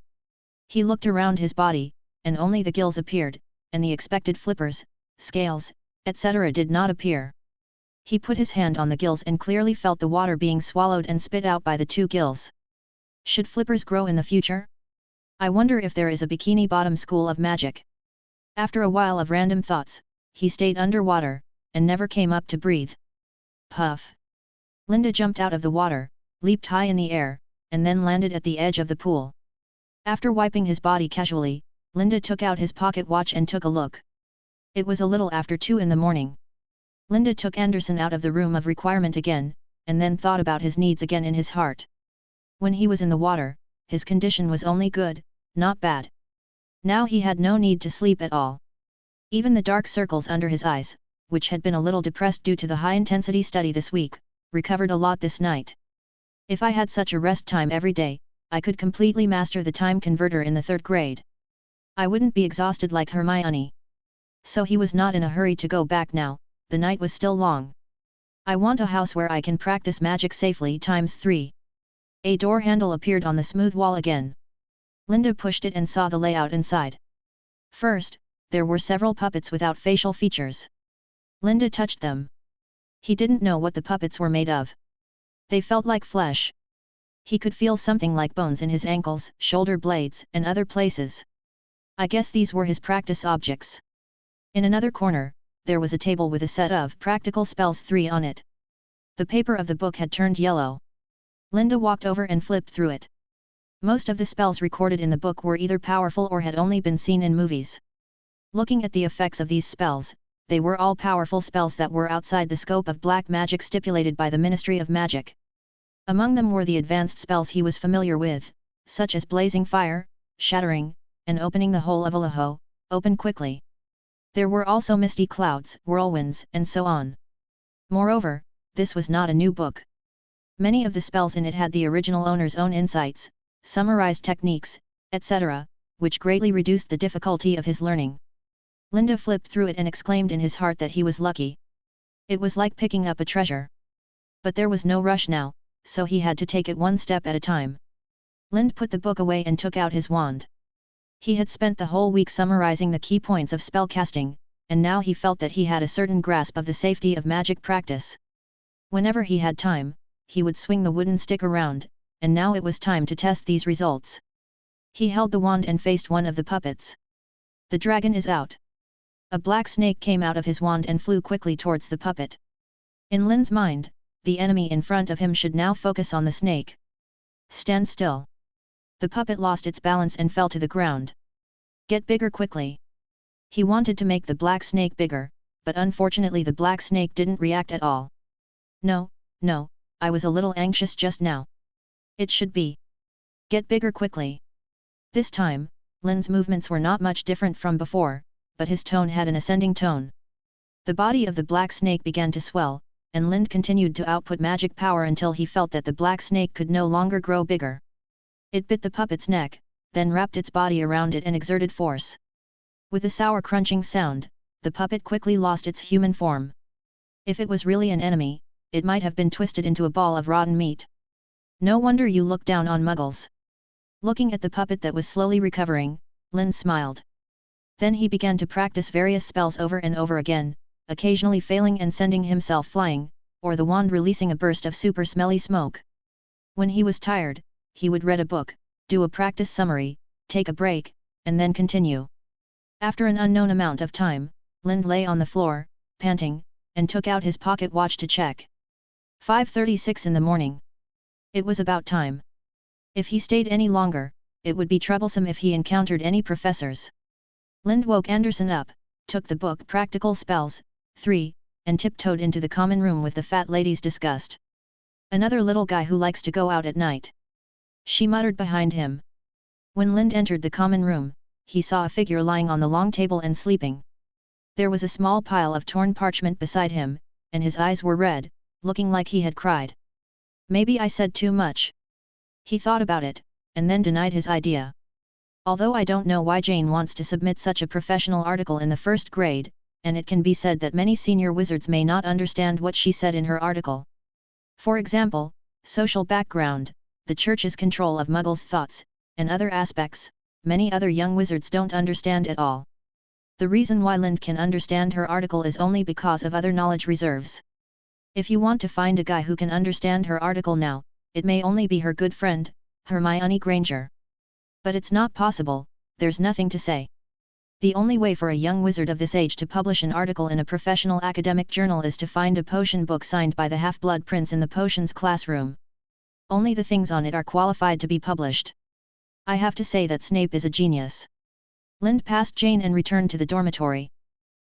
He looked around his body, and only the gills appeared, and the expected flippers, scales, etc. did not appear. He put his hand on the gills and clearly felt the water being swallowed and spit out by the 2 gills. Should flippers grow in the future? I wonder if there is a Bikini Bottom school of magic. After a while of random thoughts, he stayed underwater, and never came up to breathe. Puff! Linda jumped out of the water, leaped high in the air, and then landed at the edge of the pool. After wiping his body casually, Linda took out his pocket watch and took a look. It was a little after 2 in the morning. Linda took Anderson out of the room of requirement again, and then thought about his needs again in his heart. When he was in the water, his condition was only good, not bad. Now he had no need to sleep at all. Even the dark circles under his eyes, which had been a little depressed due to the high-intensity study this week, recovered a lot this night. If I had such a rest time every day, I could completely master the time converter in the 3rd grade. I wouldn't be exhausted like Hermione. So he was not in a hurry to go back now, the night was still long. I want a house where I can practice magic safely ×3. A door handle appeared on the smooth wall again. Linda pushed it and saw the layout inside. First, there were several puppets without facial features. Linda touched them. He didn't know what the puppets were made of. They felt like flesh. He could feel something like bones in his ankles, shoulder blades, and other places. I guess these were his practice objects. In another corner, there was a table with a set of practical spells 3 on it. The paper of the book had turned yellow. Linda walked over and flipped through it. Most of the spells recorded in the book were either powerful or had only been seen in movies. Looking at the effects of these spells, they were all powerful spells that were outside the scope of black magic stipulated by the Ministry of Magic. Among them were the advanced spells he was familiar with, such as blazing fire, shattering, and opening the whole of Allaho, open quickly. There were also misty clouds, whirlwinds, and so on. Moreover, this was not a new book. Many of the spells in it had the original owner's own insights, summarized techniques, etc., which greatly reduced the difficulty of his learning. Linda flipped through it and exclaimed in his heart that he was lucky. It was like picking up a treasure. But there was no rush now, so he had to take it one step at a time. Lind put the book away and took out his wand. He had spent the whole week summarizing the key points of spellcasting, and now he felt that he had a certain grasp of the safety of magic practice. Whenever he had time, he would swing the wooden stick around, and now it was time to test these results. He held the wand and faced one of the puppets. The dragon is out. A black snake came out of his wand and flew quickly towards the puppet. In Lin's mind, the enemy in front of him should now focus on the snake. Stand still. The puppet lost its balance and fell to the ground. Get bigger quickly. He wanted to make the black snake bigger, but unfortunately the black snake didn't react at all. No, I was a little anxious just now. It should be. Get bigger quickly. This time, Lin's movements were not much different from before, but his tone had an ascending tone. The body of the black snake began to swell, and Lind continued to output magic power until he felt that the black snake could no longer grow bigger. It bit the puppet's neck, then wrapped its body around it and exerted force. With a sour crunching sound, the puppet quickly lost its human form. If it was really an enemy, it might have been twisted into a ball of rotten meat. No wonder you look down on muggles. Looking at the puppet that was slowly recovering, Lind smiled. Then he began to practice various spells over and over again, occasionally failing and sending himself flying, or the wand releasing a burst of super smelly smoke. When he was tired, he would read a book, do a practice summary, take a break, and then continue. After an unknown amount of time, Lind lay on the floor, panting, and took out his pocket watch to check. 5:36 in the morning. It was about time. If he stayed any longer, it would be troublesome if he encountered any professors. Lind woke Anderson up, took the book Practical Spells, 3, and tiptoed into the common room with the fat lady's disgust. Another little guy who likes to go out at night. She muttered behind him. When Lind entered the common room, he saw a figure lying on the long table and sleeping. There was a small pile of torn parchment beside him, and his eyes were red, looking like he had cried. Maybe I said too much. He thought about it, and then denied his idea. Although I don't know why Jane wants to submit such a professional article in the first grade, and it can be said that many senior wizards may not understand what she said in her article. For example, social background, the Church's control of Muggles' thoughts, and other aspects, many other young wizards don't understand at all. The reason why Lind can understand her article is only because of other knowledge reserves. If you want to find a guy who can understand her article now, it may only be her good friend, Hermione Granger. But it's not possible, there's nothing to say. The only way for a young wizard of this age to publish an article in a professional academic journal is to find a potion book signed by the Half-Blood Prince in the potions classroom. Only the things on it are qualified to be published. I have to say that Snape is a genius. Lind passed Jane and returned to the dormitory.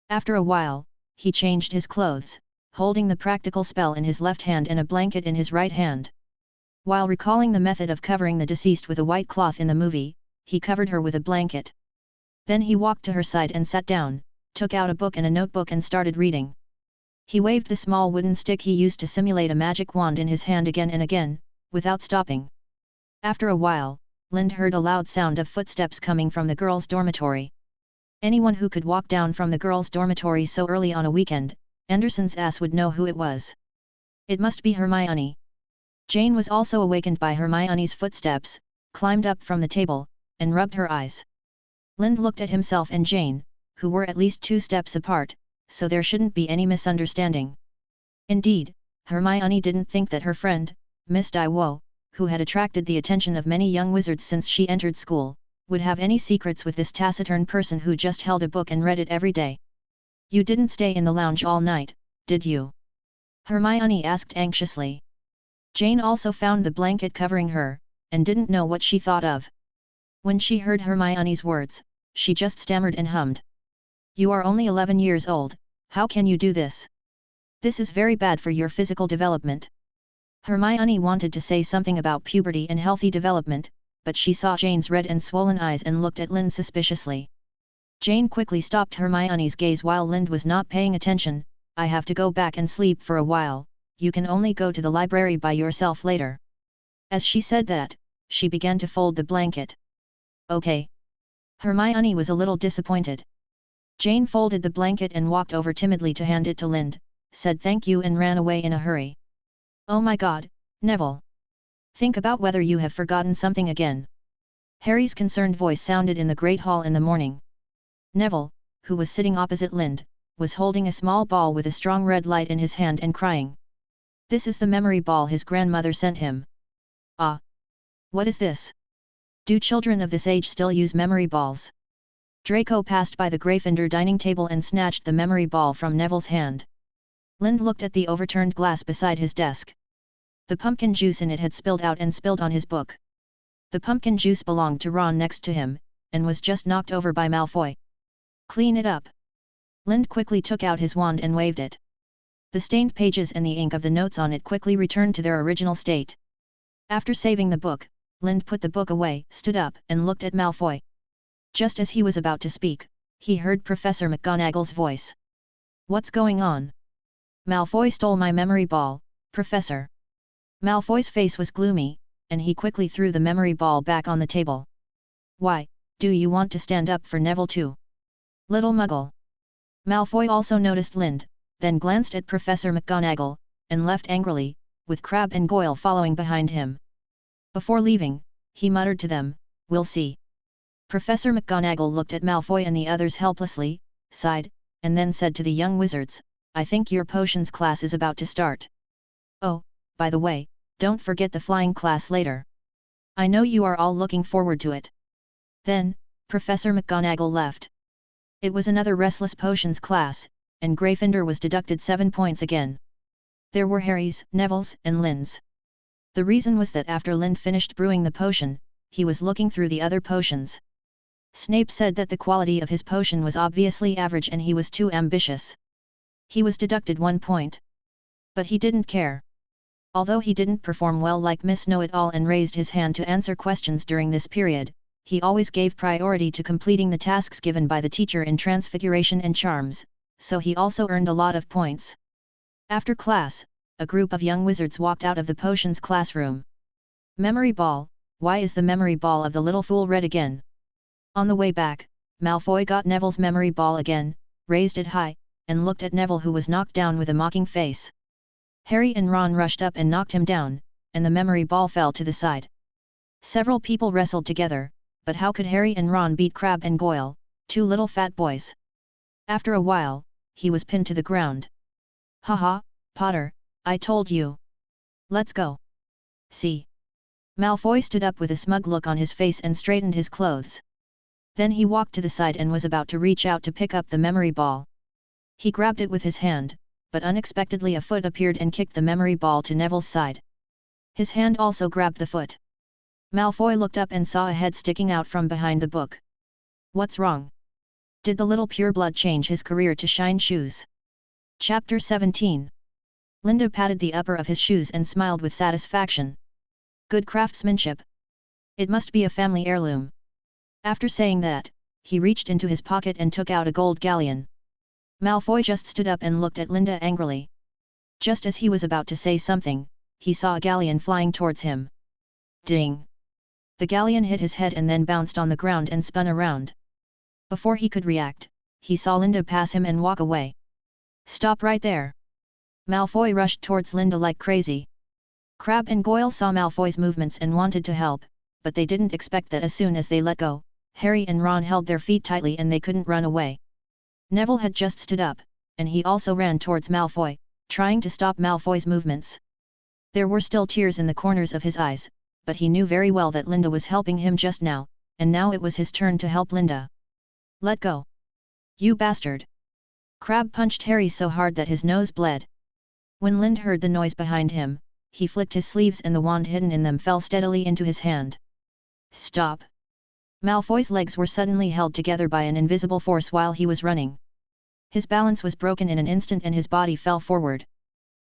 After a while, he changed his clothes, holding the practical spell in his left hand and a blanket in his right hand. While recalling the method of covering the deceased with a white cloth in the movie, he covered her with a blanket. Then he walked to her side and sat down, took out a book and a notebook and started reading. He waved the small wooden stick he used to simulate a magic wand in his hand again and again, without stopping. After a while, Lind heard a loud sound of footsteps coming from the girls' dormitory. Anyone who could walk down from the girls' dormitory so early on a weekend, Anderson's ass would know who it was. It must be Hermione. Jane was also awakened by Hermione's footsteps, climbed up from the table, and rubbed her eyes. Lind looked at himself and Jane, who were at least 2 steps apart, so there shouldn't be any misunderstanding. Indeed, Hermione didn't think that her friend, Miss Daiwo, who had attracted the attention of many young wizards since she entered school, would have any secrets with this taciturn person who just held a book and read it every day. You didn't stay in the lounge all night, did you? Hermione asked anxiously. Jane also found the blanket covering her, and didn't know what she thought of. When she heard Hermione's words, she just stammered and hummed. You are only 11 years old, How can you do this? This is very bad for your physical development. Hermione wanted to say something about puberty and healthy development, but she saw Jane's red and swollen eyes and looked at Lind suspiciously. Jane quickly stopped Hermione's gaze while Lind was not paying attention. I have to go back and sleep for a while, you can only go to the library by yourself later. As she said that, she began to fold the blanket. Okay. Hermione was a little disappointed. Jane folded the blanket and walked over timidly to hand it to Lind, said thank you and ran away in a hurry. Oh my God, Neville! Think about whether you have forgotten something again. Harry's concerned voice sounded in the Great Hall in the morning. Neville, who was sitting opposite Lind, was holding a small ball with a strong red light in his hand and crying. This is the memory ball his grandmother sent him. Ah! What is this? Do children of this age still use memory balls? Draco passed by the Gryffindor dining table and snatched the memory ball from Neville's hand. Lind looked at the overturned glass beside his desk. The pumpkin juice in it had spilled out and spilled on his book. The pumpkin juice belonged to Ron next to him, and was just knocked over by Malfoy. Clean it up. Lind quickly took out his wand and waved it. The stained pages and the ink of the notes on it quickly returned to their original state. After saving the book, Lind put the book away, stood up, and looked at Malfoy. Just as he was about to speak, he heard Professor McGonagall's voice. What's going on? Malfoy stole my memory ball, Professor. Malfoy's face was gloomy, and he quickly threw the memory ball back on the table. Why, do you want to stand up for Neville too? Little Muggle. Malfoy also noticed Lind, then glanced at Professor McGonagall, and left angrily, with Crabbe and Goyle following behind him. Before leaving, he muttered to them, we'll see. Professor McGonagall looked at Malfoy and the others helplessly, sighed, and then said to the young wizards, I think your potions class is about to start. Oh, by the way, don't forget the flying class later. I know you are all looking forward to it. Then, Professor McGonagall left. It was another restless potions class, and Gryffindor was deducted 7 points again. There were Harry's, Neville's, and Lind's. The reason was that after Lind finished brewing the potion, he was looking through the other potions. Snape said that the quality of his potion was obviously average and he was too ambitious. He was deducted 1 point. But he didn't care. Although he didn't perform well like Miss Know-It-All and raised his hand to answer questions during this period, he always gave priority to completing the tasks given by the teacher in Transfiguration and Charms, so he also earned a lot of points. After class, a group of young wizards walked out of the potions classroom. Memory ball, why is the memory ball of the little fool red again? On the way back, Malfoy got Neville's memory ball again, raised it high, and looked at Neville who was knocked down with a mocking face. Harry and Ron rushed up and knocked him down, and the memory ball fell to the side. Several people wrestled together, but how could Harry and Ron beat Crabbe and Goyle, 2 little fat boys? After a while, he was pinned to the ground. Haha, Potter, I told you. Let's go. See. Malfoy stood up with a smug look on his face and straightened his clothes. Then he walked to the side and was about to reach out to pick up the memory ball. He grabbed it with his hand, but unexpectedly a foot appeared and kicked the memory ball to Neville's side. His hand also grabbed the foot. Malfoy looked up and saw a head sticking out from behind the book. What's wrong? Did the little pureblood change his career to shine shoes? Chapter 17. Linda patted the upper of his shoes and smiled with satisfaction. Good craftsmanship. It must be a family heirloom. After saying that, he reached into his pocket and took out a gold galleon. Malfoy just stood up and looked at Linda angrily. Just as he was about to say something, he saw a galleon flying towards him. Ding! The galleon hit his head and then bounced on the ground and spun around. Before he could react, he saw Linda pass him and walk away. Stop right there! Malfoy rushed towards Linda like crazy. Crabbe and Goyle saw Malfoy's movements and wanted to help, but they didn't expect that as soon as they let go, Harry and Ron held their feet tightly and they couldn't run away. Neville had just stood up, and he also ran towards Malfoy, trying to stop Malfoy's movements. There were still tears in the corners of his eyes, but he knew very well that Linda was helping him just now, and now it was his turn to help Linda. Let go! You bastard! Crabbe punched Harry so hard that his nose bled. When Lind heard the noise behind him, he flicked his sleeves and the wand hidden in them fell steadily into his hand. Stop! Malfoy's legs were suddenly held together by an invisible force while he was running. His balance was broken in an instant and his body fell forward.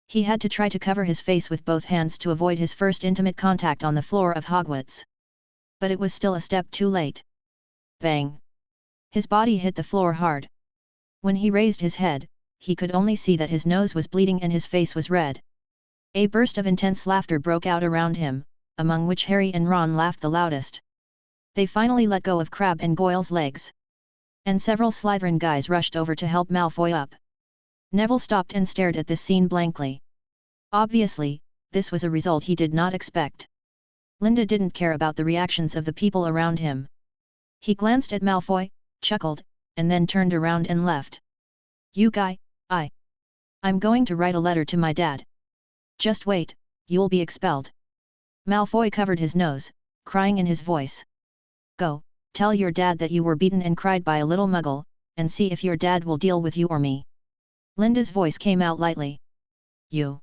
He had to try to cover his face with both hands to avoid his first intimate contact on the floor of Hogwarts. But it was still a step too late. Bang! His body hit the floor hard. When he raised his head, he could only see that his nose was bleeding and his face was red. A burst of intense laughter broke out around him, among which Harry and Ron laughed the loudest. They finally let go of Crabbe and Goyle's legs. And several Slytherin guys rushed over to help Malfoy up. Neville stopped and stared at this scene blankly. Obviously, this was a result he did not expect. Linda didn't care about the reactions of the people around him. He glanced at Malfoy, chuckled, and then turned around and left. "You guy, I'm going to write a letter to my dad. Just wait, you'll be expelled." Malfoy covered his nose, crying in his voice. "Go, tell your dad that you were beaten and cried by a little muggle, and see if your dad will deal with you or me." Linda's voice came out lightly. "You."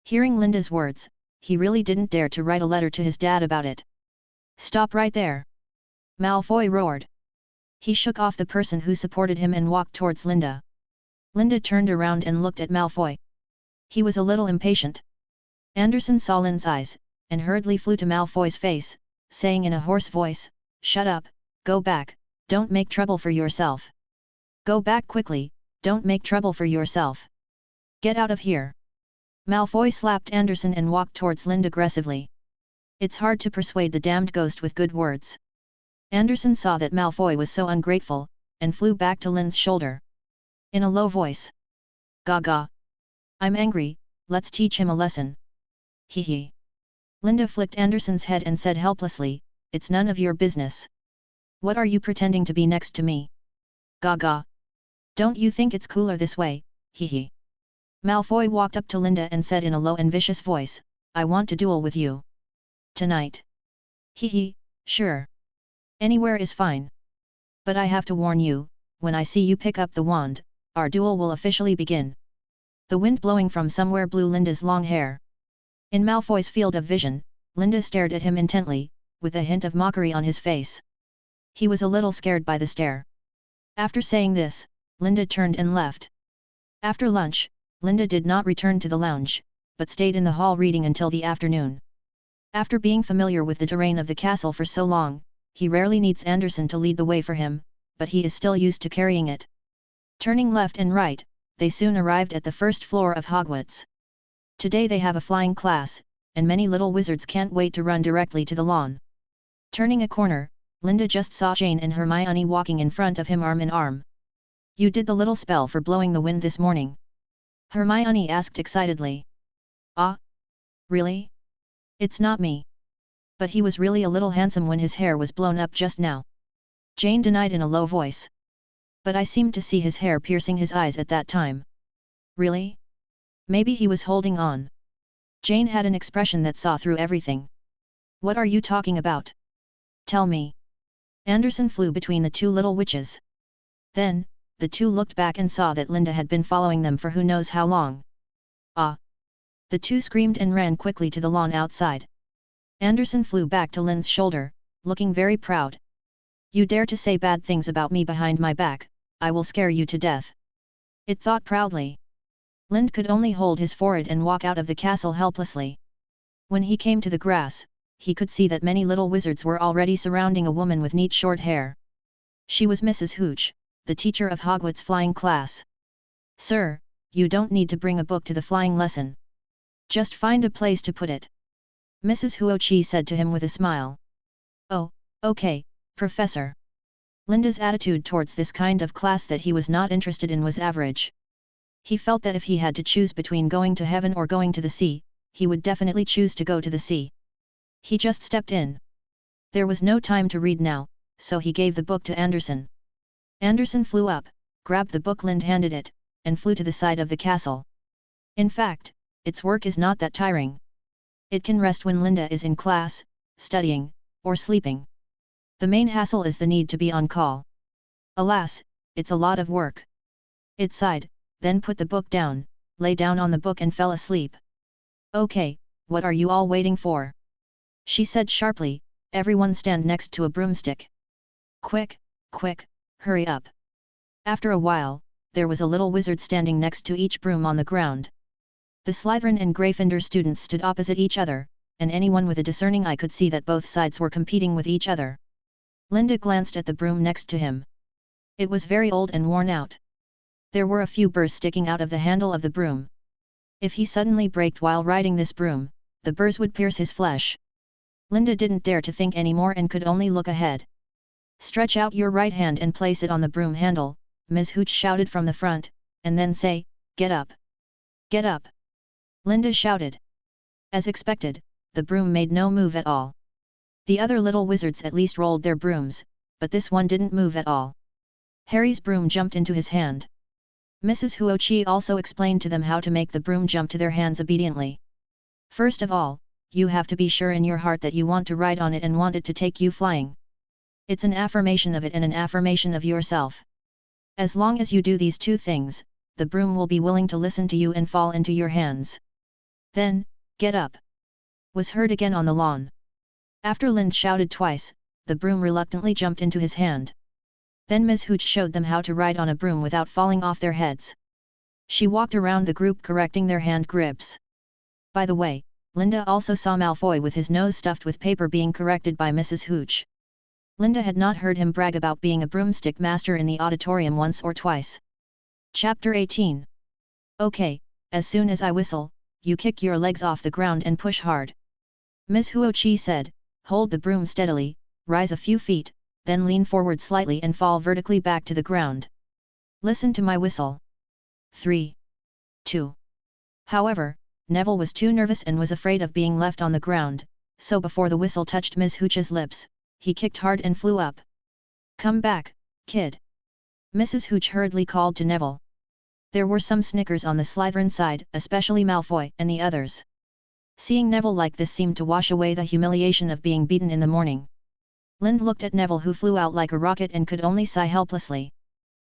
Hearing Linda's words, he really didn't dare to write a letter to his dad about it. "Stop right there!" Malfoy roared. He shook off the person who supported him and walked towards Linda. Linda turned around and looked at Malfoy. He was a little impatient. Anderson saw Linda's eyes, and hurriedly flew to Malfoy's face, saying in a hoarse voice, "Shut up, go back, don't make trouble for yourself. Go back quickly, don't make trouble for yourself. Get out of here." Malfoy slapped Anderson and walked towards Linda aggressively. "It's hard to persuade the damned ghost with good words." Anderson saw that Malfoy was so ungrateful, and flew back to Linda's shoulder. In a low voice. "Gaga. I'm angry, let's teach him a lesson." "Hee hee." Linda flicked Anderson's head and said helplessly, "It's none of your business. What are you pretending to be next to me? Gaga. Don't you think it's cooler this way, hee hee." Malfoy walked up to Linda and said in a low and vicious voice, "I want to duel with you. Tonight." "Hee hee, sure. Anywhere is fine. But I have to warn you, when I see you pick up the wand, our duel will officially begin." The wind blowing from somewhere blew Linda's long hair. In Malfoy's field of vision, Linda stared at him intently, with a hint of mockery on his face. He was a little scared by the stare. After saying this, Linda turned and left. After lunch, Linda did not return to the lounge, but stayed in the hall reading until the afternoon. After being familiar with the terrain of the castle for so long, he rarely needs Anderson to lead the way for him, but he is still used to carrying it. Turning left and right, they soon arrived at the first floor of Hogwarts. Today they have a flying class, and many little wizards can't wait to run directly to the lawn. Turning a corner, Linda just saw Jane and Hermione walking in front of him arm in arm. "You did the little spell for blowing the wind this morning?" Hermione asked excitedly. "Ah? Really? It's not me. But he was really a little handsome when his hair was blown up just now." Jane denied in a low voice. "But I seemed to see his hair piercing his eyes at that time." "Really? Maybe he was holding on." Jane had an expression that saw through everything. "What are you talking about? Tell me." Anderson flew between the two little witches. Then, the two looked back and saw that Linda had been following them for who knows how long. "Ah!" The two screamed and ran quickly to the lawn outside. Anderson flew back to Linda's shoulder, looking very proud. "You dare to say bad things about me behind my back, I will scare you to death," it thought proudly. Lind could only hold his forehead and walk out of the castle helplessly. When he came to the grass, he could see that many little wizards were already surrounding a woman with neat short hair. She was Mrs. Hooch, the teacher of Hogwarts flying class. "Sir, you don't need to bring a book to the flying lesson. Just find a place to put it," Mrs. Hooch said to him with a smile. "Oh, okay, Professor." Linda's attitude towards this kind of class that he was not interested in was average. He felt that if he had to choose between going to heaven or going to the sea, he would definitely choose to go to the sea. He just stepped in. There was no time to read now, so he gave the book to Anderson. Anderson flew up, grabbed the book Lind handed it, and flew to the side of the castle. In fact, its work is not that tiring. It can rest when Linda is in class, studying, or sleeping. The main hassle is the need to be on call. Alas, it's a lot of work. It sighed, then put the book down, lay down on the book and fell asleep. "Okay, what are you all waiting for?" she said sharply. "Everyone stand next to a broomstick. Quick, quick, hurry up." After a while, there was a little wizard standing next to each broom on the ground. The Slytherin and Gryffindor students stood opposite each other, and anyone with a discerning eye could see that both sides were competing with each other. Linda glanced at the broom next to him. It was very old and worn out. There were a few burrs sticking out of the handle of the broom. If he suddenly braked while riding this broom, the burrs would pierce his flesh. Linda didn't dare to think any more and could only look ahead. "Stretch out your right hand and place it on the broom handle," Ms. Hooch shouted from the front, "and then say, 'Get up! Get up!'" Linda shouted. As expected, the broom made no move at all. The other little wizards at least rolled their brooms, but this one didn't move at all. Harry's broom jumped into his hand. Mrs. Huochi also explained to them how to make the broom jump to their hands obediently. "First of all, you have to be sure in your heart that you want to ride on it and want it to take you flying. It's an affirmation of it and an affirmation of yourself. As long as you do these two things, the broom will be willing to listen to you and fall into your hands. Then, get up," was heard again on the lawn. After Lind shouted twice, the broom reluctantly jumped into his hand. Then Ms. Hooch showed them how to ride on a broom without falling off their heads. She walked around the group correcting their hand grips. By the way, Linda also saw Malfoy with his nose stuffed with paper being corrected by Mrs. Hooch. Linda had not heard him brag about being a broomstick master in the auditorium once or twice. Chapter 18. "Okay, as soon as I whistle, you kick your legs off the ground and push hard," Ms. Huochi said. "Hold the broom steadily, rise a few feet, then lean forward slightly and fall vertically back to the ground. Listen to my whistle. 3. 2. However, Neville was too nervous and was afraid of being left on the ground, so before the whistle touched Ms. Hooch's lips, he kicked hard and flew up. "Come back, kid!" Mrs. Hooch hurriedly called to Neville. There were some snickers on the Slytherin side, especially Malfoy and the others. Seeing Neville like this seemed to wash away the humiliation of being beaten in the morning. Lind looked at Neville, who flew out like a rocket and could only sigh helplessly.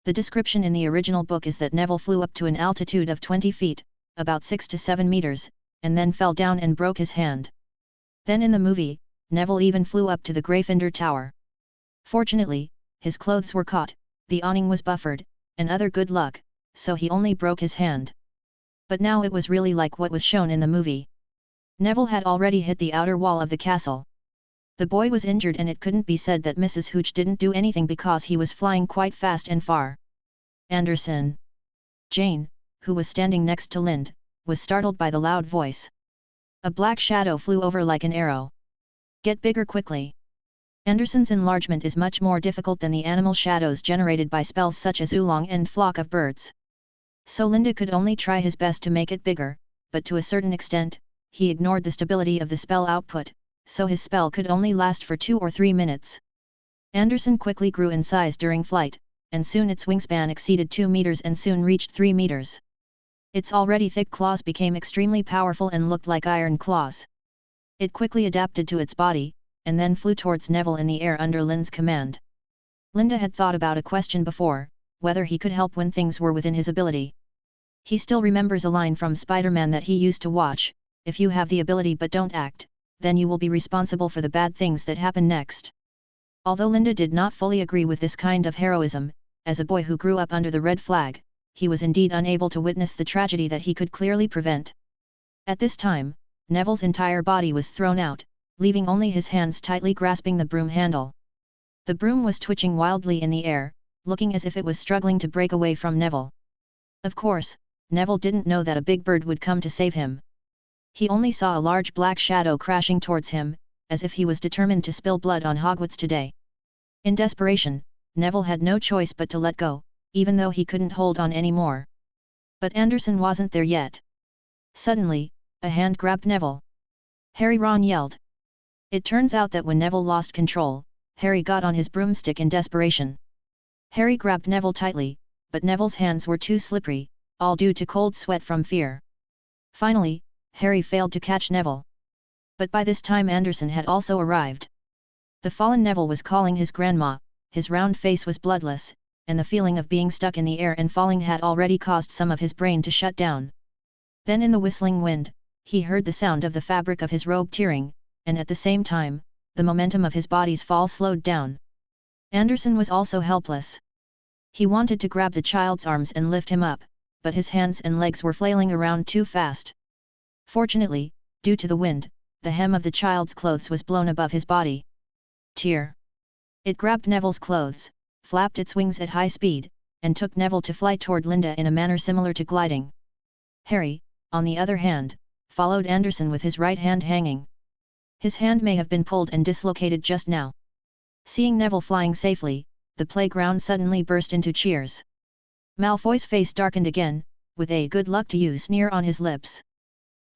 The description in the original book is that Neville flew up to an altitude of 20 feet, about 6 to 7 meters, and then fell down and broke his hand. Then in the movie, Neville even flew up to the Gryffindor Tower. Fortunately, his clothes were caught, the awning was buffered, and other good luck, so he only broke his hand. But now it was really like what was shown in the movie. Neville had already hit the outer wall of the castle. The boy was injured, and it couldn't be said that Mrs. Hooch didn't do anything because he was flying quite fast and far. "Anderson!" Jane, who was standing next to Lind, was startled by the loud voice. A black shadow flew over like an arrow. "Get bigger quickly." Anderson's enlargement is much more difficult than the animal shadows generated by spells such as Oolong and Flock of Birds. So Linda could only try his best to make it bigger, but to a certain extent, he ignored the stability of the spell output, so his spell could only last for 2 or 3 minutes. Anderson quickly grew in size during flight, and soon its wingspan exceeded 2 meters and soon reached 3 meters. Its already thick claws became extremely powerful and looked like iron claws. It quickly adapted to its body, and then flew towards Neville in the air under Lind's command. Linda had thought about a question before, whether he could help when things were within his ability. He still remembers a line from Spider-Man that he used to watch: "If you have the ability but don't act, then you will be responsible for the bad things that happen next." Although Linda did not fully agree with this kind of heroism, as a boy who grew up under the red flag, he was indeed unable to witness the tragedy that he could clearly prevent. At this time, Neville's entire body was thrown out, leaving only his hands tightly grasping the broom handle. The broom was twitching wildly in the air, looking as if it was struggling to break away from Neville. Of course, Neville didn't know that a big bird would come to save him. He only saw a large black shadow crashing towards him, as if he was determined to spill blood on Hogwarts today. In desperation, Neville had no choice but to let go, even though he couldn't hold on anymore. But Anderson wasn't there yet. Suddenly, a hand grabbed Neville. "Harry!" Ron yelled. It turns out that when Neville lost control, Harry got on his broomstick in desperation. Harry grabbed Neville tightly, but Neville's hands were too slippery, all due to cold sweat from fear. Finally, Harry failed to catch Neville. But by this time Anderson had also arrived. The fallen Neville was calling his grandma, his round face was bloodless, and the feeling of being stuck in the air and falling had already caused some of his brain to shut down. Then in the whistling wind, he heard the sound of the fabric of his robe tearing, and at the same time, the momentum of his body's fall slowed down. Anderson was also helpless. He wanted to grab the child's arms and lift him up, but his hands and legs were flailing around too fast. Fortunately, due to the wind, the hem of the child's clothes was blown above his body. Tear! It grabbed Neville's clothes, flapped its wings at high speed, and took Neville to fly toward Linda in a manner similar to gliding. Harry, on the other hand, followed Anderson with his right hand hanging. His hand may have been pulled and dislocated just now. Seeing Neville flying safely, the playground suddenly burst into cheers. Malfoy's face darkened again, with a good luck to you sneer on his lips.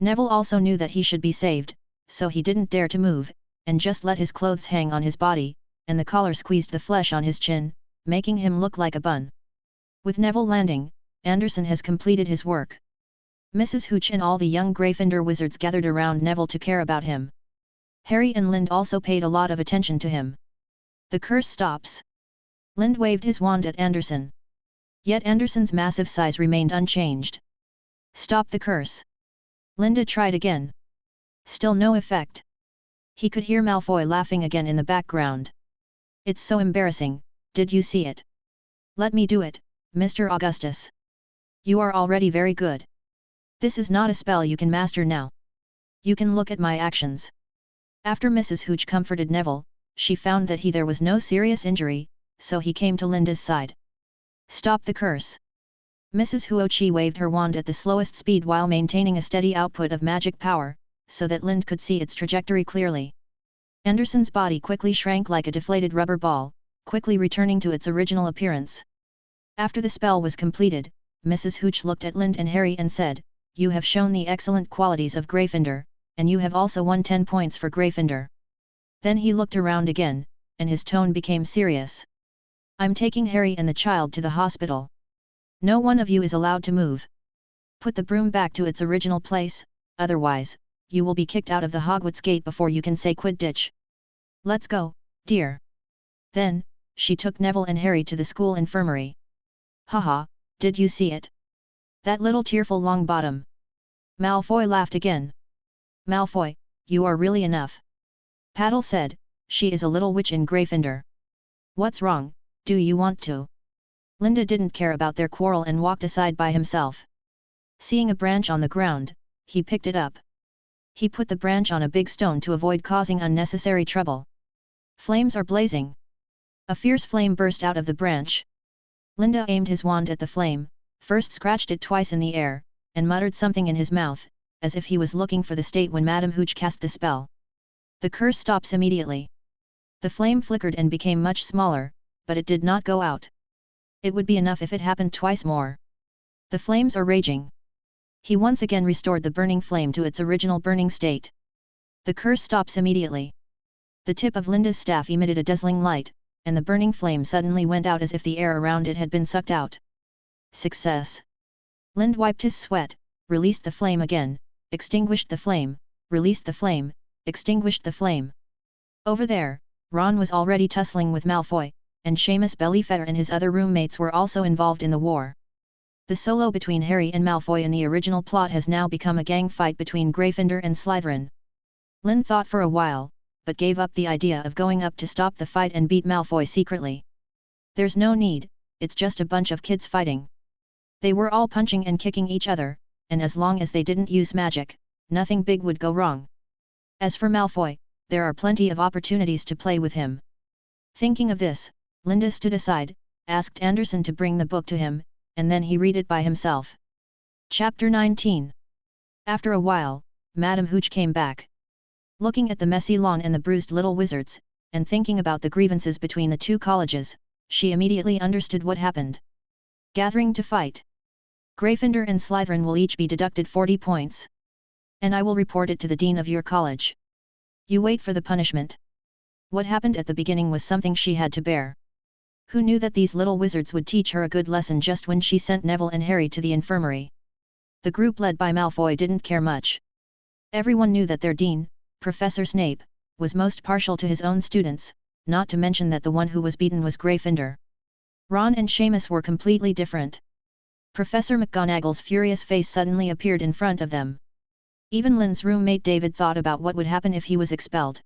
Neville also knew that he should be saved, so he didn't dare to move, and just let his clothes hang on his body, and the collar squeezed the flesh on his chin, making him look like a bun. With Neville landing, Anderson has completed his work. Mrs. Hooch and all the young Gryffindor wizards gathered around Neville to care about him. Harry and Lind also paid a lot of attention to him. The curse stops. Lind waved his wand at Anderson. Yet Anderson's massive size remained unchanged. Stop the curse. Linda tried again. Still no effect. He could hear Malfoy laughing again in the background. It's so embarrassing, did you see it? Let me do it, Mr. Augustus. You are already very good. This is not a spell you can master now. You can look at my actions. After Mrs. Hooch comforted Neville, she found that there was no serious injury, so he came to Linda's side. Stop the curse. Mrs. Huochi waved her wand at the slowest speed while maintaining a steady output of magic power, so that Lind could see its trajectory clearly. Anderson's body quickly shrank like a deflated rubber ball, quickly returning to its original appearance. After the spell was completed, Mrs. Hooch looked at Lind and Harry and said, "You have shown the excellent qualities of Gryffindor, and you have also won 10 points for Gryffindor." Then he looked around again, and his tone became serious. "I'm taking Harry and the child to the hospital. No one of you is allowed to move. Put the broom back to its original place, otherwise, you will be kicked out of the Hogwarts gate before you can say Quidditch. Let's go, dear." Then, she took Neville and Harry to the school infirmary. "Haha, did you see it? That little tearful Longbottom." Malfoy laughed again. "Malfoy, you are really enough." Paddle said, "She is a little witch in Gryffindor. What's wrong, do you want to?" Linda didn't care about their quarrel and walked aside by himself. Seeing a branch on the ground, he picked it up. He put the branch on a big stone to avoid causing unnecessary trouble. Flames are blazing. A fierce flame burst out of the branch. Linda aimed his wand at the flame, first scratched it twice in the air, and muttered something in his mouth, as if he was looking for the state when Madame Hooch cast the spell. The curse stops immediately. The flame flickered and became much smaller, but it did not go out. It would be enough if it happened twice more. The flames are raging. He once again restored the burning flame to its original burning state. The curse stops immediately. The tip of Linda's staff emitted a dazzling light, and the burning flame suddenly went out as if the air around it had been sucked out. Success! Lind wiped his sweat, released the flame again, extinguished the flame, released the flame, extinguished the flame. Over there, Ron was already tussling with Malfoy, and Seamus Bellyfetter and his other roommates were also involved in the war. The solo between Harry and Malfoy in the original plot has now become a gang fight between Gryffindor and Slytherin. Lind thought for a while, but gave up the idea of going up to stop the fight and beat Malfoy secretly. There's no need, it's just a bunch of kids fighting. They were all punching and kicking each other, and as long as they didn't use magic, nothing big would go wrong. As for Malfoy, there are plenty of opportunities to play with him. Thinking of this, Linda stood aside, asked Anderson to bring the book to him, and then he read it by himself. Chapter 19. After a while, Madame Hooch came back. Looking at the messy lawn and the bruised little wizards, and thinking about the grievances between the two colleges, she immediately understood what happened. Gathering to fight. Gryffindor and Slytherin will each be deducted 40 points. And I will report it to the dean of your college. You wait for the punishment. What happened at the beginning was something she had to bear. Who knew that these little wizards would teach her a good lesson just when she sent Neville and Harry to the infirmary? The group led by Malfoy didn't care much. Everyone knew that their dean, Professor Snape, was most partial to his own students, not to mention that the one who was beaten was Gryffindor. Ron and Seamus were completely different. Professor McGonagall's furious face suddenly appeared in front of them. Even Lynn's roommate David thought about what would happen if he was expelled.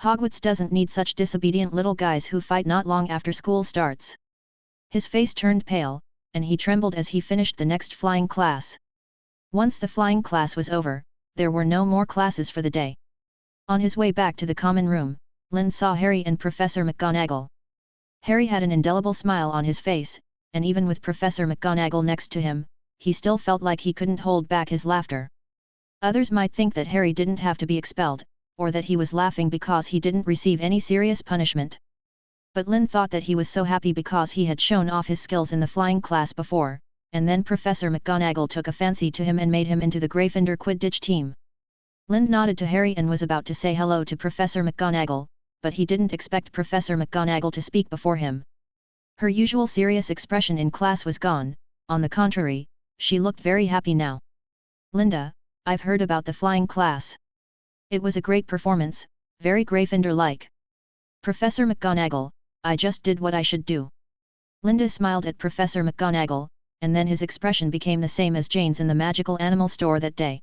Hogwarts doesn't need such disobedient little guys who fight not long after school starts. His face turned pale, and he trembled as he finished the next flying class. Once the flying class was over, there were no more classes for the day. On his way back to the common room, Lynn saw Harry and Professor McGonagall. Harry had an indelible smile on his face, and even with Professor McGonagall next to him, he still felt like he couldn't hold back his laughter. Others might think that Harry didn't have to be expelled, or that he was laughing because he didn't receive any serious punishment. But Lynn thought that he was so happy because he had shown off his skills in the flying class before, and then Professor McGonagall took a fancy to him and made him into the Gryffindor Quidditch team. Lynn nodded to Harry and was about to say hello to Professor McGonagall, but he didn't expect Professor McGonagall to speak before him. Her usual serious expression in class was gone, on the contrary, she looked very happy now. "Linda, I've heard about the flying class. It was a great performance, very Gryffindor-like." "Professor McGonagall, I just did what I should do." Linda smiled at Professor McGonagall, and then his expression became the same as Jane's in the magical animal store that day.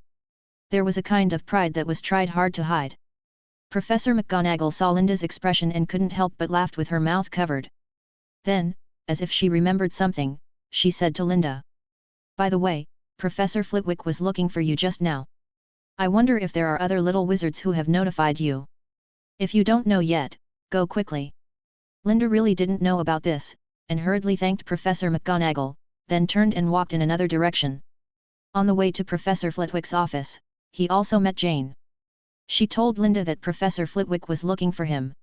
There was a kind of pride that was tried hard to hide. Professor McGonagall saw Linda's expression and couldn't help but laughed with her mouth covered. Then, as if she remembered something, she said to Linda, "By the way, Professor Flitwick was looking for you just now. I wonder if there are other little wizards who have notified you. If you don't know yet, go quickly." Linda really didn't know about this, and hurriedly thanked Professor McGonagall, then turned and walked in another direction. On the way to Professor Flitwick's office, he also met Jane. She told Linda that Professor Flitwick was looking for him.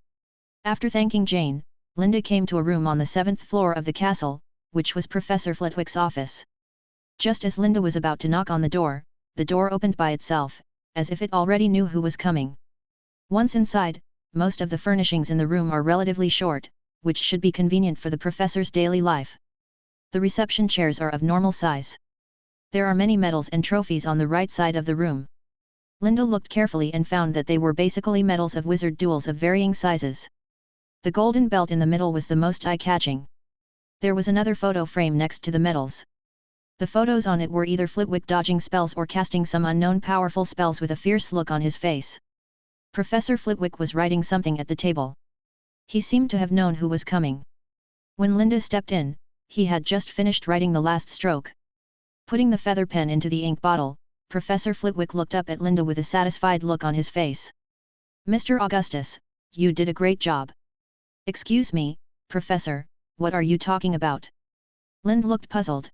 After thanking Jane, Linda came to a room on the 7th floor of the castle, which was Professor Flitwick's office. Just as Linda was about to knock on the door opened by itself, as if it already knew who was coming. Once inside, most of the furnishings in the room are relatively short, which should be convenient for the professor's daily life. The reception chairs are of normal size. There are many medals and trophies on the right side of the room. Linda looked carefully and found that they were basically medals of wizard duels of varying sizes. The golden belt in the middle was the most eye-catching. There was another photo frame next to the medals. The photos on it were either Flitwick dodging spells or casting some unknown powerful spells with a fierce look on his face. Professor Flitwick was writing something at the table. He seemed to have known who was coming. When Linda stepped in, he had just finished writing the last stroke. Putting the feather pen into the ink bottle, Professor Flitwick looked up at Linda with a satisfied look on his face. "Mr. Augustus, you did a great job." "Excuse me, Professor, what are you talking about?" Linda looked puzzled.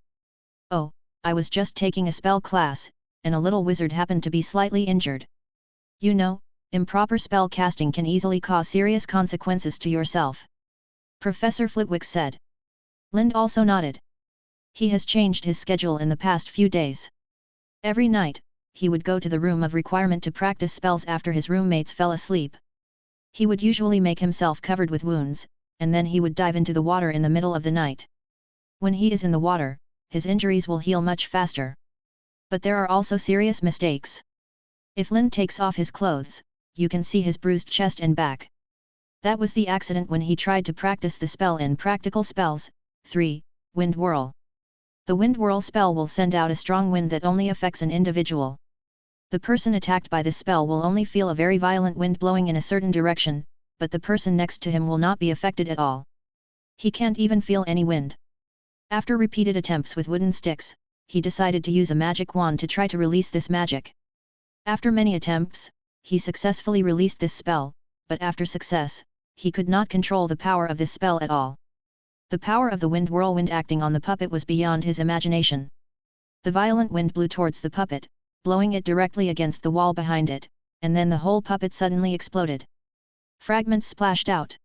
"Oh, I was just taking a spell class, and a little wizard happened to be slightly injured. You know, improper spell casting can easily cause serious consequences to yourself," Professor Flitwick said. Linda also nodded. He has changed his schedule in the past few days. Every night, he would go to the room of requirement to practice spells after his roommates fell asleep. He would usually make himself covered with wounds, and then he would dive into the water in the middle of the night. When he is in the water, his injuries will heal much faster. But there are also serious mistakes. If Lynn takes off his clothes, you can see his bruised chest and back. That was the accident when he tried to practice the spell in Practical Spells 3, Wind Whirl. The Wind Whirl spell will send out a strong wind that only affects an individual. The person attacked by this spell will only feel a very violent wind blowing in a certain direction, but the person next to him will not be affected at all. He can't even feel any wind. After repeated attempts with wooden sticks, he decided to use a magic wand to try to release this magic. After many attempts, he successfully released this spell, but after success, he could not control the power of this spell at all. The power of the wind whirlwind acting on the puppet was beyond his imagination. The violent wind blew towards the puppet, blowing it directly against the wall behind it, and then the whole puppet suddenly exploded. Fragments splashed out.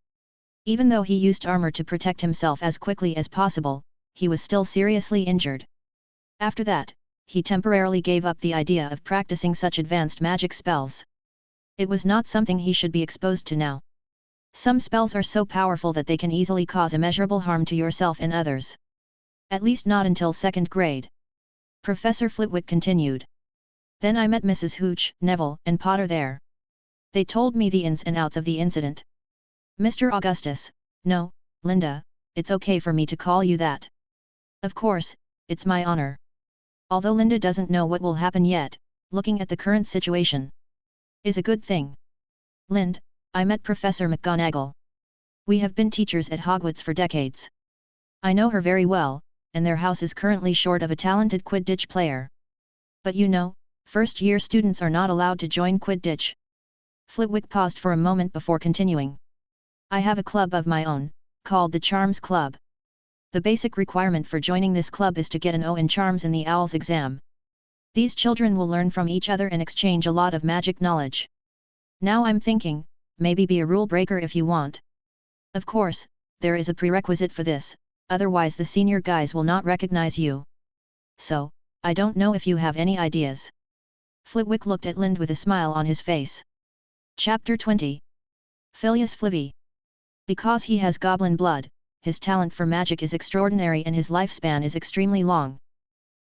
Even though he used armor to protect himself as quickly as possible, he was still seriously injured. After that, he temporarily gave up the idea of practicing such advanced magic spells. It was not something he should be exposed to now. Some spells are so powerful that they can easily cause immeasurable harm to yourself and others. At least not until 2nd grade. Professor Flitwick continued. Then I met Mrs. Hooch, Neville, and Potter there. They told me the ins and outs of the incident. Mr. Augustus, no, Linda, it's okay for me to call you that. Of course, it's my honor. Although Linda doesn't know what will happen yet, looking at the current situation is a good thing. Lind, I met Professor McGonagall. We have been teachers at Hogwarts for decades. I know her very well, and their house is currently short of a talented Quidditch player. But you know, first-year students are not allowed to join Quidditch. Flitwick paused for a moment before continuing. I have a club of my own, called the Charms Club. The basic requirement for joining this club is to get an O in Charms in the Owl's exam. These children will learn from each other and exchange a lot of magic knowledge. Now I'm thinking, maybe be a rule breaker if you want. Of course, there is a prerequisite for this, otherwise the senior guys will not recognize you. So, I don't know if you have any ideas. Flitwick looked at Lind with a smile on his face. Chapter 20. Phileas Flivy. Because he has goblin blood, his talent for magic is extraordinary and his lifespan is extremely long.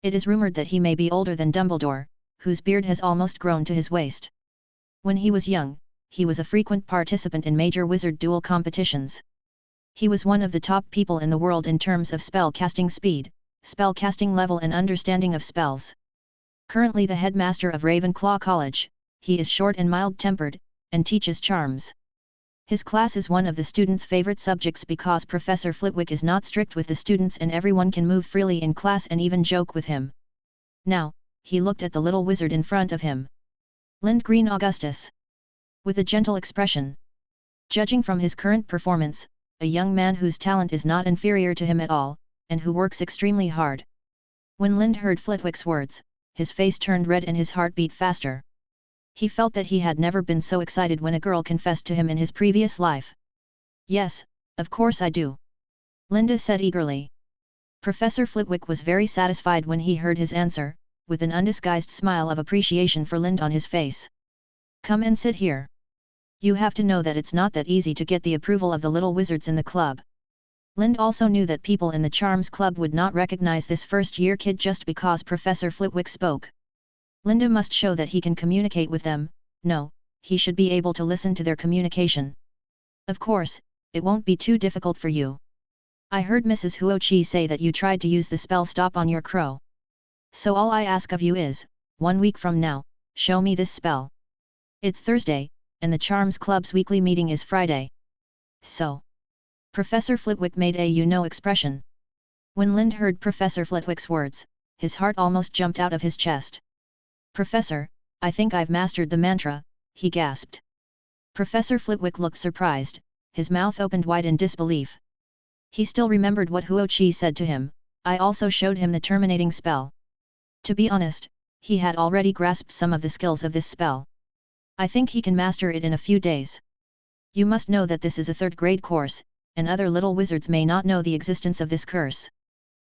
It is rumored that he may be older than Dumbledore, whose beard has almost grown to his waist. When he was young, he was a frequent participant in major wizard duel competitions. He was one of the top people in the world in terms of spell casting speed, spell casting level and understanding of spells. Currently the headmaster of Ravenclaw College, he is short and mild-tempered, and teaches charms. His class is one of the students' favorite subjects because Professor Flitwick is not strict with the students and everyone can move freely in class and even joke with him. Now, he looked at the little wizard in front of him. Lindgren Augustus. With a gentle expression. Judging from his current performance, a young man whose talent is not inferior to him at all, and who works extremely hard. When Lind heard Flitwick's words, his face turned red and his heart beat faster. He felt that he had never been so excited when a girl confessed to him in his previous life. Yes, of course I do. Linda said eagerly. Professor Flitwick was very satisfied when he heard his answer, with an undisguised smile of appreciation for Lind on his face. Come and sit here. You have to know that it's not that easy to get the approval of the little wizards in the club. Lind also knew that people in the Charms Club would not recognize this first-year kid just because Professor Flitwick spoke. Linda must show that he can communicate with them. No, he should be able to listen to their communication. Of course, it won't be too difficult for you. I heard Mrs. Huochi say that you tried to use the spell stop on your crow. So all I ask of you is, 1 week from now, show me this spell. It's Thursday, and the Charms Club's weekly meeting is Friday. So. Professor Flitwick made a you-know expression. When Lind heard Professor Flitwick's words, his heart almost jumped out of his chest. Professor, I think I've mastered the mantra, he gasped. Professor Flitwick looked surprised, his mouth opened wide in disbelief. He still remembered what Huochi said to him, I also showed him the terminating spell. To be honest, he had already grasped some of the skills of this spell. I think he can master it in a few days. You must know that this is a third-grade course, and other little wizards may not know the existence of this curse.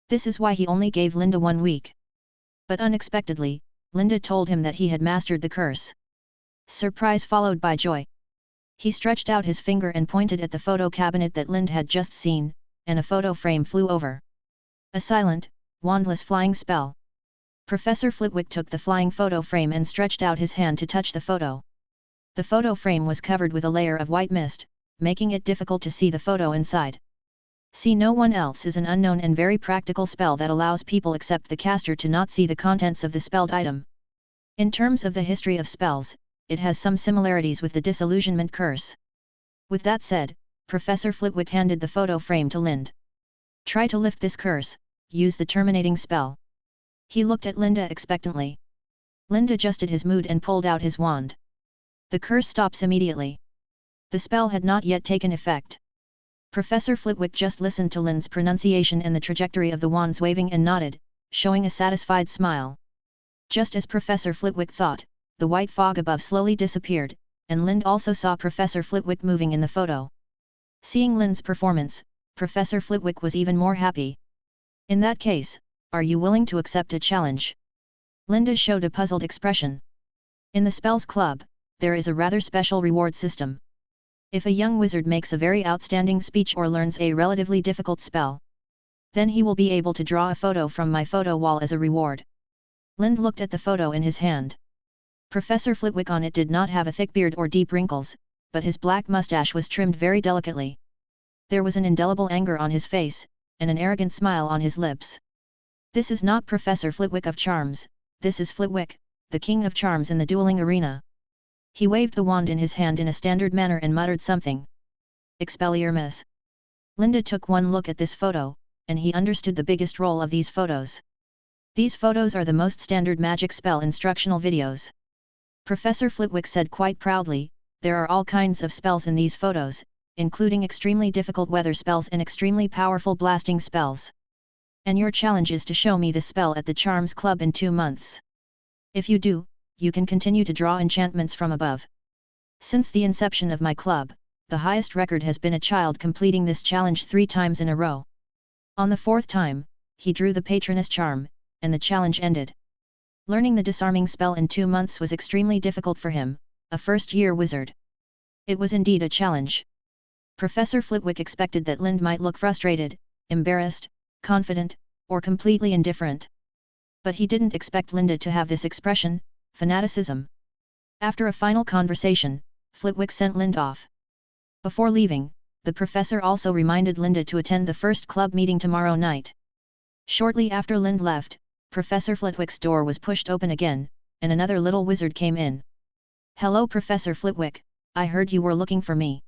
This is why he only gave Linda 1 week. But unexpectedly, Linda told him that he had mastered the curse. Surprise followed by joy. He stretched out his finger and pointed at the photo cabinet that Lind had just seen, and a photo frame flew over. A silent, wandless flying spell. Professor Flitwick took the flying photo frame and stretched out his hand to touch the photo. The photo frame was covered with a layer of white mist, making it difficult to see the photo inside. See no one else is an unknown and very practical spell that allows people except the caster to not see the contents of the spelled item. In terms of the history of spells, it has some similarities with the disillusionment curse. With that said, Professor Flitwick handed the photo frame to Lind. Try to lift this curse, use the terminating spell. He looked at Linda expectantly. Lind adjusted his mood and pulled out his wand. The curse stops immediately. The spell had not yet taken effect. Professor Flitwick just listened to Lind's pronunciation and the trajectory of the wand's waving and nodded, showing a satisfied smile. Just as Professor Flitwick thought, the white fog above slowly disappeared, and Lind also saw Professor Flitwick moving in the photo. Seeing Lind's performance, Professor Flitwick was even more happy. In that case, are you willing to accept a challenge? Linda showed a puzzled expression. In the Spells Club, there is a rather special reward system. If a young wizard makes a very outstanding speech or learns a relatively difficult spell, then he will be able to draw a photo from my photo wall as a reward. Lind looked at the photo in his hand. Professor Flitwick on it did not have a thick beard or deep wrinkles, but his black mustache was trimmed very delicately. There was an indelible anger on his face, and an arrogant smile on his lips. This is not Professor Flitwick of Charms, this is Flitwick, the King of Charms in the dueling arena. He waved the wand in his hand in a standard manner and muttered something. Expelliarmus. Linda took one look at this photo, and he understood the biggest role of these photos. These photos are the most standard magic spell instructional videos. Professor Flitwick said quite proudly, there are all kinds of spells in these photos, including extremely difficult weather spells and extremely powerful blasting spells. And your challenge is to show me the spell at the Charms Club in 2 months. If you do, you can continue to draw enchantments from above. Since the inception of my club, the highest record has been a child completing this challenge 3 times in a row. On the 4th time, he drew the Patroness charm, and the challenge ended. Learning the disarming spell in 2 months was extremely difficult for him, a first-year wizard. It was indeed a challenge. Professor Flitwick expected that Lind might look frustrated, embarrassed, confident, or completely indifferent. But he didn't expect Linda to have this expression, fanaticism. After a final conversation, Flitwick sent Lind off. Before leaving, the professor also reminded Linda to attend the first club meeting tomorrow night. Shortly after Lind left, Professor Flitwick's door was pushed open again, and another little wizard came in. "Hello Professor Flitwick, I heard you were looking for me."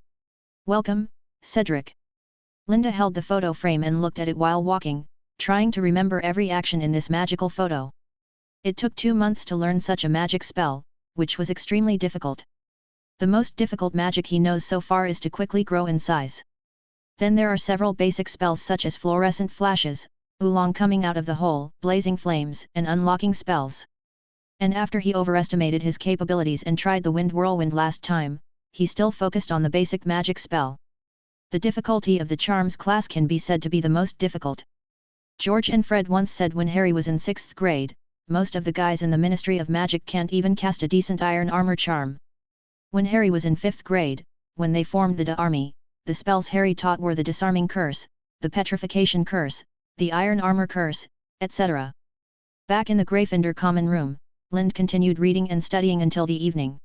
"Welcome, Cedric." Linda held the photo frame and looked at it while walking, trying to remember every action in this magical photo. It took 2 months to learn such a magic spell, which was extremely difficult. The most difficult magic he knows so far is to quickly grow in size. Then there are several basic spells such as fluorescent flashes, oolong coming out of the hole, blazing flames, and unlocking spells. And after he overestimated his capabilities and tried the wind whirlwind last time, he still focused on the basic magic spell. The difficulty of the charms class can be said to be the most difficult. George and Fred once said when Harry was in 6th grade, most of the guys in the Ministry of Magic can't even cast a decent iron armor charm. When Harry was in 5th grade, when they formed the army, the spells Harry taught were the disarming curse, the petrification curse, the iron armor curse, etc. Back in the Gryffindor common room, Lind continued reading and studying until the evening.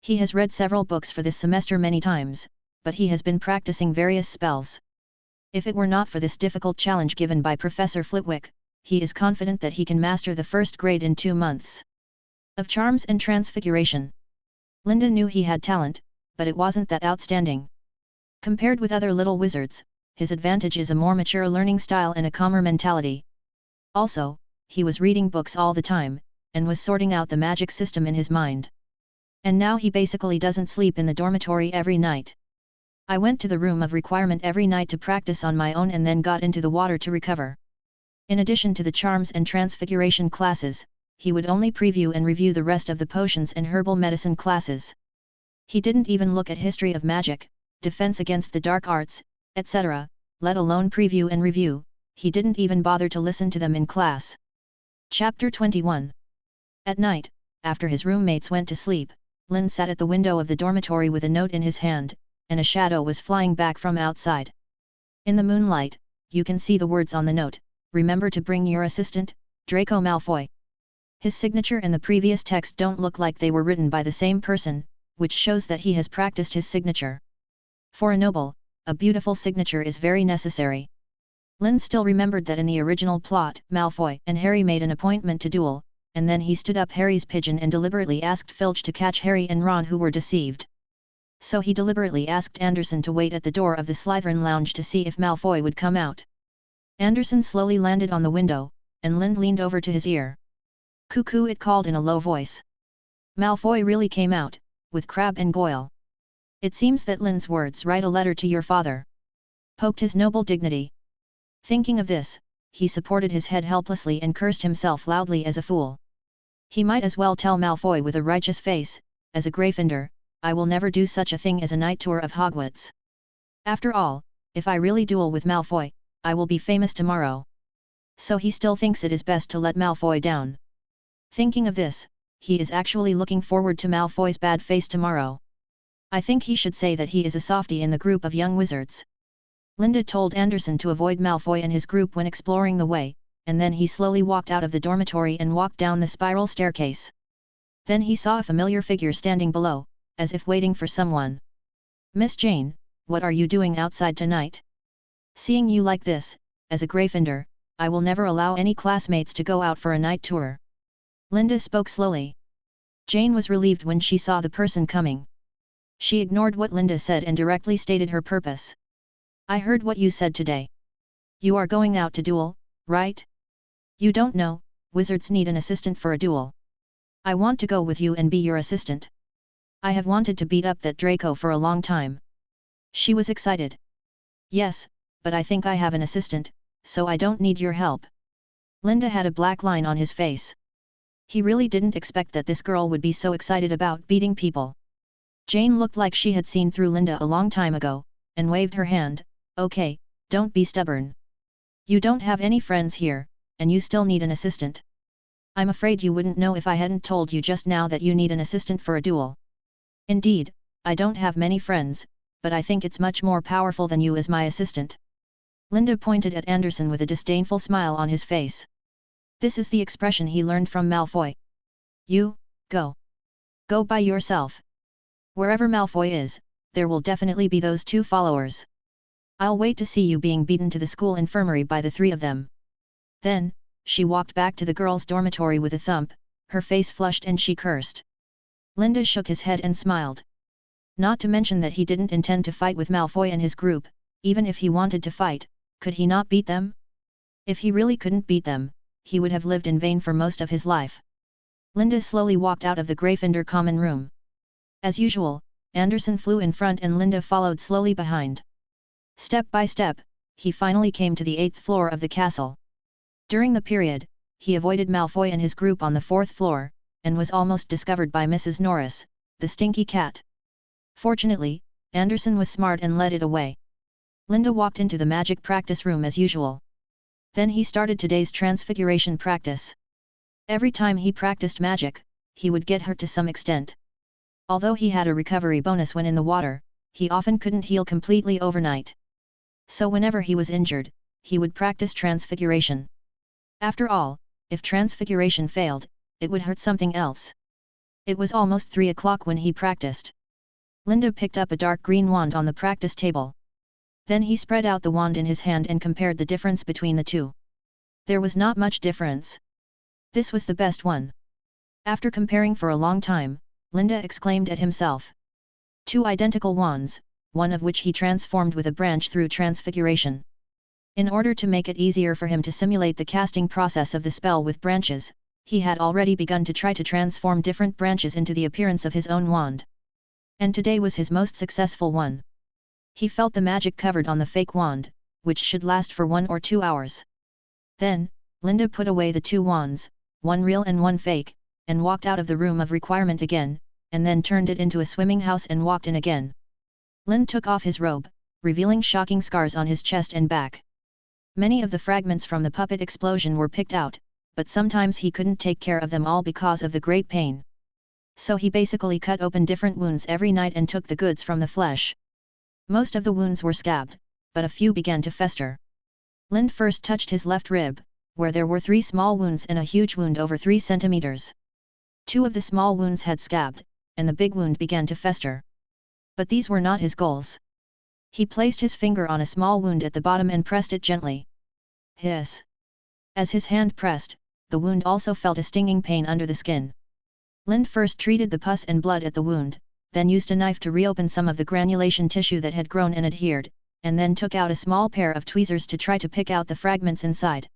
He has read several books for this semester many times, but he has been practicing various spells. If it were not for this difficult challenge given by Professor Flitwick, he is confident that he can master the 1st grade in 2 months. Of charms and transfiguration. Linda knew he had talent, but it wasn't that outstanding. Compared with other little wizards, his advantage is a more mature learning style and a calmer mentality. Also, he was reading books all the time, and was sorting out the magic system in his mind. And now he basically doesn't sleep in the dormitory every night. "I went to the room of requirement every night to practice on my own and then got into the water to recover." In addition to the charms and transfiguration classes, he would only preview and review the rest of the potions and herbal medicine classes. He didn't even look at history of magic, defense against the dark arts, etc., let alone preview and review. He didn't even bother to listen to them in class. Chapter 21. At night, after his roommates went to sleep, Lind sat at the window of the dormitory with a note in his hand, and a shadow was flying back from outside. In the moonlight, you can see the words on the note: "Remember to bring your assistant, Draco Malfoy." His signature and the previous text don't look like they were written by the same person, which shows that he has practiced his signature. For a noble, a beautiful signature is very necessary. Lind still remembered that in the original plot, Malfoy and Harry made an appointment to duel, and then he stood up Harry's pigeon and deliberately asked Filch to catch Harry and Ron, who were deceived. So he deliberately asked Anderson to wait at the door of the Slytherin lounge to see if Malfoy would come out. Anderson slowly landed on the window, and Lind leaned over to his ear. "Cuckoo," it called in a low voice. Malfoy really came out, with Crabbe and Goyle. "It seems that Lind's words write a letter to your father." Poked his noble dignity. Thinking of this, he supported his head helplessly and cursed himself loudly as a fool. He might as well tell Malfoy with a righteous face, "As a Gryffindor, I will never do such a thing as a night tour of Hogwarts. After all, if I really duel with Malfoy, I will be famous tomorrow." So he still thinks it is best to let Malfoy down. Thinking of this, he is actually looking forward to Malfoy's bad face tomorrow. "I think he should say that he is a softie in the group of young wizards." Linda told Anderson to avoid Malfoy and his group when exploring the way, and then he slowly walked out of the dormitory and walked down the spiral staircase. Then he saw a familiar figure standing below, as if waiting for someone. "Miss Jane, what are you doing outside tonight? Seeing you like this, as a Gryffindor, I will never allow any classmates to go out for a night tour." Linda spoke slowly. Jane was relieved when she saw the person coming. She ignored what Linda said and directly stated her purpose. "I heard what you said today. You are going out to duel, right? You don't know, wizards need an assistant for a duel. I want to go with you and be your assistant. I have wanted to beat up that Draco for a long time. She was excited. Yes, but I think I have an assistant, so I don't need your help. Linda had a black line on his face. He really didn't expect that this girl would be so excited about beating people. Jane looked like she had seen through Linda a long time ago, and waved her hand. Okay, don't be stubborn. You don't have any friends here, and you still need an assistant. I'm afraid you wouldn't know if I hadn't told you just now that you need an assistant for a duel. Indeed, I don't have many friends, but I think it's much more powerful than you as my assistant. Linda pointed at Anderson with a disdainful smile on his face. This is the expression he learned from Malfoy. You, go. Go by yourself. Wherever Malfoy is, there will definitely be those two followers. I'll wait to see you being beaten to the school infirmary by the three of them. Then, she walked back to the girls' dormitory with a thump, her face flushed and she cursed. Linda shook his head and smiled. Not to mention that he didn't intend to fight with Malfoy and his group, even if he wanted to fight, could he not beat them? If he really couldn't beat them, he would have lived in vain for most of his life. Linda slowly walked out of the Gryffindor common room. As usual, Anderson flew in front and Linda followed slowly behind. Step by step, he finally came to the 8th floor of the castle. During the period, he avoided Malfoy and his group on the 4th floor, and was almost discovered by Mrs. Norris, the stinky cat. Fortunately, Anderson was smart and led it away. Linda walked into the magic practice room as usual. Then he started today's transfiguration practice. Every time he practiced magic, he would get hurt to some extent. Although he had a recovery bonus when in the water, he often couldn't heal completely overnight. So whenever he was injured, he would practice transfiguration. After all, if transfiguration failed, it would hurt something else. It was almost 3 o'clock when he practiced. Linda picked up a dark green wand on the practice table. Then he spread out the wand in his hand and compared the difference between the two. There was not much difference. This was the best one. After comparing for a long time, Linda exclaimed at himself. 2 identical wands, one of which he transformed with a branch through transfiguration. In order to make it easier for him to simulate the casting process of the spell with branches, he had already begun to try to transform different branches into the appearance of his own wand. And today was his most successful one. He felt the magic covered on the fake wand, which should last for 1 or 2 hours. Then, Linda put away the 2 wands, one real and one fake, and walked out of the room of requirement again, and then turned it into a swimming house and walked in again. Lin took off his robe, revealing shocking scars on his chest and back. Many of the fragments from the puppet explosion were picked out, but sometimes he couldn't take care of them all because of the great pain. So he basically cut open different wounds every night and took the goods from the flesh. Most of the wounds were scabbed, but a few began to fester. Lin first touched his left rib, where there were 3 small wounds and a huge wound over 3 centimeters. 2 of the small wounds had scabbed, and the big wound began to fester. But these were not his goals. He placed his finger on a small wound at the bottom and pressed it gently. Hiss! As his hand pressed, the wound also felt a stinging pain under the skin. Lin first treated the pus and blood at the wound, then used a knife to reopen some of the granulation tissue that had grown and adhered, and then took out a small pair of tweezers to try to pick out the fragments inside.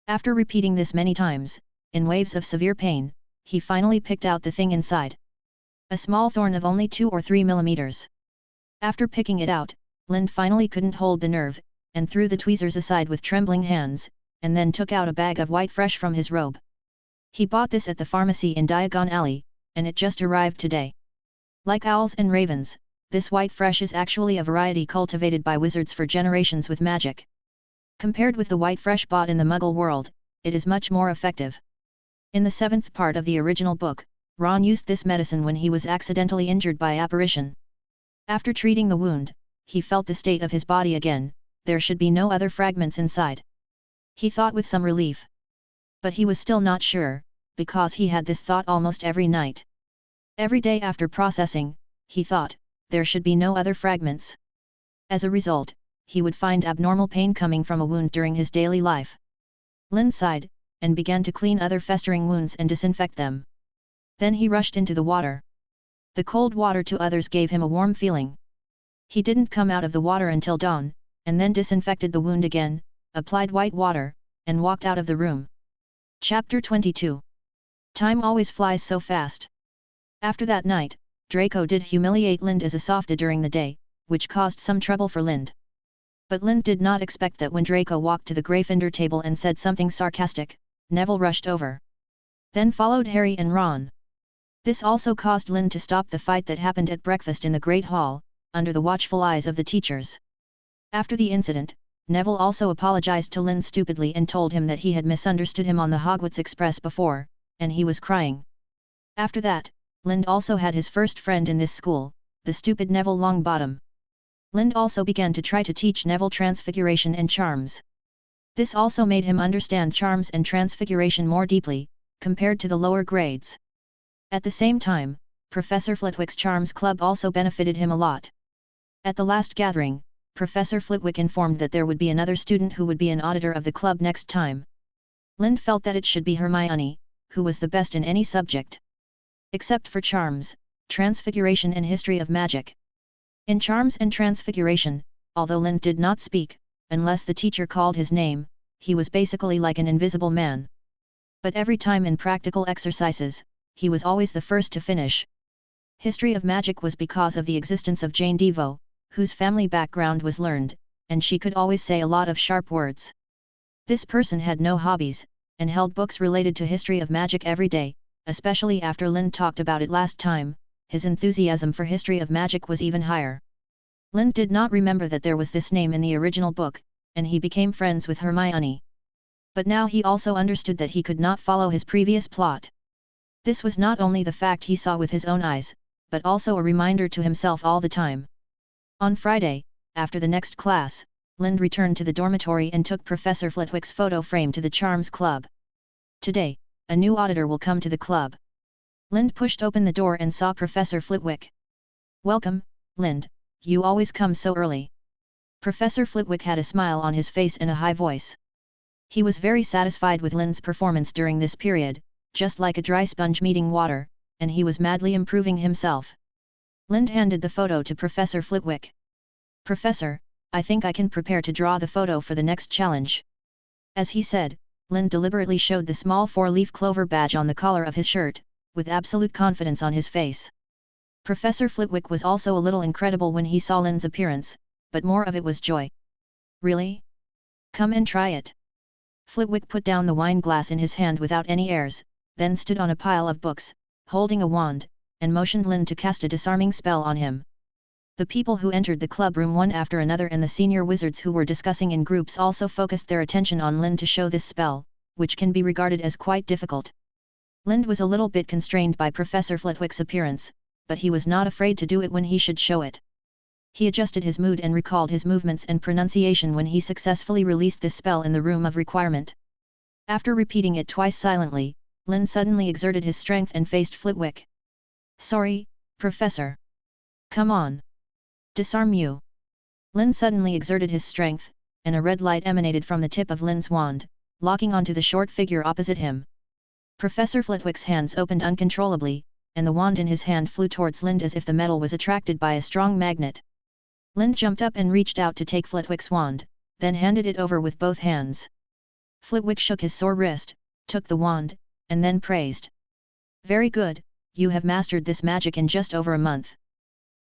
After repeating this many times, in waves of severe pain, he finally picked out the thing inside. A small thorn of only 2 or 3 millimeters. After picking it out, Lin finally couldn't hold the nerve, and threw the tweezers aside with trembling hands, and then took out a bag of white fresh from his robe. He bought this at the pharmacy in Diagon Alley, and it just arrived today. Like owls and ravens, this white fresh is actually a variety cultivated by wizards for generations with magic. Compared with the white fresh bought in the Muggle world, it is much more effective. In the 7th part of the original book, Ron used this medicine when he was accidentally injured by apparition. After treating the wound, he felt the state of his body again, there should be no other fragments inside. He thought with some relief. But he was still not sure, because he had this thought almost every night. Every day after processing, he thought, there should be no other fragments. As a result, he would find abnormal pain coming from a wound during his daily life. Lin sighed, and began to clean other festering wounds and disinfect them. Then he rushed into the water. The cold water to others gave him a warm feeling. He didn't come out of the water until dawn, and then disinfected the wound again, applied white water, and walked out of the room. Chapter 22. Time always flies so fast. After that night, Draco did humiliate Lind as a softa during the day, which caused some trouble for Lind. But Lind did not expect that when Draco walked to the Gryffindor table and said something sarcastic, Neville rushed over. Then followed Harry and Ron. This also caused Lind to stop the fight that happened at breakfast in the Great Hall, under the watchful eyes of the teachers. After the incident, Neville also apologized to Lind stupidly and told him that he had misunderstood him on the Hogwarts Express before, and he was crying. After that, Lind also had his first friend in this school, the stupid Neville Longbottom. Lind also began to try to teach Neville Transfiguration and Charms. This also made him understand Charms and Transfiguration more deeply, compared to the lower grades. At the same time, Professor Flitwick's Charms Club also benefited him a lot. At the last gathering, Professor Flitwick informed that there would be another student who would be an auditor of the club next time. Lind felt that it should be Hermione, who was the best in any subject. Except for Charms, Transfiguration and History of Magic. In Charms and Transfiguration, although Lind did not speak, unless the teacher called his name, he was basically like an invisible man. But every time in practical exercises, he was always the first to finish. History of Magic was because of the existence of Jane Devo, whose family background was learned, and she could always say a lot of sharp words. This person had no hobbies, and held books related to history of magic every day, especially after Lind talked about it last time. His enthusiasm for history of magic was even higher. Lind did not remember that there was this name in the original book, and he became friends with Hermione. But now he also understood that he could not follow his previous plot. This was not only the fact he saw with his own eyes, but also a reminder to himself all the time. On Friday, after the next class, Lind returned to the dormitory and took Professor Flitwick's photo frame to the Charms Club. Today, a new auditor will come to the club. Lind pushed open the door and saw Professor Flitwick. "Welcome, Lind, you always come so early." Professor Flitwick had a smile on his face and a high voice. He was very satisfied with Lind's performance during this period, just like a dry sponge meeting water, and he was madly improving himself. Lind handed the photo to Professor Flitwick. "Professor, I think I can prepare to draw the photo for the next challenge." As he said, Lind deliberately showed the small four-leaf clover badge on the collar of his shirt, with absolute confidence on his face. Professor Flitwick was also a little incredible when he saw Lind's appearance, but more of it was joy. "Really? Come and try it." Flitwick put down the wine glass in his hand without any airs, then stood on a pile of books, holding a wand, and motioned Lind to cast a disarming spell on him. The people who entered the club room one after another and the senior wizards who were discussing in groups also focused their attention on Lind to show this spell, which can be regarded as quite difficult. Lind was a little bit constrained by Professor Flitwick's appearance, but he was not afraid to do it when he should show it. He adjusted his mood and recalled his movements and pronunciation when he successfully released this spell in the room of requirement. After repeating it twice silently, Lind suddenly exerted his strength and faced Flitwick. "Sorry, Professor. Come on. Disarm you." Lind suddenly exerted his strength, and a red light emanated from the tip of Lind's wand, locking onto the short figure opposite him. Professor Flitwick's hands opened uncontrollably, and the wand in his hand flew towards Lind as if the metal was attracted by a strong magnet. Lind jumped up and reached out to take Flitwick's wand, then handed it over with both hands. Flitwick shook his sore wrist, took the wand, and then praised. "Very good, you have mastered this magic in just over a month.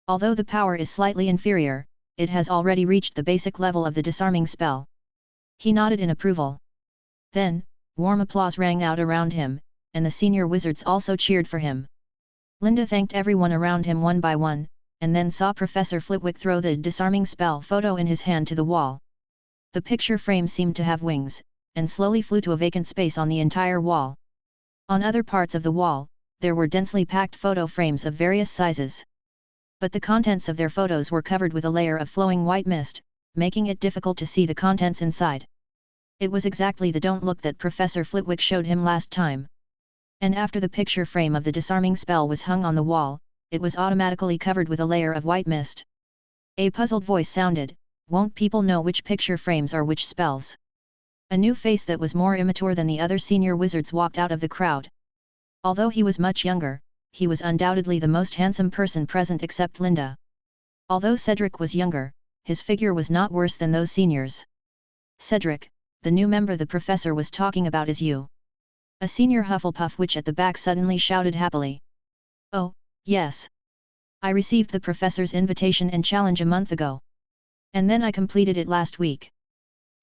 Although the power is slightly inferior, it has already reached the basic level of the disarming spell." He nodded in approval. Then, warm applause rang out around him, and the senior wizards also cheered for him. Linda thanked everyone around him one by one, and then saw Professor Flitwick throw the disarming spell photo in his hand to the wall. The picture frame seemed to have wings, and slowly flew to a vacant space on the entire wall. On other parts of the wall, there were densely packed photo frames of various sizes. But the contents of their photos were covered with a layer of flowing white mist, making it difficult to see the contents inside. It was exactly the don't look that Professor Flitwick showed him last time. And after the picture frame of the disarming spell was hung on the wall, it was automatically covered with a layer of white mist. A puzzled voice sounded, "Won't people know which picture frames are which spells?" A new face that was more immature than the other senior wizards walked out of the crowd. Although he was much younger, he was undoubtedly the most handsome person present except Linda. Although Cedric was younger, his figure was not worse than those seniors. "Cedric, the new member the professor was talking about is you. A senior Hufflepuff witch at the back suddenly shouted happily. Oh, yes. I received the professor's invitation and challenge a month ago. And then I completed it last week.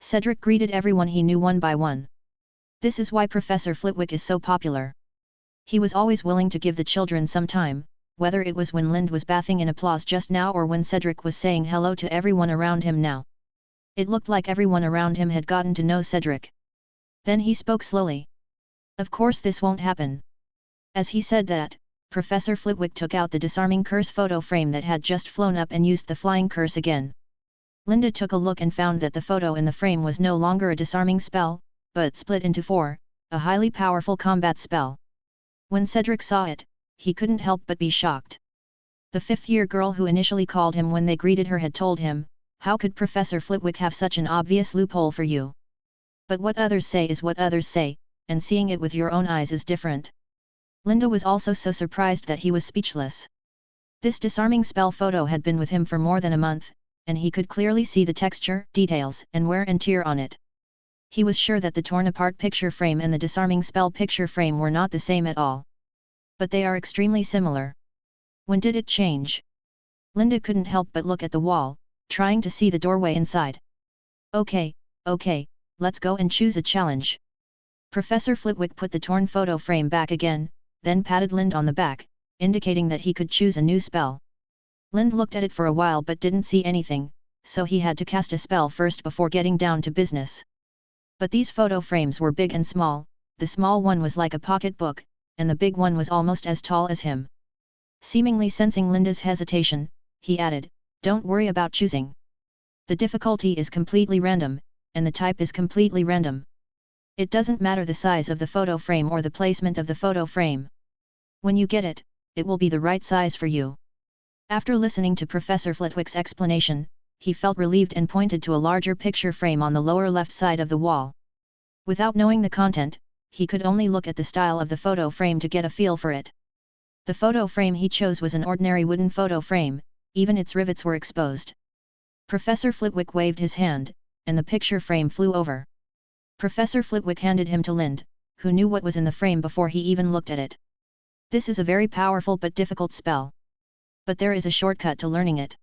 Cedric greeted everyone he knew one by one. This is why Professor Flitwick is so popular. He was always willing to give the children some time, whether it was when Lind was bathing in applause just now or when Cedric was saying hello to everyone around him now. It looked like everyone around him had gotten to know Cedric. Then he spoke slowly. Of course this won't happen. As he said that, Professor Flitwick took out the disarming curse photo frame that had just flown up and used the flying curse again. Linda took a look and found that the photo in the frame was no longer a disarming spell, but split into 4, a highly powerful combat spell. When Cedric saw it, he couldn't help but be shocked. The fifth-year girl who initially called him when they greeted her had told him, "How could Professor Flitwick have such an obvious loophole for you?" But what others say is what others say, and seeing it with your own eyes is different. Linda was also so surprised that he was speechless. This disarming spell photo had been with him for more than a month, and he could clearly see the texture, details, and wear and tear on it. He was sure that the torn-apart picture frame and the disarming spell picture frame were not the same at all. But they are extremely similar. When did it change? Linda couldn't help but look at the wall, trying to see the doorway inside. Okay, let's go and choose a challenge. Professor Flitwick put the torn photo frame back again, then patted Lind on the back, indicating that he could choose a new spell. Lind looked at it for a while but didn't see anything, so he had to cast a spell first before getting down to business. But these photo frames were big and small, the small one was like a pocket book, and the big one was almost as tall as him. Seemingly sensing Linda's hesitation, he added, "Don't worry about choosing. The difficulty is completely random, and the type is completely random. It doesn't matter the size of the photo frame or the placement of the photo frame. When you get it, it will be the right size for you." After listening to Professor Flitwick's explanation, he felt relieved and pointed to a larger picture frame on the lower left side of the wall. Without knowing the content, he could only look at the style of the photo frame to get a feel for it. The photo frame he chose was an ordinary wooden photo frame, even its rivets were exposed. Professor Flitwick waved his hand, and the picture frame flew over. Professor Flitwick handed him to Lind, who knew what was in the frame before he even looked at it. This is a very powerful but difficult spell. But there is a shortcut to learning it.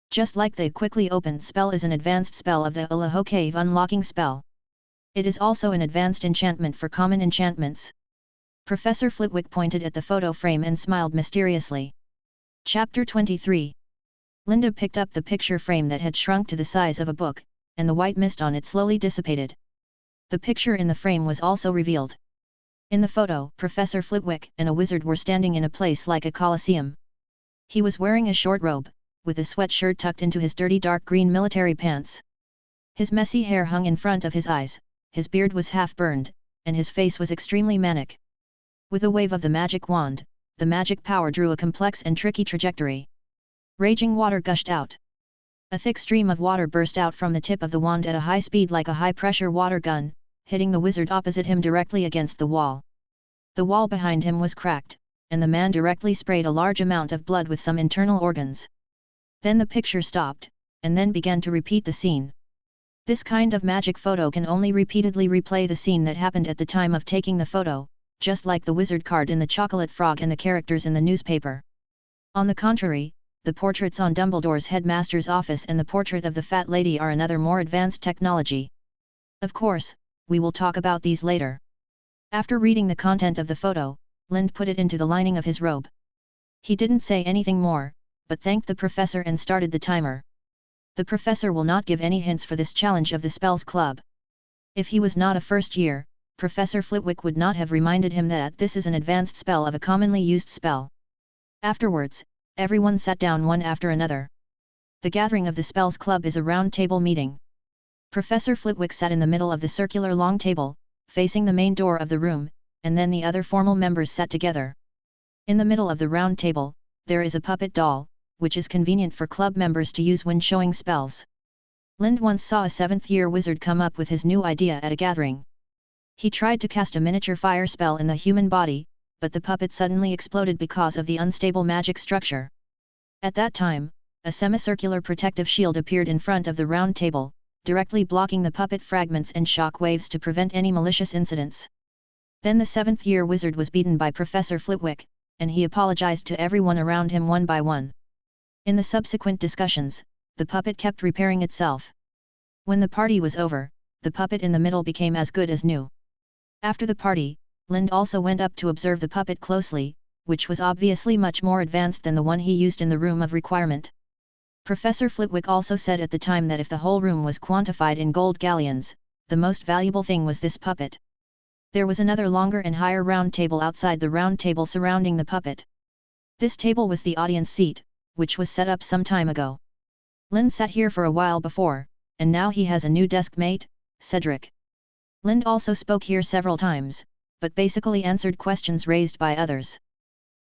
Just like the quickly opened spell is an advanced spell of the Ilaho Cave unlocking spell. It is also an advanced enchantment for common enchantments. Professor Flitwick pointed at the photo frame and smiled mysteriously. Chapter 23. Linda picked up the picture frame that had shrunk to the size of a book, and the white mist on it slowly dissipated. The picture in the frame was also revealed. In the photo, Professor Flitwick and a wizard were standing in a place like a coliseum. He was wearing a short robe, with a sweatshirt tucked into his dirty dark green military pants. His messy hair hung in front of his eyes, his beard was half burned, and his face was extremely manic. With a wave of the magic wand, the magic power drew a complex and tricky trajectory. Raging water gushed out. A thick stream of water burst out from the tip of the wand at a high speed like a high-pressure water gun, hitting the wizard opposite him directly against the wall. The wall behind him was cracked, and the man directly sprayed a large amount of blood with some internal organs. Then the picture stopped, and then began to repeat the scene. This kind of magic photo can only repeatedly replay the scene that happened at the time of taking the photo, just like the wizard card in the chocolate frog and the characters in the newspaper. On the contrary, the portraits on Dumbledore's headmaster's office and the portrait of the fat lady are another more advanced technology. Of course, we will talk about these later. After reading the content of the photo, Lind put it into the lining of his robe. He didn't say anything more, but thanked the professor and started the timer. The professor will not give any hints for this challenge of the Spells Club. If he was not a first year, Professor Flitwick would not have reminded him that this is an advanced spell of a commonly used spell. Afterwards, everyone sat down one after another. The gathering of the Spells Club is a round table meeting. Professor Flitwick sat in the middle of the circular long table, facing the main door of the room, and then the other formal members sat together. In the middle of the round table, there is a puppet doll, which is convenient for club members to use when showing spells. Lind once saw a 7th-year wizard come up with his new idea at a gathering. He tried to cast a miniature fire spell in the human body, but the puppet suddenly exploded because of the unstable magic structure. At that time, a semicircular protective shield appeared in front of the round table, directly blocking the puppet fragments and shock waves to prevent any malicious incidents. Then the 7th-year wizard was beaten by Professor Flitwick, and he apologized to everyone around him one by one. In the subsequent discussions, the puppet kept repairing itself. When the party was over, the puppet in the middle became as good as new. After the party, Lind also went up to observe the puppet closely, which was obviously much more advanced than the one he used in the room of requirement. Professor Flitwick also said at the time that if the whole room was quantified in gold galleons, the most valuable thing was this puppet. There was another longer and higher round table outside the round table surrounding the puppet. This table was the audience seat, which was set up some time ago. Lind sat here for a while before, and now he has a new desk mate, Cedric. Lind also spoke here several times, but basically answered questions raised by others.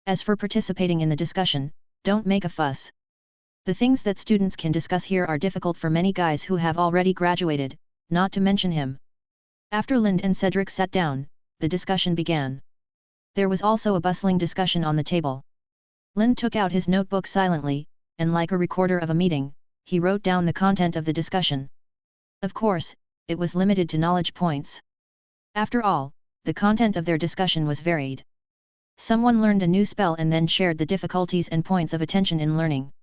As for participating in the discussion, don't make a fuss. The things that students can discuss here are difficult for many guys who have already graduated, not to mention him. After Lind and Cedric sat down, the discussion began. There was also a bustling discussion on the table. Lind took out his notebook silently, and like a recorder of a meeting, he wrote down the content of the discussion. Of course, it was limited to knowledge points. After all, the content of their discussion was varied. Someone learned a new spell and then shared the difficulties and points of attention in learning.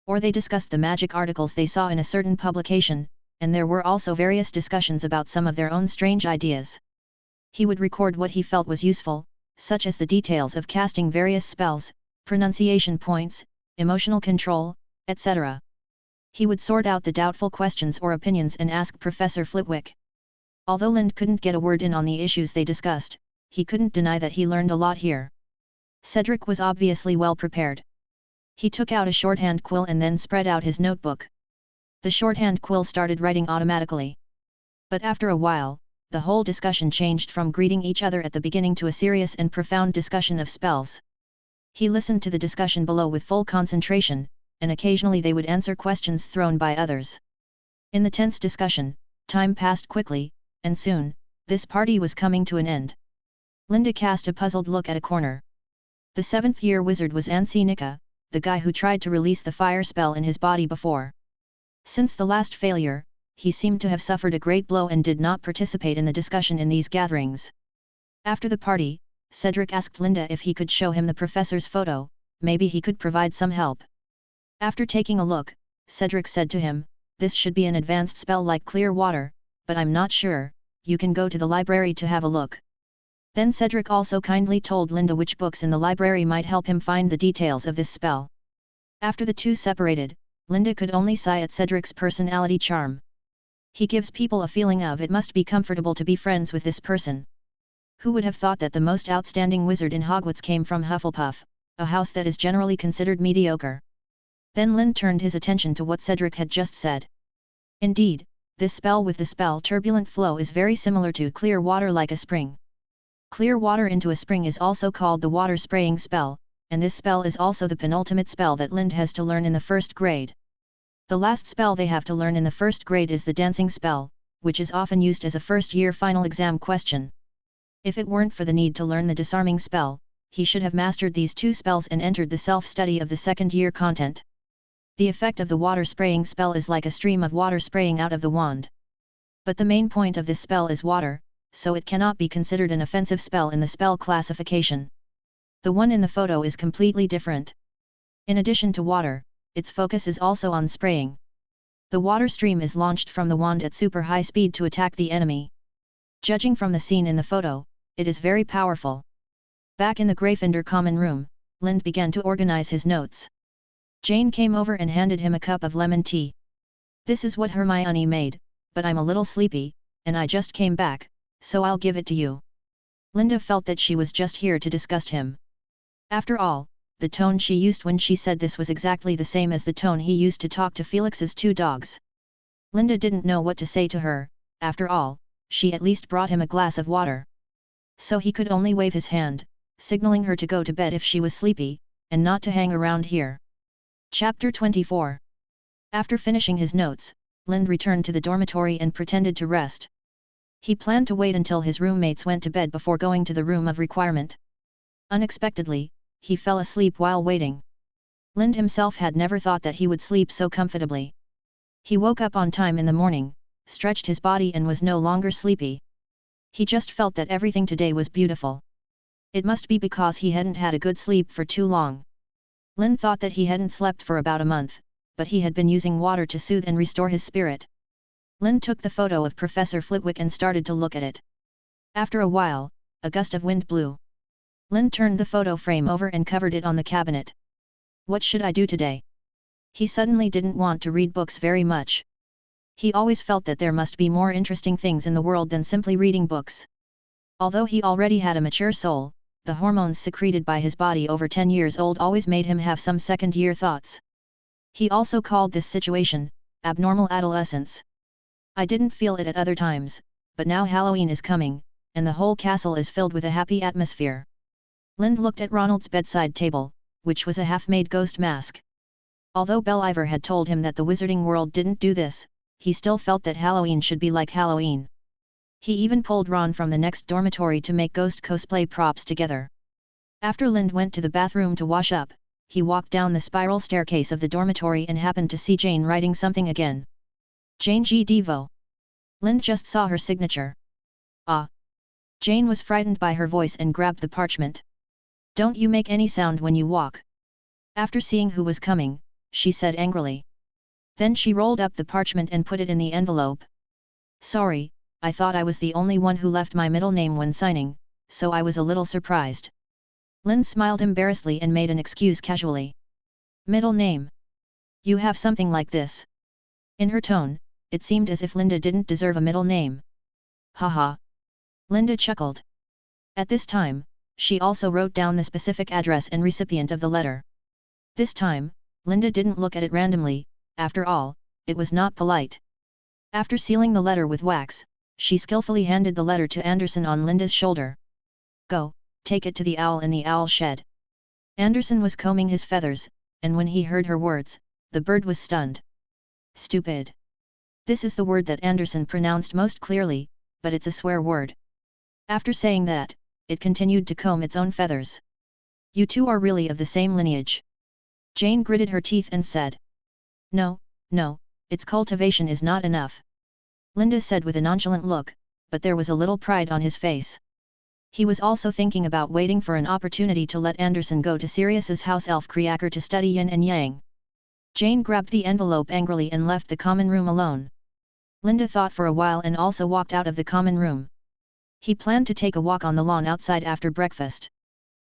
Or they discussed the magic articles they saw in a certain publication, and there were also various discussions about some of their own strange ideas. He would record what he felt was useful, such as the details of casting various spells, pronunciation points, emotional control, etc. He would sort out the doubtful questions or opinions and ask Professor Flitwick. Although Lind couldn't get a word in on the issues they discussed, he couldn't deny that he learned a lot here. Cedric was obviously well prepared. He took out a shorthand quill and then spread out his notebook. The shorthand quill started writing automatically. But after a while, the whole discussion changed from greeting each other at the beginning to a serious and profound discussion of spells. He listened to the discussion below with full concentration, and occasionally they would answer questions thrown by others. In the tense discussion, time passed quickly, and soon, this party was coming to an end. Linda cast a puzzled look at a corner. The 7th-year wizard was Ansi Nika, the guy who tried to release the fire spell in his body before. Since the last failure, he seemed to have suffered a great blow and did not participate in the discussion in these gatherings. After the party, Cedric asked Linda if he could show him the professor's photo, maybe he could provide some help. After taking a look, Cedric said to him, "This should be an advanced spell like clear water, but I'm not sure, you can go to the library to have a look." Then Cedric also kindly told Linda which books in the library might help him find the details of this spell. After the two separated, Linda could only sigh at Cedric's personality charm. He gives people a feeling of it must be comfortable to be friends with this person. Who would have thought that the most outstanding wizard in Hogwarts came from Hufflepuff, a house that is generally considered mediocre? Then Lind turned his attention to what Cedric had just said. Indeed, this spell with the spell Turbulent Flow is very similar to Clear Water like a spring. Clear water into a spring is also called the water spraying spell, and this spell is also the penultimate spell that Lind has to learn in the 1st grade. The last spell they have to learn in the 1st grade is the dancing spell, which is often used as a first-year final exam question. If it weren't for the need to learn the disarming spell, he should have mastered these two spells and entered the self-study of the 2nd-year content. The effect of the water spraying spell is like a stream of water spraying out of the wand. But the main point of this spell is water, so it cannot be considered an offensive spell in the spell classification. The one in the photo is completely different. In addition to water, its focus is also on spraying. The water stream is launched from the wand at super high speed to attack the enemy. Judging from the scene in the photo, it is very powerful. Back in the Gryffindor common room, Lind began to organize his notes. Jane came over and handed him a cup of lemon tea. "This is what Hermione made, but I'm a little sleepy, and I just came back, so I'll give it to you." Linda felt that she was just here to disgust him. After all, the tone she used when she said this was exactly the same as the tone he used to talk to Felix's 2 dogs. Linda didn't know what to say to her. After all, she at least brought him a glass of water. So he could only wave his hand, signaling her to go to bed if she was sleepy, and not to hang around here. Chapter 24. After finishing his notes, Lind returned to the dormitory and pretended to rest. He planned to wait until his roommates went to bed before going to the room of requirement. Unexpectedly, he fell asleep while waiting. Lind himself had never thought that he would sleep so comfortably. He woke up on time in the morning, stretched his body and was no longer sleepy. He just felt that everything today was beautiful. It must be because he hadn't had a good sleep for too long. Lin thought that he hadn't slept for about a month, but he had been using water to soothe and restore his spirit. Lin took the photo of Professor Flitwick and started to look at it. After a while, a gust of wind blew. Lin turned the photo frame over and covered it on the cabinet. What should I do today? He suddenly didn't want to read books very much. He always felt that there must be more interesting things in the world than simply reading books. Although he already had a mature soul, the hormones secreted by his body over 10 years old always made him have some second-year thoughts. He also called this situation abnormal adolescence. I didn't feel it at other times, but now Halloween is coming, and the whole castle is filled with a happy atmosphere. Lind looked at Ronald's bedside table, which was a half-made ghost mask. Although Believer had told him that the wizarding world didn't do this, he still felt that Halloween should be like Halloween. He even pulled Ron from the next dormitory to make ghost cosplay props together. After Lind went to the bathroom to wash up, he walked down the spiral staircase of the dormitory and happened to see Jane writing something again. Jane G. Devo. Lind just saw her signature. Ah! Jane was frightened by her voice and grabbed the parchment. Don't you make any sound when you walk. After seeing who was coming, she said angrily. Then she rolled up the parchment and put it in the envelope. Sorry, I thought I was the only one who left my middle name when signing, so I was a little surprised. Lind smiled embarrassedly and made an excuse casually. Middle name? You have something like this? In her tone, it seemed as if Linda didn't deserve a middle name. Haha. Linda chuckled. At this time, she also wrote down the specific address and recipient of the letter. This time, Linda didn't look at it randomly, after all, it was not polite. After sealing the letter with wax, she skillfully handed the letter to Anderson on Linda's shoulder. Go, take it to the owl in the owl shed. Anderson was combing his feathers, and when he heard her words, the bird was stunned. Stupid. This is the word that Anderson pronounced most clearly, but it's a swear word. After saying that, it continued to comb its own feathers. You two are really of the same lineage. Jane gritted her teeth and said. No, its cultivation is not enough. Linda said with a nonchalant look, but there was a little pride on his face. He was also thinking about waiting for an opportunity to let Anderson go to Sirius's house elf Kriaker to study yin and yang. Jane grabbed the envelope angrily and left the common room alone. Linda thought for a while and also walked out of the common room. He planned to take a walk on the lawn outside after breakfast.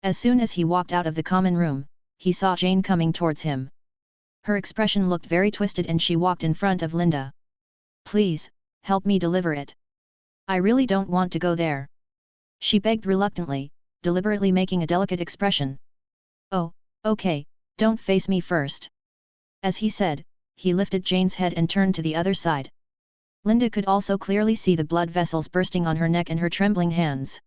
As soon as he walked out of the common room, he saw Jane coming towards him. Her expression looked very twisted and she walked in front of Linda. Please, help me deliver it. I really don't want to go there. She begged reluctantly, deliberately making a delicate expression. Oh, okay, don't face me first. As he said, he lifted Jane's head and turned to the other side. Linda could also clearly see the blood vessels bursting on her neck and her trembling hands.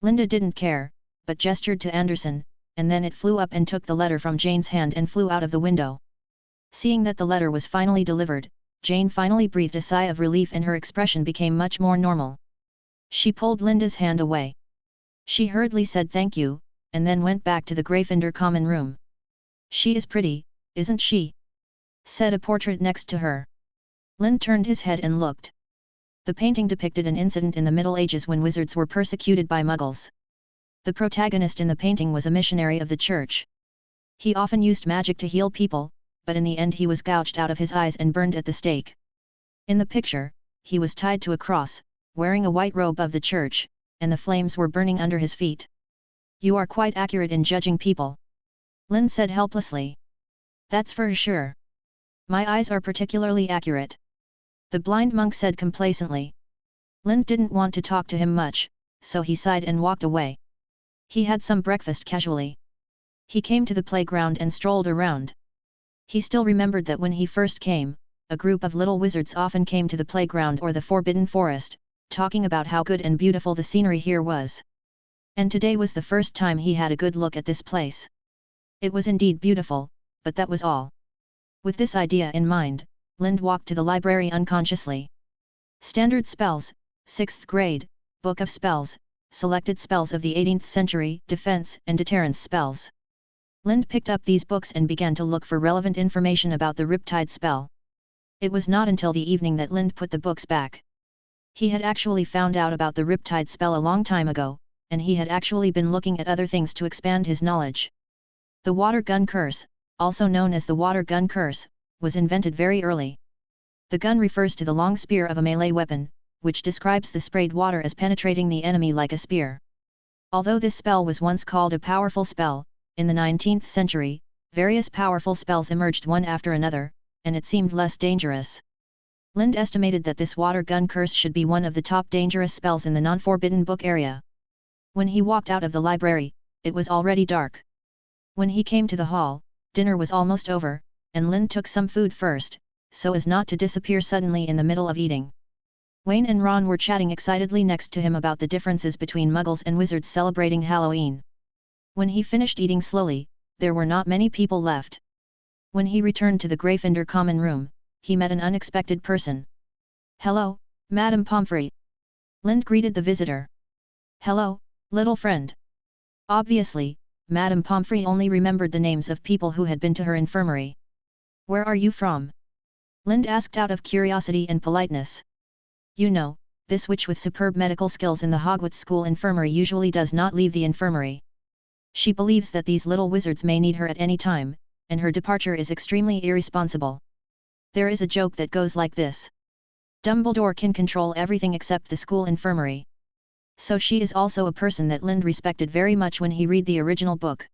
Linda didn't care, but gestured to Anderson, and then it flew up and took the letter from Jane's hand and flew out of the window. Seeing that the letter was finally delivered, Jane finally breathed a sigh of relief and her expression became much more normal. She pulled Linda's hand away. She hurriedly said thank you, and then went back to the Gryffindor common room. She is pretty, isn't she? Said a portrait next to her. Lind turned his head and looked. The painting depicted an incident in the Middle Ages when wizards were persecuted by muggles. The protagonist in the painting was a missionary of the church. He often used magic to heal people, but in the end he was gouged out of his eyes and burned at the stake. In the picture, he was tied to a cross, wearing a white robe of the church, and the flames were burning under his feet. You are quite accurate in judging people. Lind said helplessly. That's for sure. My eyes are particularly accurate. The blind monk said complacently. Lind didn't want to talk to him much, so he sighed and walked away. He had some breakfast casually. He came to the playground and strolled around. He still remembered that when he first came, a group of little wizards often came to the playground or the Forbidden Forest, talking about how good and beautiful the scenery here was. And today was the first time he had a good look at this place. It was indeed beautiful, but that was all. With this idea in mind, Lind walked to the library unconsciously. Standard Spells, 6th grade, Book of Spells, Selected Spells of the 18th Century, Defense and Deterrence Spells. Lind picked up these books and began to look for relevant information about the Riptide spell. It was not until the evening that Lind put the books back. He had actually found out about the Riptide spell a long time ago, and he had actually been looking at other things to expand his knowledge. The water gun curse, also known as the water gun curse, was invented very early. The gun refers to the long spear of a melee weapon, which describes the sprayed water as penetrating the enemy like a spear. Although this spell was once called a powerful spell, in the 19th century, various powerful spells emerged one after another, and it seemed less dangerous. Lind estimated that this water gun curse should be one of the top dangerous spells in the non-forbidden book area. When he walked out of the library, it was already dark. When he came to the hall, dinner was almost over, and Lind took some food first, so as not to disappear suddenly in the middle of eating. Wayne and Ron were chatting excitedly next to him about the differences between Muggles and Wizards celebrating Halloween. When he finished eating slowly, there were not many people left. When he returned to the Gryffindor common room, he met an unexpected person. "Hello, Madame Pomfrey." Lind greeted the visitor. "Hello, little friend." Obviously, Madame Pomfrey only remembered the names of people who had been to her infirmary. "Where are you from?" Lind asked out of curiosity and politeness. "You know, this witch with superb medical skills in the Hogwarts school infirmary usually does not leave the infirmary. She believes that these little wizards may need her at any time, and her departure is extremely irresponsible. There is a joke that goes like this. Dumbledore can control everything except the school infirmary. So she is also a person that Lind respected very much when he read the original book.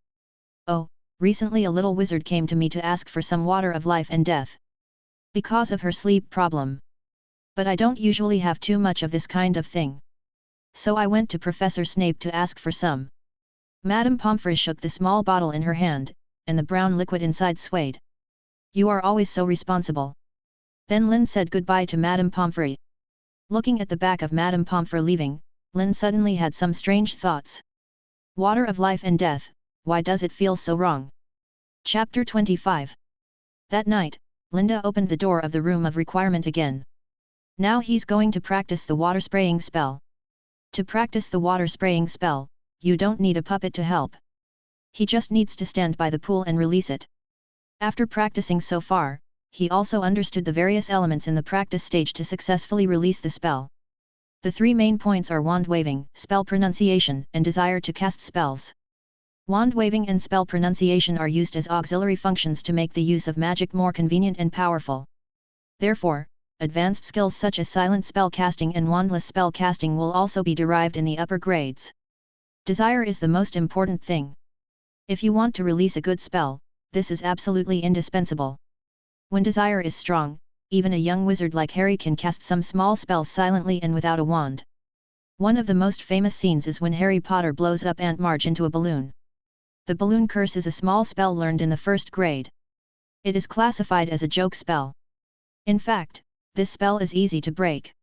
Oh, recently a little wizard came to me to ask for some water of life and death. Because of her sleep problem. But I don't usually have too much of this kind of thing. So I went to Professor Snape to ask for some." Madame Pomfrey shook the small bottle in her hand, and the brown liquid inside swayed. "You are always so responsible." Then Lind said goodbye to Madame Pomfrey. Looking at the back of Madame Pomfrey leaving, Lind suddenly had some strange thoughts. Water of life and death, why does it feel so wrong? Chapter 25. That night, Linda opened the door of the room of requirement again. Now he's going to practice the water spraying spell. To practice the water spraying spell, you don't need a puppet to help. He just needs to stand by the pool and release it. After practicing so far, he also understood the various elements in the practice stage to successfully release the spell. The three main points are wand waving, spell pronunciation, and desire to cast spells. Wand waving and spell pronunciation are used as auxiliary functions to make the use of magic more convenient and powerful. Therefore, advanced skills such as silent spell casting and wandless spell casting will also be derived in the upper grades. Desire is the most important thing. If you want to release a good spell, this is absolutely indispensable. When desire is strong, even a young wizard like Harry can cast some small spells silently and without a wand. One of the most famous scenes is when Harry Potter blows up Aunt Marge into a balloon. The balloon curse is a small spell learned in the first grade. It is classified as a joke spell. In fact, this spell is easy to break.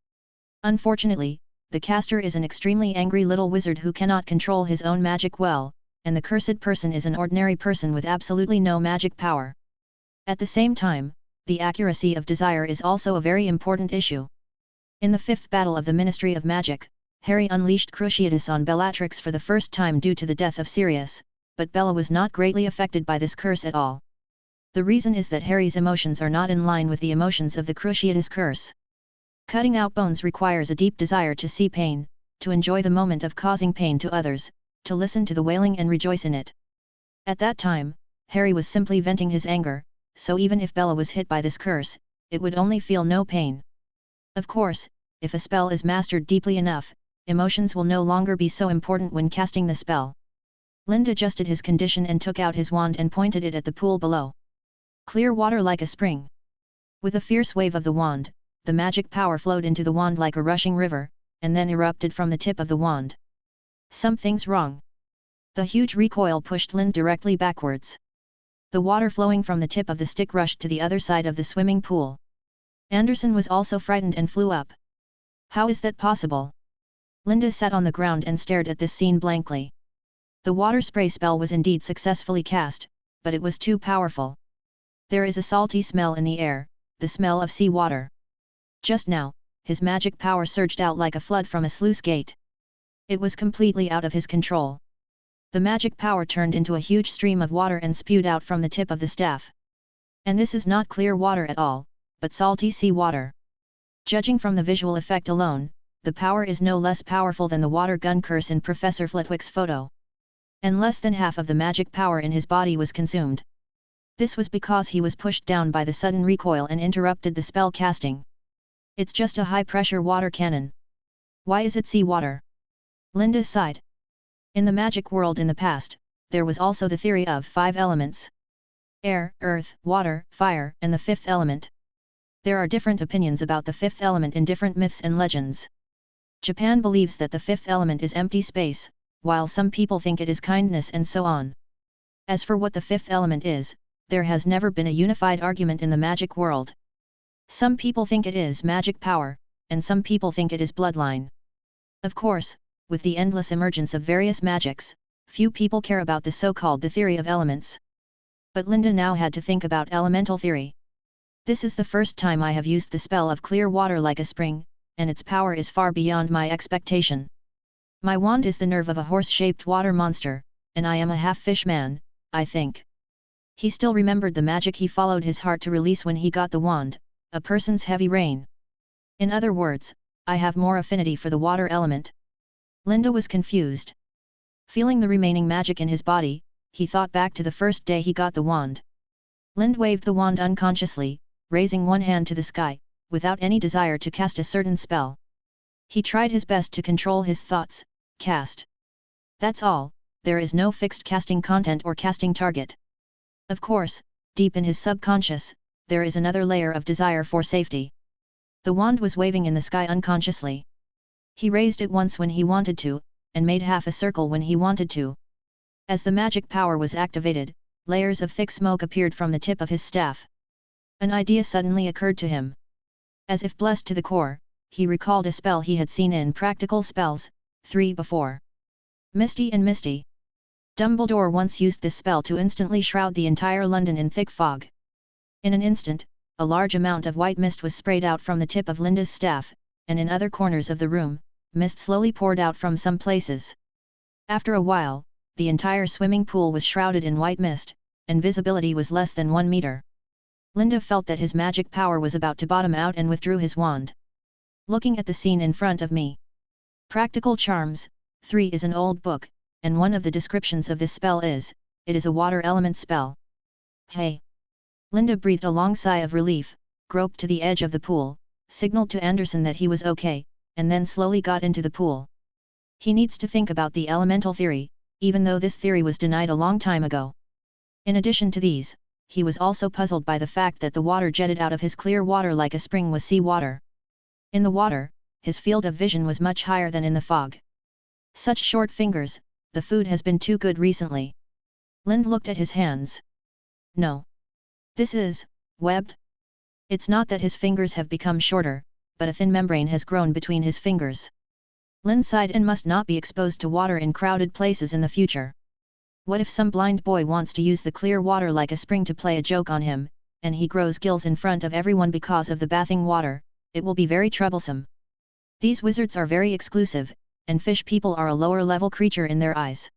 Unfortunately, the caster is an extremely angry little wizard who cannot control his own magic well, and the cursed person is an ordinary person with absolutely no magic power. At the same time, the accuracy of desire is also a very important issue. In the fifth battle of the Ministry of Magic, Harry unleashed Cruciatus on Bellatrix for the first time due to the death of Sirius, but Bella was not greatly affected by this curse at all. The reason is that Harry's emotions are not in line with the emotions of the Cruciatus curse. Cutting out bones requires a deep desire to see pain, to enjoy the moment of causing pain to others, to listen to the wailing and rejoice in it. At that time, Harry was simply venting his anger, so even if Bella was hit by this curse, it would only feel no pain. Of course, if a spell is mastered deeply enough, emotions will no longer be so important when casting the spell. Lind adjusted his condition and took out his wand and pointed it at the pool below. Clear water like a spring. With a fierce wave of the wand, the magic power flowed into the wand like a rushing river, and then erupted from the tip of the wand. Something's wrong. The huge recoil pushed Lind directly backwards. The water flowing from the tip of the stick rushed to the other side of the swimming pool. Anderson was also frightened and flew up. How is that possible? Linda sat on the ground and stared at this scene blankly. The water spray spell was indeed successfully cast, but it was too powerful. There is a salty smell in the air, the smell of sea water. Just now, his magic power surged out like a flood from a sluice gate. It was completely out of his control. The magic power turned into a huge stream of water and spewed out from the tip of the staff. And this is not clear water at all, but salty sea water. Judging from the visual effect alone, the power is no less powerful than the water gun curse in Professor Flitwick's photo. And less than half of the magic power in his body was consumed. This was because he was pushed down by the sudden recoil and interrupted the spell casting. It's just a high-pressure water cannon. Why is it sea water? Linda sighed. In the magic world in the past, there was also the theory of 5 elements. Air, earth, water, fire, and the 5th element. There are different opinions about the 5th element in different myths and legends. Japan believes that the 5th element is empty space, while some people think it is kindness and so on. As for what the 5th element is, there has never been a unified argument in the magic world. Some people think it is magic power, and some people think it is bloodline. Of course, with the endless emergence of various magics, few people care about the so-called the theory of elements. But Linda now had to think about elemental theory. This is the first time I have used the spell of clear water like a spring, and its power is far beyond my expectation. My wand is the nerve of a horse-shaped water monster, and I am a half-fish man, I think. He still remembered the magic he followed his heart to release when he got the wand, a person's heavy rain. In other words, I have more affinity for the water element. Linda was confused. Feeling the remaining magic in his body, he thought back to the first day he got the wand. Lind waved the wand unconsciously, raising one hand to the sky, without any desire to cast a certain spell. He tried his best to control his thoughts, cast. That's all, there is no fixed casting content or casting target. Of course, deep in his subconscious, there is another layer of desire for safety. The wand was waving in the sky unconsciously. He raised it once when he wanted to, and made half a circle when he wanted to. As the magic power was activated, layers of thick smoke appeared from the tip of his staff. An idea suddenly occurred to him. As if blessed to the core, he recalled a spell he had seen in Practical Spells 3 before. Misty and Misty. Dumbledore once used this spell to instantly shroud the entire London in thick fog. In an instant, a large amount of white mist was sprayed out from the tip of Linda's staff, and in other corners of the room, mist slowly poured out from some places. After a while, the entire swimming pool was shrouded in white mist, and visibility was less than 1 meter. Linda felt that his magic power was about to bottom out and withdrew his wand. Looking at the scene in front of me. Practical Charms 3 is an old book, and one of the descriptions of this spell is, it is a water element spell. Hey! Linda breathed a long sigh of relief, groped to the edge of the pool, signaled to Anderson that he was okay, and then slowly got into the pool. He needs to think about the elemental theory, even though this theory was denied a long time ago. In addition to these, he was also puzzled by the fact that the water jetted out of his clear water like a spring was sea water. In the water, his field of vision was much higher than in the fog. Such short fingers, the food has been too good recently. Lind looked at his hands. No. This is, webbed? It's not that his fingers have become shorter, but a thin membrane has grown between his fingers. Lind sighed and must not be exposed to water in crowded places in the future. What if some blind boy wants to use the clear water like a spring to play a joke on him, and he grows gills in front of everyone because of the bathing water? It will be very troublesome. These wizards are very exclusive, and fish people are a lower-level creature in their eyes.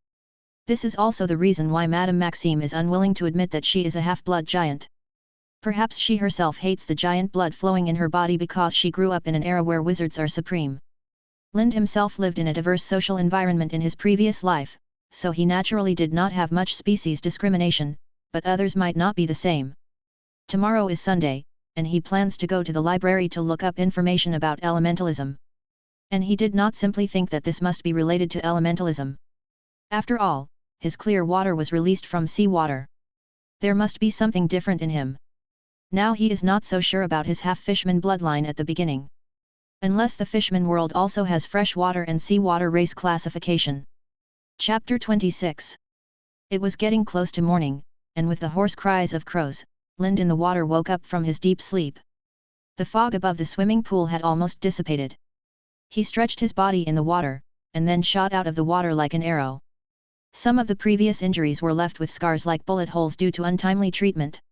This is also the reason why Madame Maxime is unwilling to admit that she is a half-blood giant. Perhaps she herself hates the giant blood flowing in her body because she grew up in an era where wizards are supreme. Lind himself lived in a diverse social environment in his previous life, so he naturally did not have much species discrimination, but others might not be the same. Tomorrow is Sunday, and he plans to go to the library to look up information about elementalism. And he did not simply think that this must be related to elementalism. After all, his clear water was released from seawater. There must be something different in him. Now he is not so sure about his half-fishman bloodline at the beginning. Unless the fishman world also has freshwater and seawater race classification. Chapter 26. It was getting close to morning, and with the hoarse cries of crows, Lind in the water woke up from his deep sleep. The fog above the swimming pool had almost dissipated. He stretched his body in the water, and then shot out of the water like an arrow. Some of the previous injuries were left with scars like bullet holes due to untimely treatment.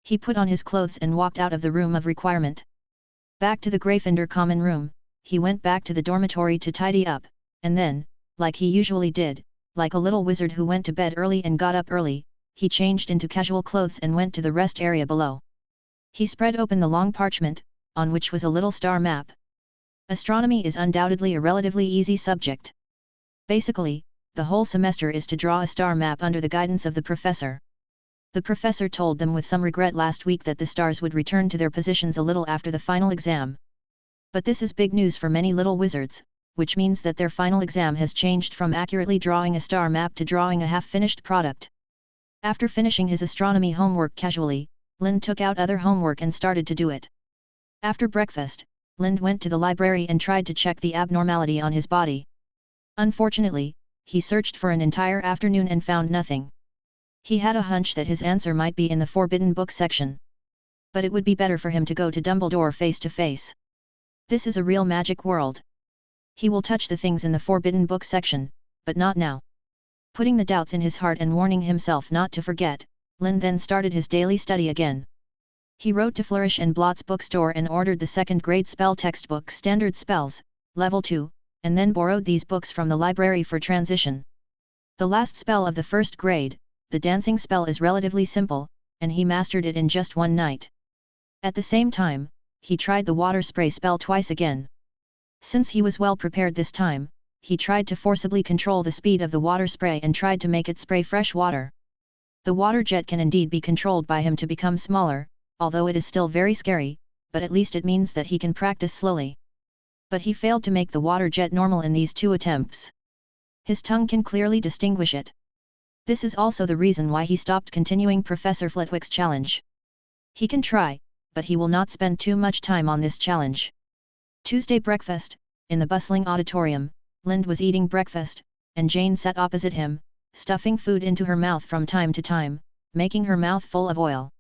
He put on his clothes and walked out of the room of requirement. Back to the Gryffindor common room, he went back to the dormitory to tidy up, and then, like he usually did, like a little wizard who went to bed early and got up early, he changed into casual clothes and went to the rest area below. He spread open the long parchment, on which was a little star map. Astronomy is undoubtedly a relatively easy subject. Basically, the whole semester is to draw a star map under the guidance of the professor. The professor told them with some regret last week that the stars would return to their positions a little after the final exam. But this is big news for many little wizards, which means that their final exam has changed from accurately drawing a star map to drawing a half-finished product. After finishing his astronomy homework casually, Lind took out other homework and started to do it. After breakfast, Lind went to the library and tried to check the abnormality on his body. Unfortunately, he searched for an entire afternoon and found nothing. He had a hunch that his answer might be in the forbidden book section. But it would be better for him to go to Dumbledore face to face. This is a real magic world. He will touch the things in the forbidden book section, but not now. Putting the doubts in his heart and warning himself not to forget, Lind then started his daily study again. He wrote to Flourish and Blott's bookstore and ordered the second-grade spell textbook Standard Spells, Level 2, and then borrowed these books from the library for transition. The last spell of the first grade, the dancing spell, is relatively simple, and he mastered it in just one night. At the same time, he tried the water spray spell twice again. Since he was well prepared this time, he tried to forcibly control the speed of the water spray and tried to make it spray fresh water. The water jet can indeed be controlled by him to become smaller, although it is still very scary, but at least it means that he can practice slowly. But he failed to make the water jet normal in these 2 attempts. His tongue can clearly distinguish it. This is also the reason why he stopped continuing Professor Flitwick's challenge. He can try, but he will not spend too much time on this challenge. Tuesday breakfast, in the bustling auditorium, Lind was eating breakfast, and Jane sat opposite him, stuffing food into her mouth from time to time, making her mouth full of oil.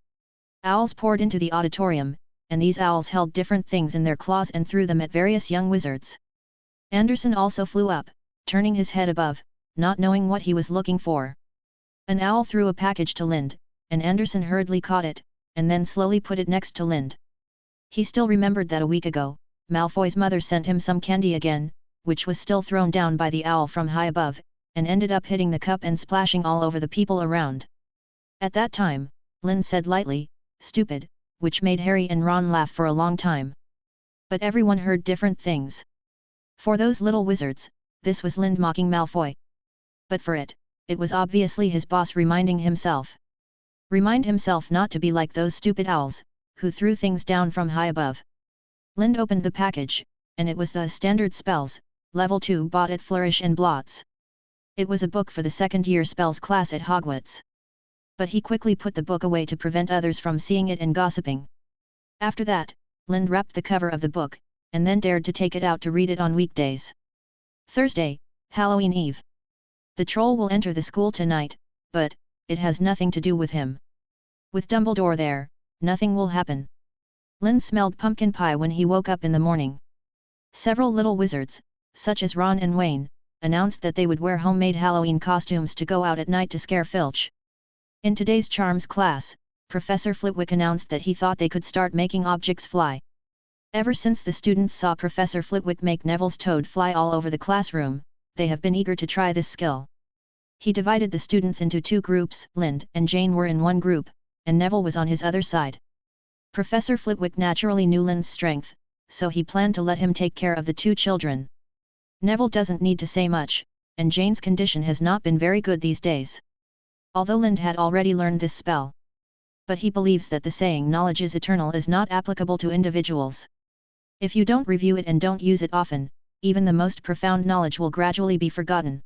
Owls poured into the auditorium, and these owls held different things in their claws and threw them at various young wizards. Anderson also flew up, turning his head above, not knowing what he was looking for. An owl threw a package to Lind, and Anderson hurriedly caught it, and then slowly put it next to Lind. He still remembered that a week ago, Malfoy's mother sent him some candy again, which was still thrown down by the owl from high above, and ended up hitting the cup and splashing all over the people around. At that time, Lind said lightly, "Stupid," which made Harry and Ron laugh for a long time. But everyone heard different things. For those little wizards, this was Lind mocking Malfoy. But for it, it was obviously his boss reminding himself. Remind himself not to be like those stupid owls, who threw things down from high above. Lind opened the package, and it was the Standard Spells, Level 2 bought at Flourish and Blott's. It was a book for the second-year spells class at Hogwarts. But he quickly put the book away to prevent others from seeing it and gossiping. After that, Lind wrapped the cover of the book, and then dared to take it out to read it on weekdays. Thursday, Halloween Eve. The troll will enter the school tonight, but it has nothing to do with him. With Dumbledore there, nothing will happen. Lind smelled pumpkin pie when he woke up in the morning. Several little wizards, such as Ron and Wayne, announced that they would wear homemade Halloween costumes to go out at night to scare Filch. In today's charms class, Professor Flitwick announced that he thought they could start making objects fly. Ever since the students saw Professor Flitwick make Neville's toad fly all over the classroom, they have been eager to try this skill. He divided the students into 2 groups. Lind and Jane were in one group, and Neville was on his other side. Professor Flitwick naturally knew Lind's strength, so he planned to let him take care of the 2 children. Neville doesn't need to say much, and Jane's condition has not been very good these days. Although Lind had already learned this spell. But he believes that the saying "knowledge is eternal" is not applicable to individuals. If you don't review it and don't use it often, even the most profound knowledge will gradually be forgotten.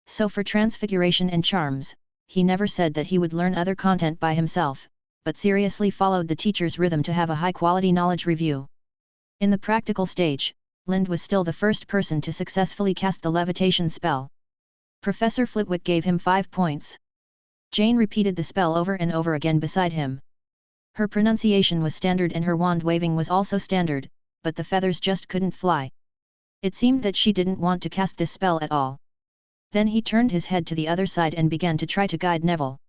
So for Transfiguration and Charms, he never said that he would learn other content by himself, but seriously followed the teacher's rhythm to have a high-quality knowledge review. In the practical stage, Lind was still the first person to successfully cast the levitation spell. Professor Flitwick gave him 5 points. Jane repeated the spell over and over again beside him. Her pronunciation was standard and her wand waving was also standard, but the feathers just couldn't fly. It seemed that she didn't want to cast this spell at all. Then he turned his head to the other side and began to try to guide Neville.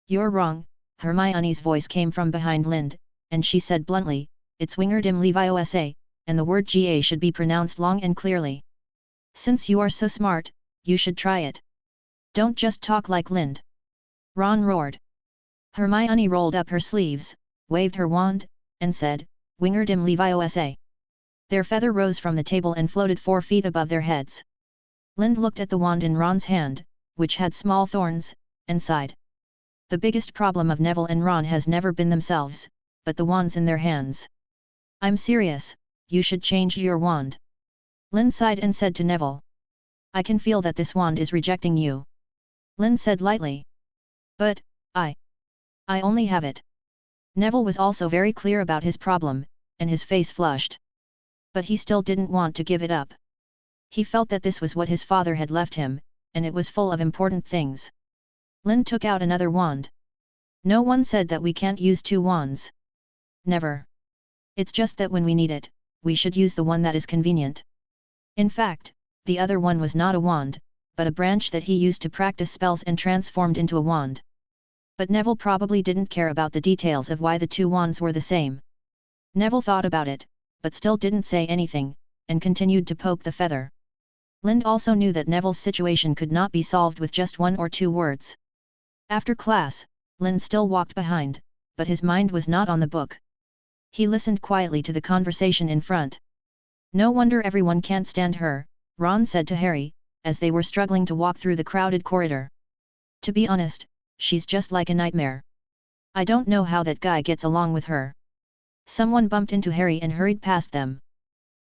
"You're wrong," Hermione's voice came from behind Lind, and she said bluntly, "It's Wingardium Leviosa, and the word GA should be pronounced long and clearly. Since you are so smart, you should try it. Don't just talk like Lind." Ron roared. Hermione rolled up her sleeves, waved her wand, and said, Wingardim Leviosa. Their feather rose from the table and floated 4 feet above their heads. Lind looked at the wand in Ron's hand, which had small thorns, and sighed. The biggest problem of Neville and Ron has never been themselves, but the wands in their hands. I'm serious, you should change your wand. Lind sighed and said to Neville. I can feel that this wand is rejecting you. Lind said lightly. But, I only have it. Neville was also very clear about his problem, and his face flushed. But he still didn't want to give it up. He felt that this was what his father had left him, and it was full of important things. Lind took out another wand. No one said that we can't use 2 wands. Never. It's just that when we need it, we should use the one that is convenient. In fact, the other one was not a wand, but a branch that he used to practice spells and transformed into a wand. But Neville probably didn't care about the details of why the 2 wands were the same. Neville thought about it, but still didn't say anything, and continued to poke the feather. Lind also knew that Neville's situation could not be solved with just 1 or 2 words. After class, Lind still walked behind, but his mind was not on the book. He listened quietly to the conversation in front. No wonder everyone can't stand her, Ron said to Harry, as they were struggling to walk through the crowded corridor. To be honest, she's just like a nightmare. I don't know how that guy gets along with her. Someone bumped into Harry and hurried past them.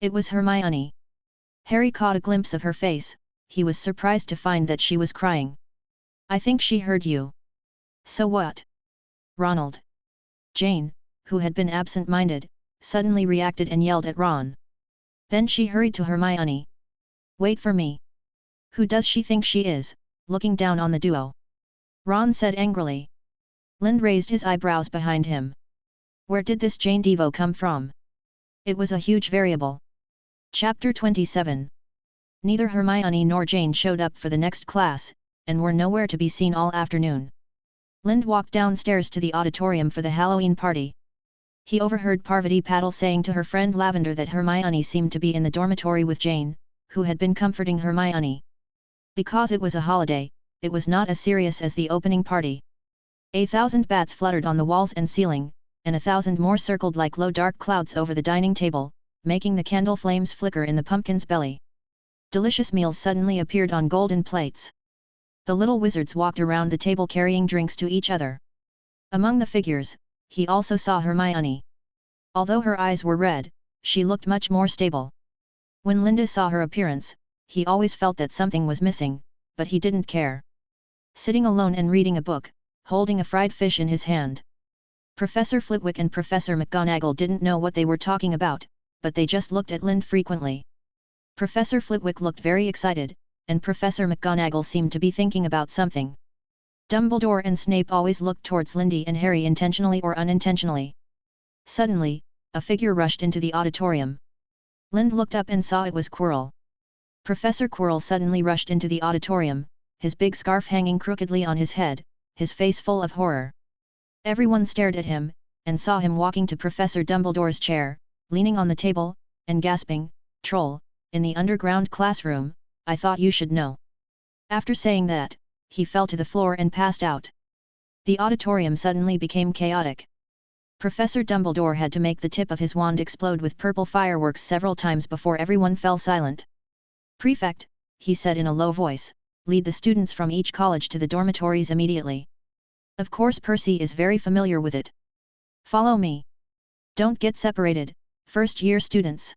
It was Hermione. Harry caught a glimpse of her face. He was surprised to find that she was crying. I think she heard you. So what? Ronald. Jane, who had been absent-minded, suddenly reacted and yelled at Ron. Then she hurried to Hermione. Wait for me. Who does she think she is, looking down on the duo? Ron said angrily. Lind raised his eyebrows behind him. Where did this Jane Devo come from? It was a huge variable. Chapter 27. Neither Hermione nor Jane showed up for the next class, and were nowhere to be seen all afternoon. Lind walked downstairs to the auditorium for the Halloween party. He overheard Parvati Patil saying to her friend Lavender that Hermione seemed to be in the dormitory with Jane, who had been comforting Hermione. Because it was a holiday, it was not as serious as the opening party. 1,000 bats fluttered on the walls and ceiling, and 1,000 more circled like low dark clouds over the dining table, making the candle flames flicker in the pumpkin's belly. Delicious meals suddenly appeared on golden plates. The little wizards walked around the table carrying drinks to each other. Among the figures, he also saw Hermione. Although her eyes were red, she looked much more stable. When Linda saw her appearance, he always felt that something was missing, but he didn't care. Sitting alone and reading a book, holding a fried fish in his hand. Professor Flitwick and Professor McGonagall didn't know what they were talking about, but they just looked at Lind frequently. Professor Flitwick looked very excited, and Professor McGonagall seemed to be thinking about something. Dumbledore and Snape always looked towards Lindy and Harry intentionally or unintentionally. Suddenly, a figure rushed into the auditorium. Lind looked up and saw it was Quirrell. Professor Quirrell suddenly rushed into the auditorium, his big scarf hanging crookedly on his head, his face full of horror. Everyone stared at him, and saw him walking to Professor Dumbledore's chair, leaning on the table, and gasping, "Troll, in the underground classroom, I thought you should know." After saying that, he fell to the floor and passed out. The auditorium suddenly became chaotic. Professor Dumbledore had to make the tip of his wand explode with purple fireworks several times before everyone fell silent. "Prefect," he said in a low voice, "lead the students from each college to the dormitories immediately. Of course Percy is very familiar with it. Follow me. Don't get separated, first-year students.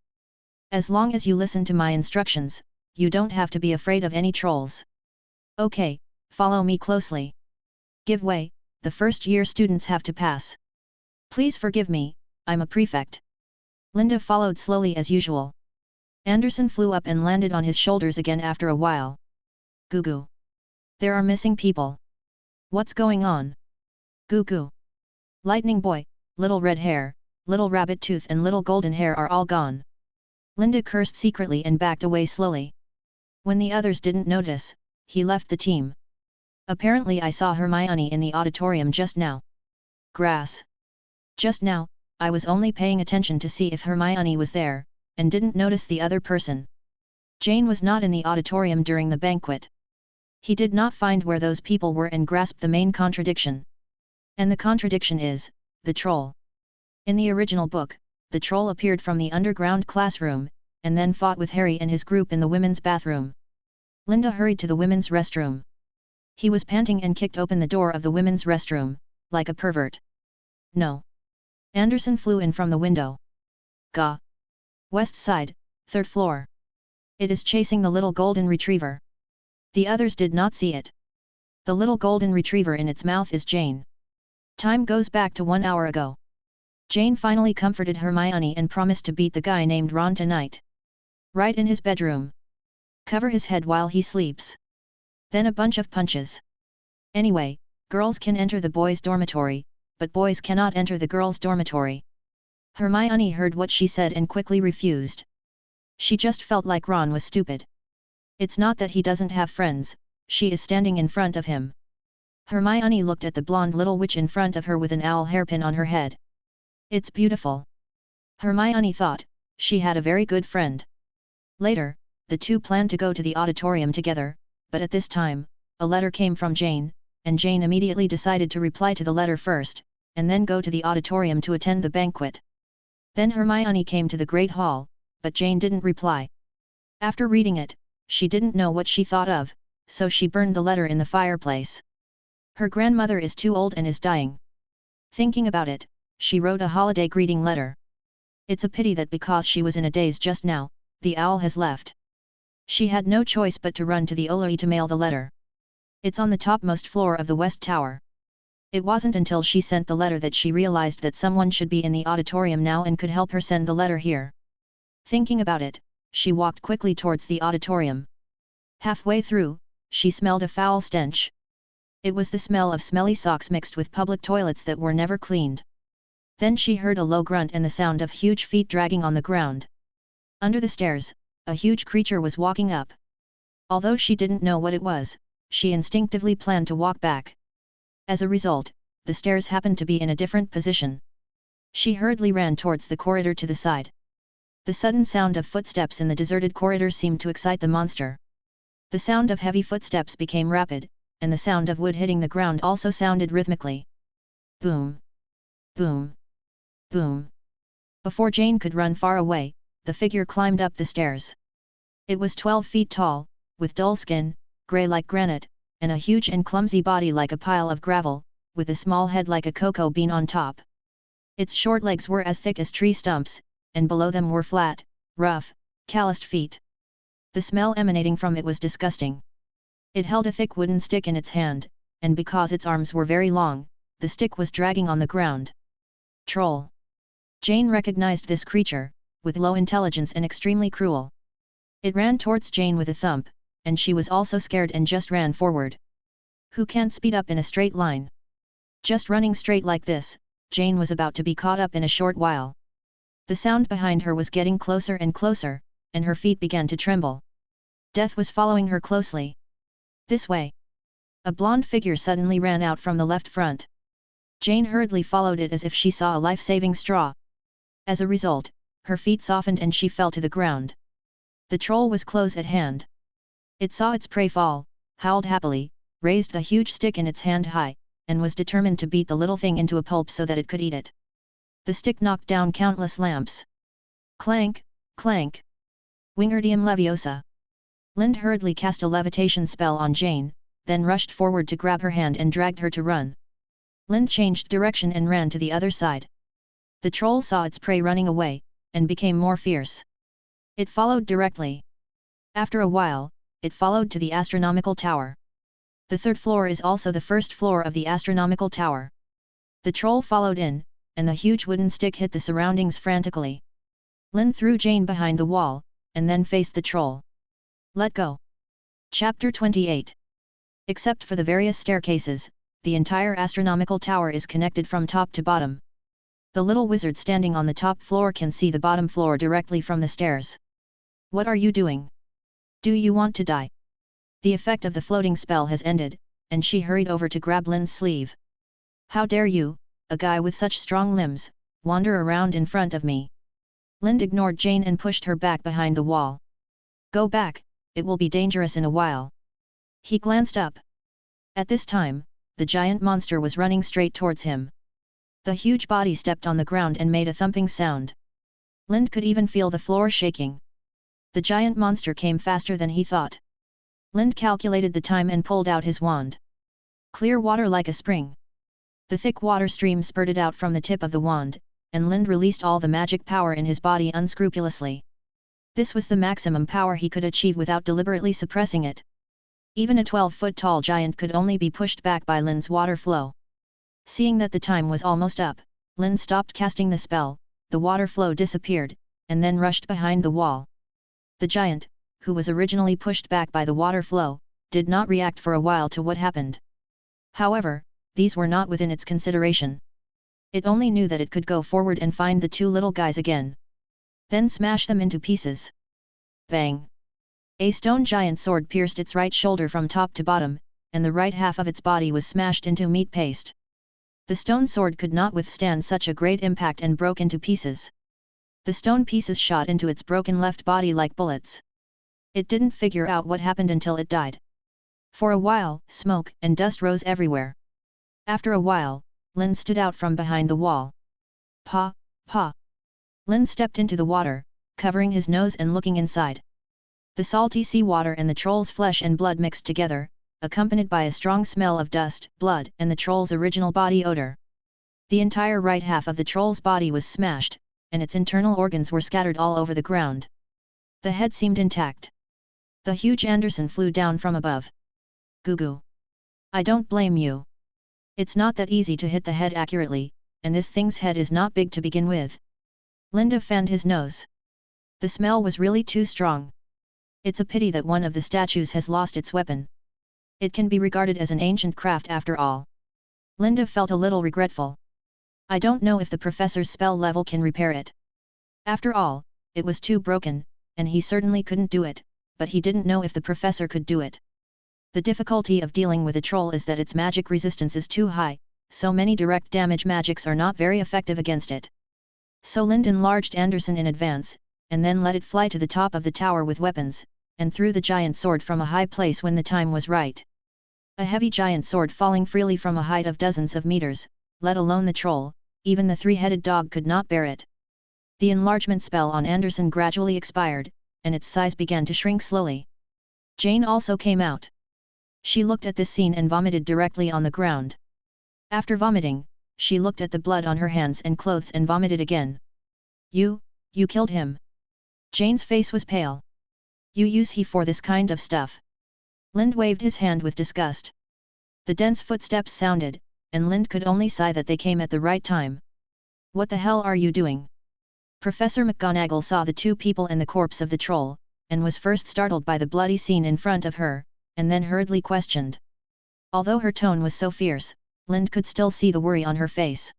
As long as you listen to my instructions, you don't have to be afraid of any trolls. Okay, follow me closely. Give way, the first-year students have to pass. Please forgive me, I'm a prefect." Linda followed slowly as usual. Anderson flew up and landed on his shoulders again after a while. "Goo goo. There are missing people. What's going on? Goo goo. Lightning Boy, Little Red Hair, Little Rabbit Tooth and Little Golden Hair are all gone." Linda cursed secretly and backed away slowly. When the others didn't notice, he left the team. "Apparently I saw Hermione in the auditorium just now." Grass. "Just now, I was only paying attention to see if Hermione was there, and didn't notice the other person." Jane was not in the auditorium during the banquet. He did not find where those people were and grasped the main contradiction. And the contradiction is, the troll. In the original book, the troll appeared from the underground classroom, and then fought with Harry and his group in the women's bathroom. Linda hurried to the women's restroom. He was panting and kicked open the door of the women's restroom, like a pervert. No. Anderson flew in from the window. Gah! West side, 3rd floor. It is chasing the little golden retriever. The others did not see it. The little golden retriever in its mouth is Jane. Time goes back to 1 hour ago. Jane finally comforted Hermione and promised to beat the guy named Ron tonight. Right in his bedroom. Cover his head while he sleeps. Then a bunch of punches. Anyway, girls can enter the boys' dormitory, but boys cannot enter the girls' dormitory. Hermione heard what she said and quickly refused. She just felt like Ron was stupid. It's not that he doesn't have friends, she is standing in front of him. Hermione looked at the blonde little witch in front of her with an owl hairpin on her head. It's beautiful. Hermione thought, she had a very good friend. Later, the two planned to go to the auditorium together, but at this time, a letter came from Jane, and Jane immediately decided to reply to the letter first, and then go to the auditorium to attend the banquet. Then Hermione came to the Great Hall, but Jane didn't reply. After reading it, she didn't know what she thought of, so she burned the letter in the fireplace. Her grandmother is too old and is dying. Thinking about it, she wrote a holiday greeting letter. It's a pity that because she was in a daze just now, the owl has left. She had no choice but to run to the Oloi to mail the letter. It's on the topmost floor of the West Tower. It wasn't until she sent the letter that she realized that someone should be in the auditorium now and could help her send the letter here. Thinking about it, she walked quickly towards the auditorium. Halfway through, she smelled a foul stench. It was the smell of smelly socks mixed with public toilets that were never cleaned. Then she heard a low grunt and the sound of huge feet dragging on the ground. Under the stairs, a huge creature was walking up. Although she didn't know what it was, she instinctively planned to walk back. As a result, the stairs happened to be in a different position. She hurriedly ran towards the corridor to the side. The sudden sound of footsteps in the deserted corridor seemed to excite the monster. The sound of heavy footsteps became rapid, and the sound of wood hitting the ground also sounded rhythmically. Boom! Boom! Boom! Before Jane could run far away, the figure climbed up the stairs. It was 12 feet tall, with dull skin, grey like granite, and a huge and clumsy body like a pile of gravel, with a small head like a cocoa bean on top. Its short legs were as thick as tree stumps, and below them were flat, rough, calloused feet. The smell emanating from it was disgusting. It held a thick wooden stick in its hand, and because its arms were very long, the stick was dragging on the ground. Troll. Jane recognized this creature, with low intelligence and extremely cruel. It ran towards Jane with a thump, and she was also scared and just ran forward. Who can't speed up in a straight line? Just running straight like this, Jane was about to be caught up in a short while. The sound behind her was getting closer and closer, and her feet began to tremble. Death was following her closely. This way. A blonde figure suddenly ran out from the left front. Jane hurriedly followed it as if she saw a life-saving straw. As a result, her feet softened and she fell to the ground. The troll was close at hand. It saw its prey fall, howled happily, raised the huge stick in its hand high, and was determined to beat the little thing into a pulp so that it could eat it. The stick knocked down countless lamps. Clank, clank. Wingardium Leviosa. Lind hurriedly cast a levitation spell on Jane, then rushed forward to grab her hand and dragged her to run. Lind changed direction and ran to the other side. The troll saw its prey running away, and became more fierce. It followed directly. After a while, it followed to the astronomical tower. The 3rd floor is also the 1st floor of the astronomical tower. The troll followed in, and the huge wooden stick hit the surroundings frantically. Lynn threw Jane behind the wall, and then faced the troll. Let go. Chapter 28. Except for the various staircases, the entire astronomical tower is connected from top to bottom. The little wizard standing on the top floor can see the bottom floor directly from the stairs. What are you doing? Do you want to die? The effect of the floating spell has ended, and she hurried over to grab Lynn's sleeve. How dare you, a guy with such strong limbs, wander around in front of me? Lynn ignored Jane and pushed her back behind the wall. Go back, it will be dangerous in a while. He glanced up. At this time, the giant monster was running straight towards him. The huge body stepped on the ground and made a thumping sound. Lind could even feel the floor shaking. The giant monster came faster than he thought. Lind calculated the time and pulled out his wand. Clear water like a spring. The thick water stream spurted out from the tip of the wand, and Lind released all the magic power in his body unscrupulously. This was the maximum power he could achieve without deliberately suppressing it. Even a 12-foot-tall giant could only be pushed back by Lind's water flow. Seeing that the time was almost up, Lind stopped casting the spell, the water flow disappeared, and then rushed behind the wall. The giant, who was originally pushed back by the water flow, did not react for a while to what happened. However, these were not within its consideration. It only knew that it could go forward and find the two little guys again. Then smash them into pieces. Bang! A stone giant sword pierced its right shoulder from top to bottom, and the right half of its body was smashed into meat paste. The stone sword could not withstand such a great impact and broke into pieces. The stone pieces shot into its broken left body like bullets. It didn't figure out what happened until it died. For a while, smoke and dust rose everywhere. After a while, Lind stood out from behind the wall. Pa! Pa! Lind stepped into the water, covering his nose and looking inside. The salty sea water and the troll's flesh and blood mixed together, accompanied by a strong smell of dust, blood, and the troll's original body odor. The entire right half of the troll's body was smashed, and its internal organs were scattered all over the ground. The head seemed intact. The huge Anderson flew down from above. Goo goo. I don't blame you. It's not that easy to hit the head accurately, and this thing's head is not big to begin with. Linda fanned his nose. The smell was really too strong. It's a pity that one of the statues has lost its weapon. It can be regarded as an ancient craft after all. Linda felt a little regretful. I don't know if the professor's spell level can repair it. After all, it was too broken, and he certainly couldn't do it, but he didn't know if the professor could do it. The difficulty of dealing with a troll is that its magic resistance is too high, so many direct damage magics are not very effective against it. So Lind enlarged Anderson in advance, and then let it fly to the top of the tower with weapons, and threw the giant sword from a high place when the time was right. A heavy giant sword falling freely from a height of dozens of meters, let alone the troll, even the three-headed dog could not bear it. The enlargement spell on Anderson gradually expired, and its size began to shrink slowly. Jane also came out. She looked at this scene and vomited directly on the ground. After vomiting, she looked at the blood on her hands and clothes and vomited again. You killed him. Jane's face was pale. You use he for this kind of stuff. Lind waved his hand with disgust. The dense footsteps sounded, and Lind could only sigh that they came at the right time. What the hell are you doing? Professor McGonagall saw the two people and the corpse of the troll, and was first startled by the bloody scene in front of her, and then hurriedly questioned. Although her tone was so fierce, Lind could still see the worry on her face.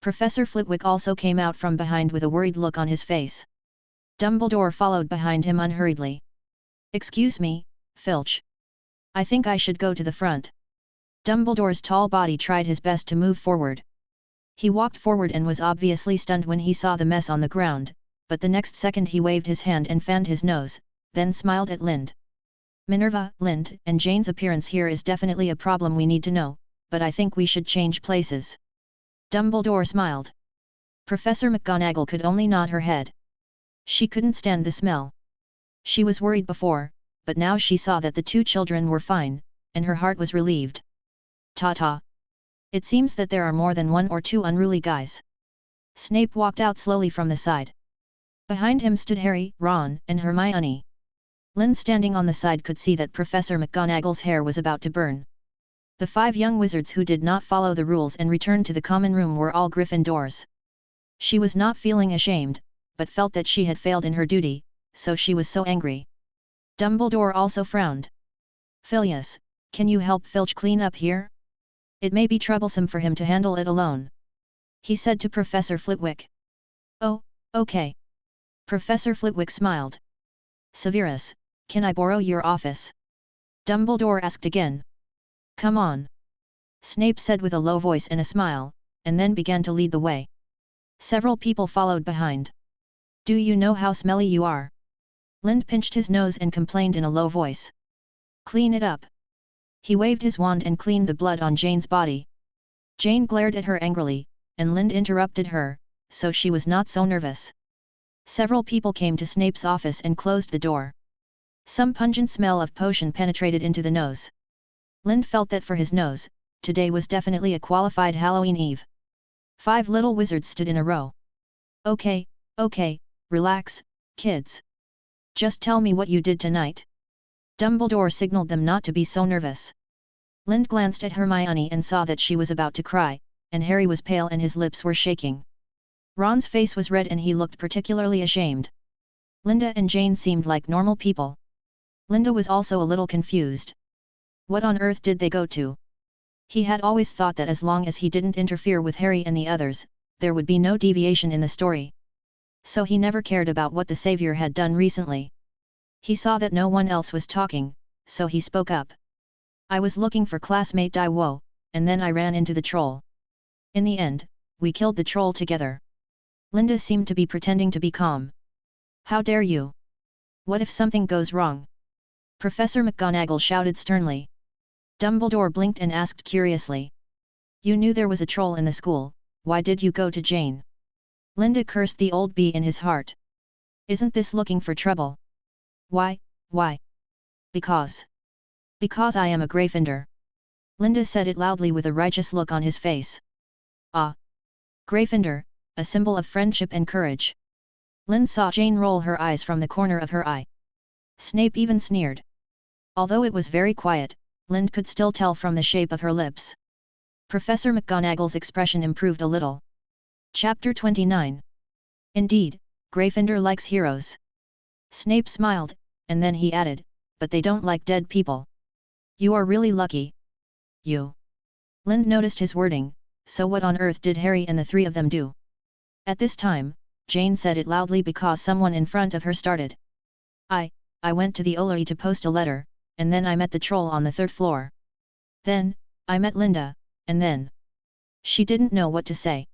Professor Flitwick also came out from behind with a worried look on his face. Dumbledore followed behind him unhurriedly. Excuse me, Filch. I think I should go to the front. Dumbledore's tall body tried his best to move forward. He walked forward and was obviously stunned when he saw the mess on the ground, but the next second he waved his hand and fanned his nose, then smiled at Lind. Minerva, Lind, and Jane's appearance here is definitely a problem we need to know, but I think we should change places. Dumbledore smiled. Professor McGonagall could only nod her head. She couldn't stand the smell. She was worried before, but now she saw that the two children were fine, and her heart was relieved. Ta-ta. It seems that there are more than one or two unruly guys. Snape walked out slowly from the side. Behind him stood Harry, Ron, and Hermione. Lind standing on the side could see that Professor McGonagall's hair was about to burn. The 5 young wizards who did not follow the rules and returned to the common room were all Gryffindors. She was not feeling ashamed, but felt that she had failed in her duty, so she was so angry. Dumbledore also frowned. Phileas, can you help Filch clean up here? It may be troublesome for him to handle it alone. He said to Professor Flitwick. Oh, okay. Professor Flitwick smiled. Severus, can I borrow your office? Dumbledore asked again. Come on. Snape said with a low voice and a smile, and then began to lead the way. Several people followed behind. Do you know how smelly you are? Lind pinched his nose and complained in a low voice. Clean it up. He waved his wand and cleaned the blood on Jane's body. Jane glared at her angrily, and Lind interrupted her, so she was not so nervous. Several people came to Snape's office and closed the door. Some pungent smell of potion penetrated into the nose. Lind felt that for his nose, today was definitely a qualified Halloween Eve. 5 little wizards stood in a row. Okay, relax, kids. Just tell me what you did tonight. Dumbledore signaled them not to be so nervous. Lind glanced at Hermione and saw that she was about to cry, and Harry was pale and his lips were shaking. Ron's face was red and he looked particularly ashamed. Linda and Jane seemed like normal people. Linda was also a little confused. What on earth did they go to? He had always thought that as long as he didn't interfere with Harry and the others, there would be no deviation in the story. So he never cared about what the Savior had done recently. He saw that no one else was talking, so he spoke up. I was looking for classmate Daiwo, and then I ran into the troll. In the end, we killed the troll together. Linda seemed to be pretending to be calm. How dare you? What if something goes wrong? Professor McGonagall shouted sternly. Dumbledore blinked and asked curiously. You knew there was a troll in the school, why did you go to Jane? Linda cursed the old bee in his heart. Isn't this looking for trouble? Why? Because I am a Gryffindor. Linda said it loudly with a righteous look on his face. Ah! Gryffindor, a symbol of friendship and courage. Lind saw Jane roll her eyes from the corner of her eye. Snape even sneered. Although it was very quiet, Lind could still tell from the shape of her lips. Professor McGonagall's expression improved a little. Chapter 29. Indeed, Gryffindor likes heroes. Snape smiled, and then he added, but they don't like dead people. You are really lucky. You. Lind noticed his wording, so what on earth did Harry and the 3 of them do? At this time, Jane said it loudly because someone in front of her started. I went to the Olary to post a letter, and then I met the troll on the 3rd floor. Then, I met Linda, and then... She didn't know what to say.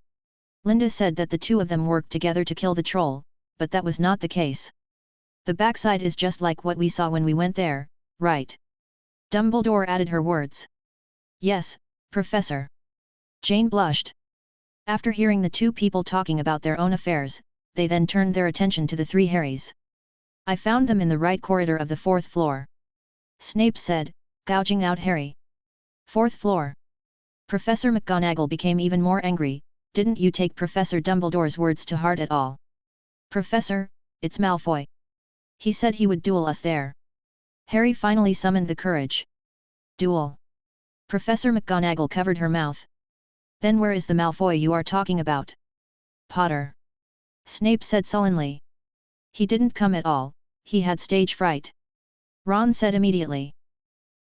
Linda said that the 2 of them worked together to kill the troll, but that was not the case. The backside is just like what we saw when we went there, right? Dumbledore added her words. Yes, Professor. Jane blushed. After hearing the 2 people talking about their own affairs, they then turned their attention to the 3 Harrys. I found them in the right corridor of the 4th floor. Snape said, gouging out Harry. 4th floor. Professor McGonagall became even more angry. Didn't you take Professor Dumbledore's words to heart at all? Professor, it's Malfoy. He said he would duel us there. Harry finally summoned the courage. Duel. Professor McGonagall covered her mouth. Then where is the Malfoy you are talking about? Potter. Snape said sullenly. He didn't come at all, he had stage fright. Ron said immediately.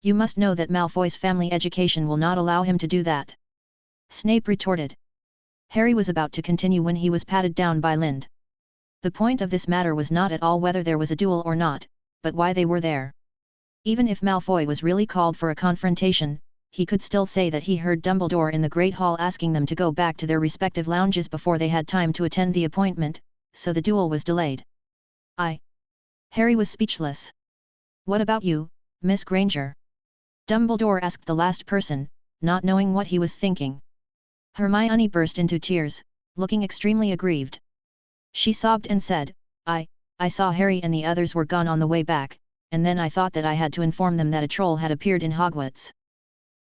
You must know that Malfoy's family education will not allow him to do that. Snape retorted. Harry was about to continue when he was patted down by Lind. The point of this matter was not at all whether there was a duel or not, but why they were there. Even if Malfoy was really called for a confrontation, he could still say that he heard Dumbledore in the Great Hall asking them to go back to their respective lounges before they had time to attend the appointment, so the duel was delayed. Harry was speechless. What about you, Miss Granger? Dumbledore asked the last person, not knowing what he was thinking. Hermione burst into tears, looking extremely aggrieved. She sobbed and said, I saw Harry and the others were gone on the way back, and then I thought that I had to inform them that a troll had appeared in Hogwarts.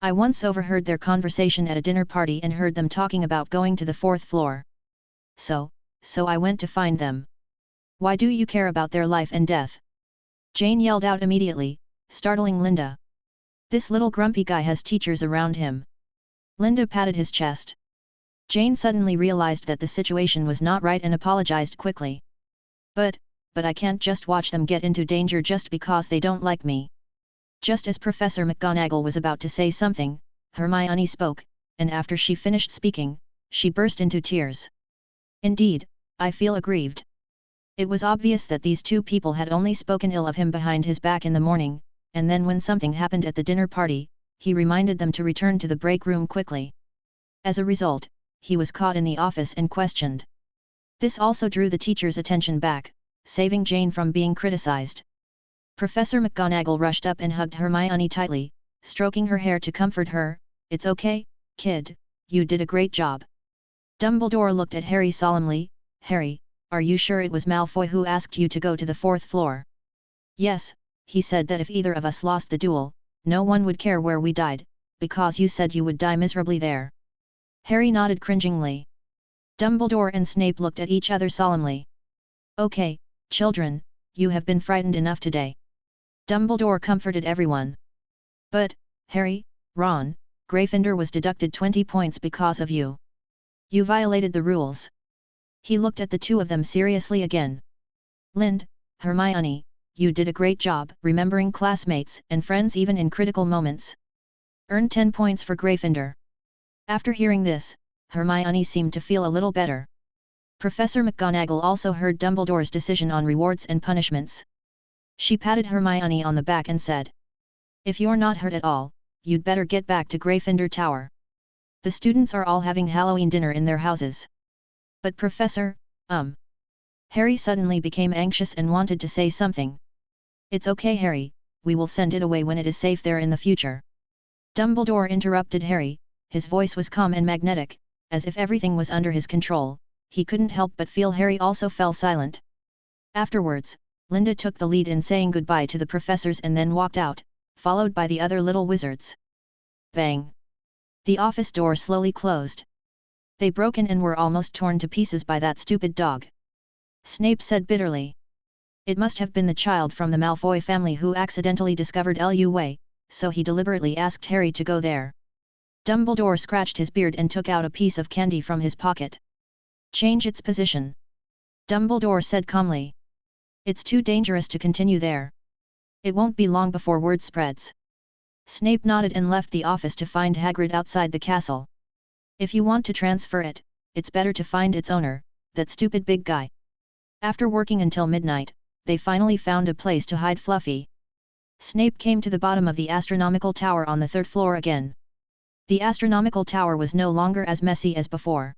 I once overheard their conversation at a dinner party and heard them talking about going to the 4th floor. So I went to find them. Why do you care about their life and death? Jane yelled out immediately, startling Linda. This little grumpy guy has teachers around him. Linda patted his chest. Jane suddenly realized that the situation was not right and apologized quickly. But I can't just watch them get into danger just because they don't like me. Just as Professor McGonagall was about to say something, Hermione spoke, and after she finished speaking, she burst into tears. Indeed, I feel aggrieved. It was obvious that these 2 people had only spoken ill of him behind his back in the morning, and then when something happened at the dinner party, he reminded them to return to the break room quickly. As a result, he was caught in the office and questioned. This also drew the teacher's attention back, saving Jane from being criticized. Professor McGonagall rushed up and hugged Hermione tightly, stroking her hair to comfort her. It's okay, kid, you did a great job. Dumbledore looked at Harry solemnly. Harry, are you sure it was Malfoy who asked you to go to the 4th floor? Yes, he said that if either of us lost the duel, no one would care where we died, because you said you would die miserably there. Harry nodded cringingly. Dumbledore and Snape looked at each other solemnly. Okay, children, you have been frightened enough today. Dumbledore comforted everyone. But, Harry, Ron, Gryffindor was deducted 20 points because of you. You violated the rules. He looked at the two of them seriously again. Lind, Hermione, you did a great job remembering classmates and friends even in critical moments. Earned 10 points for Gryffindor. After hearing this, Hermione seemed to feel a little better. Professor McGonagall also heard Dumbledore's decision on rewards and punishments. She patted Hermione on the back and said, "If you're not hurt at all, you'd better get back to Gryffindor Tower. The students are all having Halloween dinner in their houses." But Professor, Harry suddenly became anxious and wanted to say something. "It's okay, Harry, we will send it away when it is safe there in the future." Dumbledore interrupted Harry. His voice was calm and magnetic, as if everything was under his control. He couldn't help but feel Harry also fell silent. Afterwards, Linda took the lead in saying goodbye to the professors and then walked out, followed by the other little wizards. Bang! The office door slowly closed. "They broke in and were almost torn to pieces by that stupid dog," Snape said bitterly. "It must have been the child from the Malfoy family who accidentally discovered Lua, so he deliberately asked Harry to go there." Dumbledore scratched his beard and took out a piece of candy from his pocket. "Change its position," Dumbledore said calmly. "It's too dangerous to continue there. It won't be long before word spreads." Snape nodded and left the office to find Hagrid outside the castle. "If you want to transfer it, it's better to find its owner, that stupid big guy." After working until midnight, they finally found a place to hide Fluffy. Snape came to the bottom of the astronomical tower on the 3rd floor again. The astronomical tower was no longer as messy as before.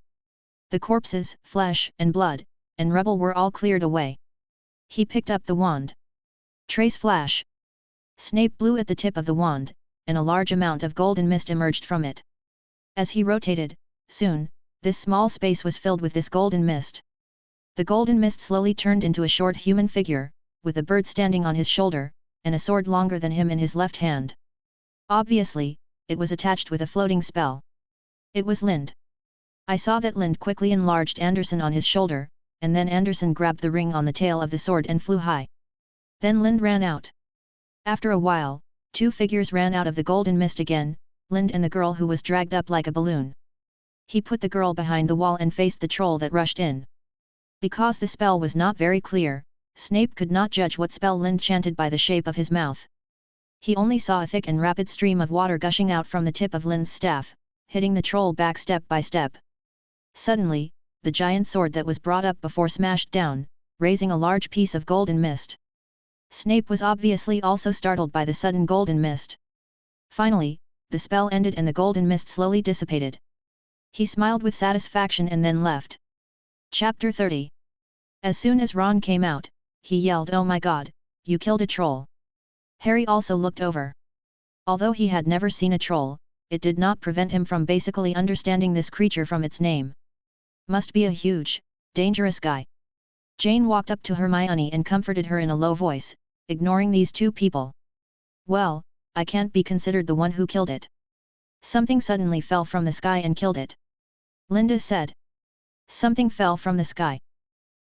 The corpses, flesh and blood, and rubble were all cleared away. He picked up the wand. Trace flash! Snape blew at the tip of the wand, and a large amount of golden mist emerged from it. As he rotated, soon, this small space was filled with this golden mist. The golden mist slowly turned into a short human figure, with a bird standing on his shoulder, and a sword longer than him in his left hand. Obviously, it was attached with a floating spell. It was Lind. I saw that Lind quickly enlarged Anderson on his shoulder, and then Anderson grabbed the ring on the tail of the sword and flew high. Then Lind ran out. After a while, two figures ran out of the golden mist again, Lind and the girl who was dragged up like a balloon. He put the girl behind the wall and faced the troll that rushed in. Because the spell was not very clear, Snape could not judge what spell Lind chanted by the shape of his mouth. He only saw a thick and rapid stream of water gushing out from the tip of Lind's staff, hitting the troll back step by step. Suddenly, the giant sword that was brought up before smashed down, raising a large piece of golden mist. Snape was obviously also startled by the sudden golden mist. Finally, the spell ended and the golden mist slowly dissipated. He smiled with satisfaction and then left. Chapter 30. As soon as Ron came out, he yelled, "Oh my god, you killed a troll!" Harry also looked over. Although he had never seen a troll, it did not prevent him from basically understanding this creature from its name. Must be a huge, dangerous guy. Jane walked up to Hermione and comforted her in a low voice, ignoring these two people. "Well, I can't be considered the one who killed it. Something suddenly fell from the sky and killed it," Linda said. Something fell from the sky.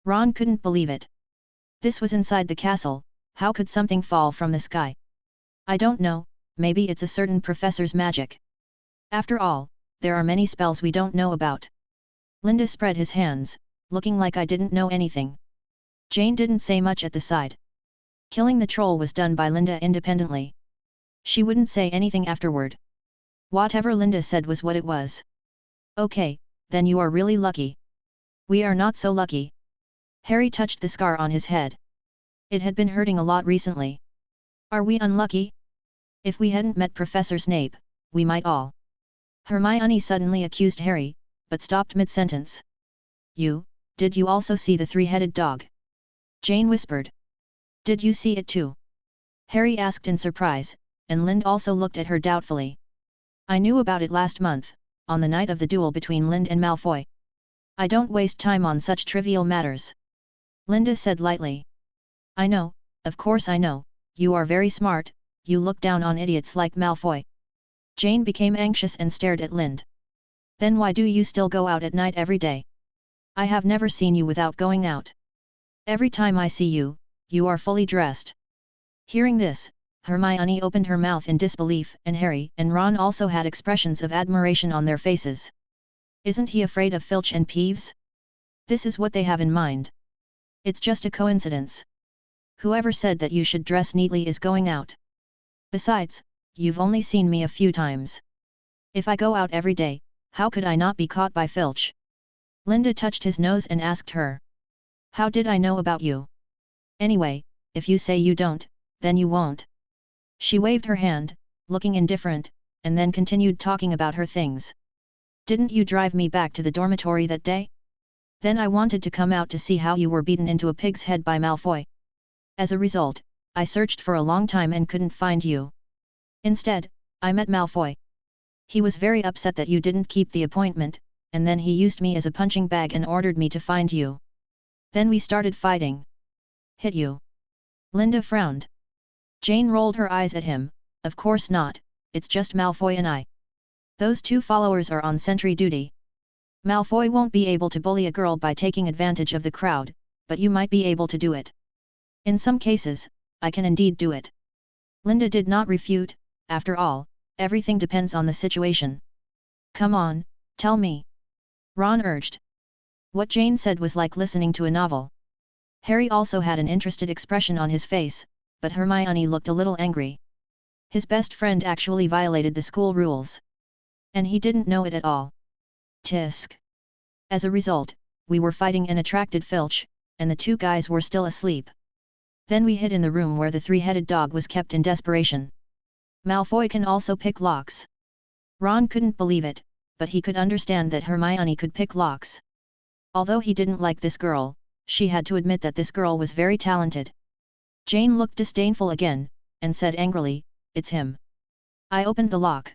Ron couldn't believe it. This was inside the castle, how could something fall from the sky? "I don't know, maybe it's a certain professor's magic. After all, there are many spells we don't know about." Linda spread his hands, looking like I didn't know anything. Jane didn't say much at the side. Killing the troll was done by Linda independently. She wouldn't say anything afterward. Whatever Linda said was what it was. "Okay, then you are really lucky. We are not so lucky." Harry touched the scar on his head. It had been hurting a lot recently. "Are we unlucky? If we hadn't met Professor Snape, we might all..." Hermione suddenly accused Harry, but stopped mid-sentence. Did you also see the three-headed dog?" Jane whispered. "Did you see it too?" Harry asked in surprise, and Lind also looked at her doubtfully. "I knew about it last month, on the night of the duel between Lind and Malfoy." I don't waste time on such trivial matters. Linda said lightly. I know, of course I know, you are very smart, you look down on idiots like Malfoy. Jane became anxious and stared at Lind. Then why do you still go out at night every day? I have never seen you without going out. Every time I see you, you are fully dressed. Hearing this, Hermione opened her mouth in disbelief, and Harry and Ron also had expressions of admiration on their faces. Isn't he afraid of Filch and Peeves? This is what they have in mind. It's just a coincidence. Whoever said that you should dress neatly is going out. Besides, you've only seen me a few times. If I go out every day, how could I not be caught by Filch? Linda touched his nose and asked her. How did I know about you? Anyway, if you say you don't, then you won't. She waved her hand, looking indifferent, and then continued talking about her things. Didn't you drive me back to the dormitory that day? Then I wanted to come out to see how you were beaten into a pig's head by Malfoy. As a result, I searched for a long time and couldn't find you. Instead, I met Malfoy. He was very upset that you didn't keep the appointment, and then he used me as a punching bag and ordered me to find you. Then we started fighting. Hit you? Linda frowned. Jane rolled her eyes at him. Of course not, it's just Malfoy and I. Those two followers are on sentry duty. Malfoy won't be able to bully a girl by taking advantage of the crowd, but you might be able to do it. In some cases, I can indeed do it. Linda did not refute. After all, everything depends on the situation. Come on, tell me. Ron urged. What Jane said was like listening to a novel. Harry also had an interested expression on his face, but Hermione looked a little angry. His best friend actually violated the school rules. And he didn't know it at all. Tisk. As a result, we were fighting and attracted Filch, and the two guys were still asleep. Then we hid in the room where the three-headed dog was kept in desperation. Malfoy can also pick locks. Ron couldn't believe it, but he could understand that Hermione could pick locks. Although he didn't like this girl, she had to admit that this girl was very talented. Jane looked disdainful again, and said angrily, It's him. I opened the lock.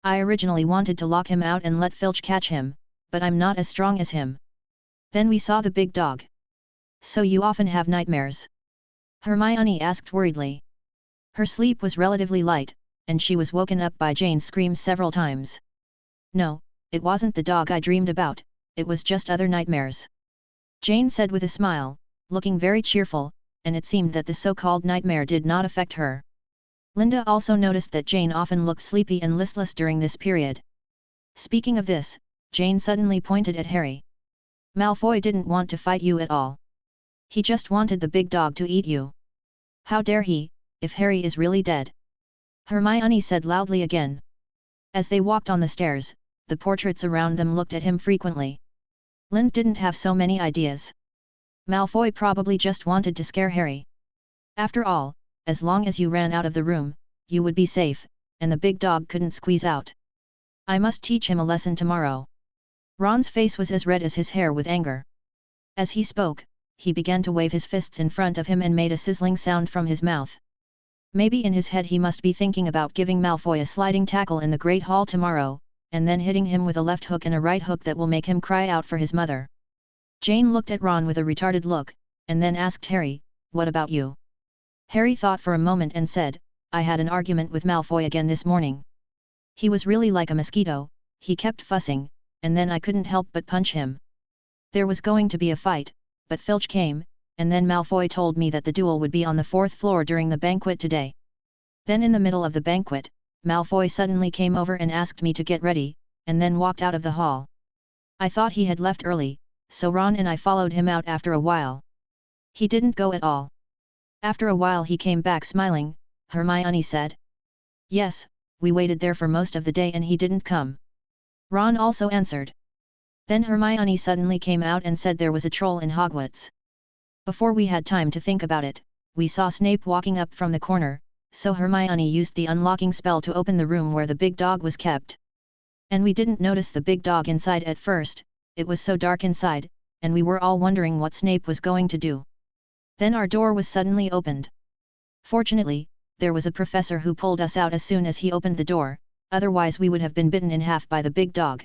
I originally wanted to lock him out and let Filch catch him, but I'm not as strong as him. Then we saw the big dog. So you often have nightmares? Hermione asked worriedly. Her sleep was relatively light, and she was woken up by Jane's screams several times. No, it wasn't the dog I dreamed about, it was just other nightmares. Jane said with a smile, looking very cheerful, and it seemed that the so-called nightmare did not affect her. Linda also noticed that Jane often looked sleepy and listless during this period. Speaking of this, Jane suddenly pointed at Harry. Malfoy didn't want to fight you at all. He just wanted the big dog to eat you. How dare he, if Harry is really dead? Hermione said loudly again. As they walked on the stairs, the portraits around them looked at him frequently. Lind didn't have so many ideas. Malfoy probably just wanted to scare Harry. After all, as long as you ran out of the room, you would be safe, and the big dog couldn't squeeze out. I must teach him a lesson tomorrow. Ron's face was as red as his hair with anger. As he spoke, he began to wave his fists in front of him and made a sizzling sound from his mouth. Maybe in his head he must be thinking about giving Malfoy a sliding tackle in the Great Hall tomorrow, and then hitting him with a left hook and a right hook that will make him cry out for his mother. Jane looked at Ron with a retarded look, and then asked Harry, What about you? Harry thought for a moment and said, I had an argument with Malfoy again this morning. He was really like a mosquito, he kept fussing, and then I couldn't help but punch him. There was going to be a fight, but Filch came, and then Malfoy told me that the duel would be on the 4th floor during the banquet today. Then in the middle of the banquet, Malfoy suddenly came over and asked me to get ready, and then walked out of the hall. I thought he had left early, so Ron and I followed him out after a while. He didn't go at all. After a while he came back smiling, Hermione said. Yes, we waited there for most of the day and he didn't come. Ron also answered. Then Hermione suddenly came out and said there was a troll in Hogwarts. Before we had time to think about it, we saw Snape walking up from the corner, so Hermione used the unlocking spell to open the room where the big dog was kept. And we didn't notice the big dog inside at first, it was so dark inside, and we were all wondering what Snape was going to do. Then our door was suddenly opened. Fortunately, there was a professor who pulled us out as soon as he opened the door, otherwise we would have been bitten in half by the big dog.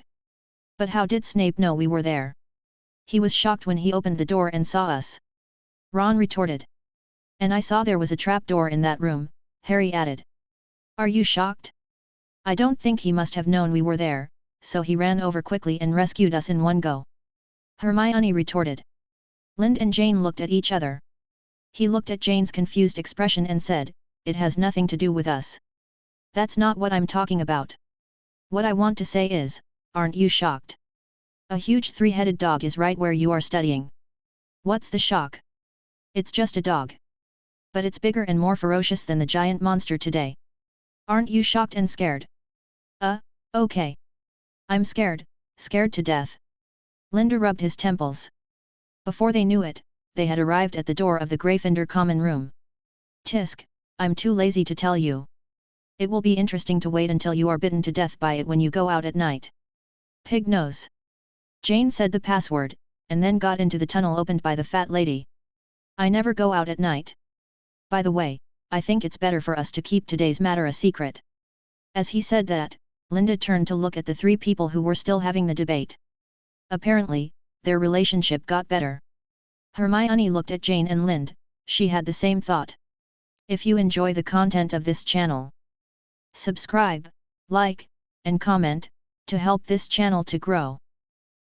But how did Snape know we were there? He was shocked when he opened the door and saw us. Ron retorted. And I saw there was a trap door in that room, Harry added. Are you shocked? I don't think he must have known we were there, so he ran over quickly and rescued us in one go. Hermione retorted. Lind and Jane looked at each other. He looked at Jane's confused expression and said, it has nothing to do with us. That's not what I'm talking about. What I want to say is, aren't you shocked? A huge three-headed dog is right where you are studying. What's the shock? It's just a dog. But it's bigger and more ferocious than the giant monster today. Aren't you shocked and scared? Okay. I'm scared, scared to death. Linda rubbed his temples. Before they knew it, they had arrived at the door of the Gryffindor common room. Tisk, I'm too lazy to tell you. It will be interesting to wait until you are bitten to death by it when you go out at night. Pig nose. Jane said the password, and then got into the tunnel opened by the fat lady. I never go out at night. By the way, I think it's better for us to keep today's matter a secret. As he said that, Linda turned to look at the three people who were still having the debate. Apparently, their relationship got better. Hermione looked at Jane and Lind, she had the same thought. If you enjoy the content of this channel, subscribe, like, and comment, to help this channel to grow.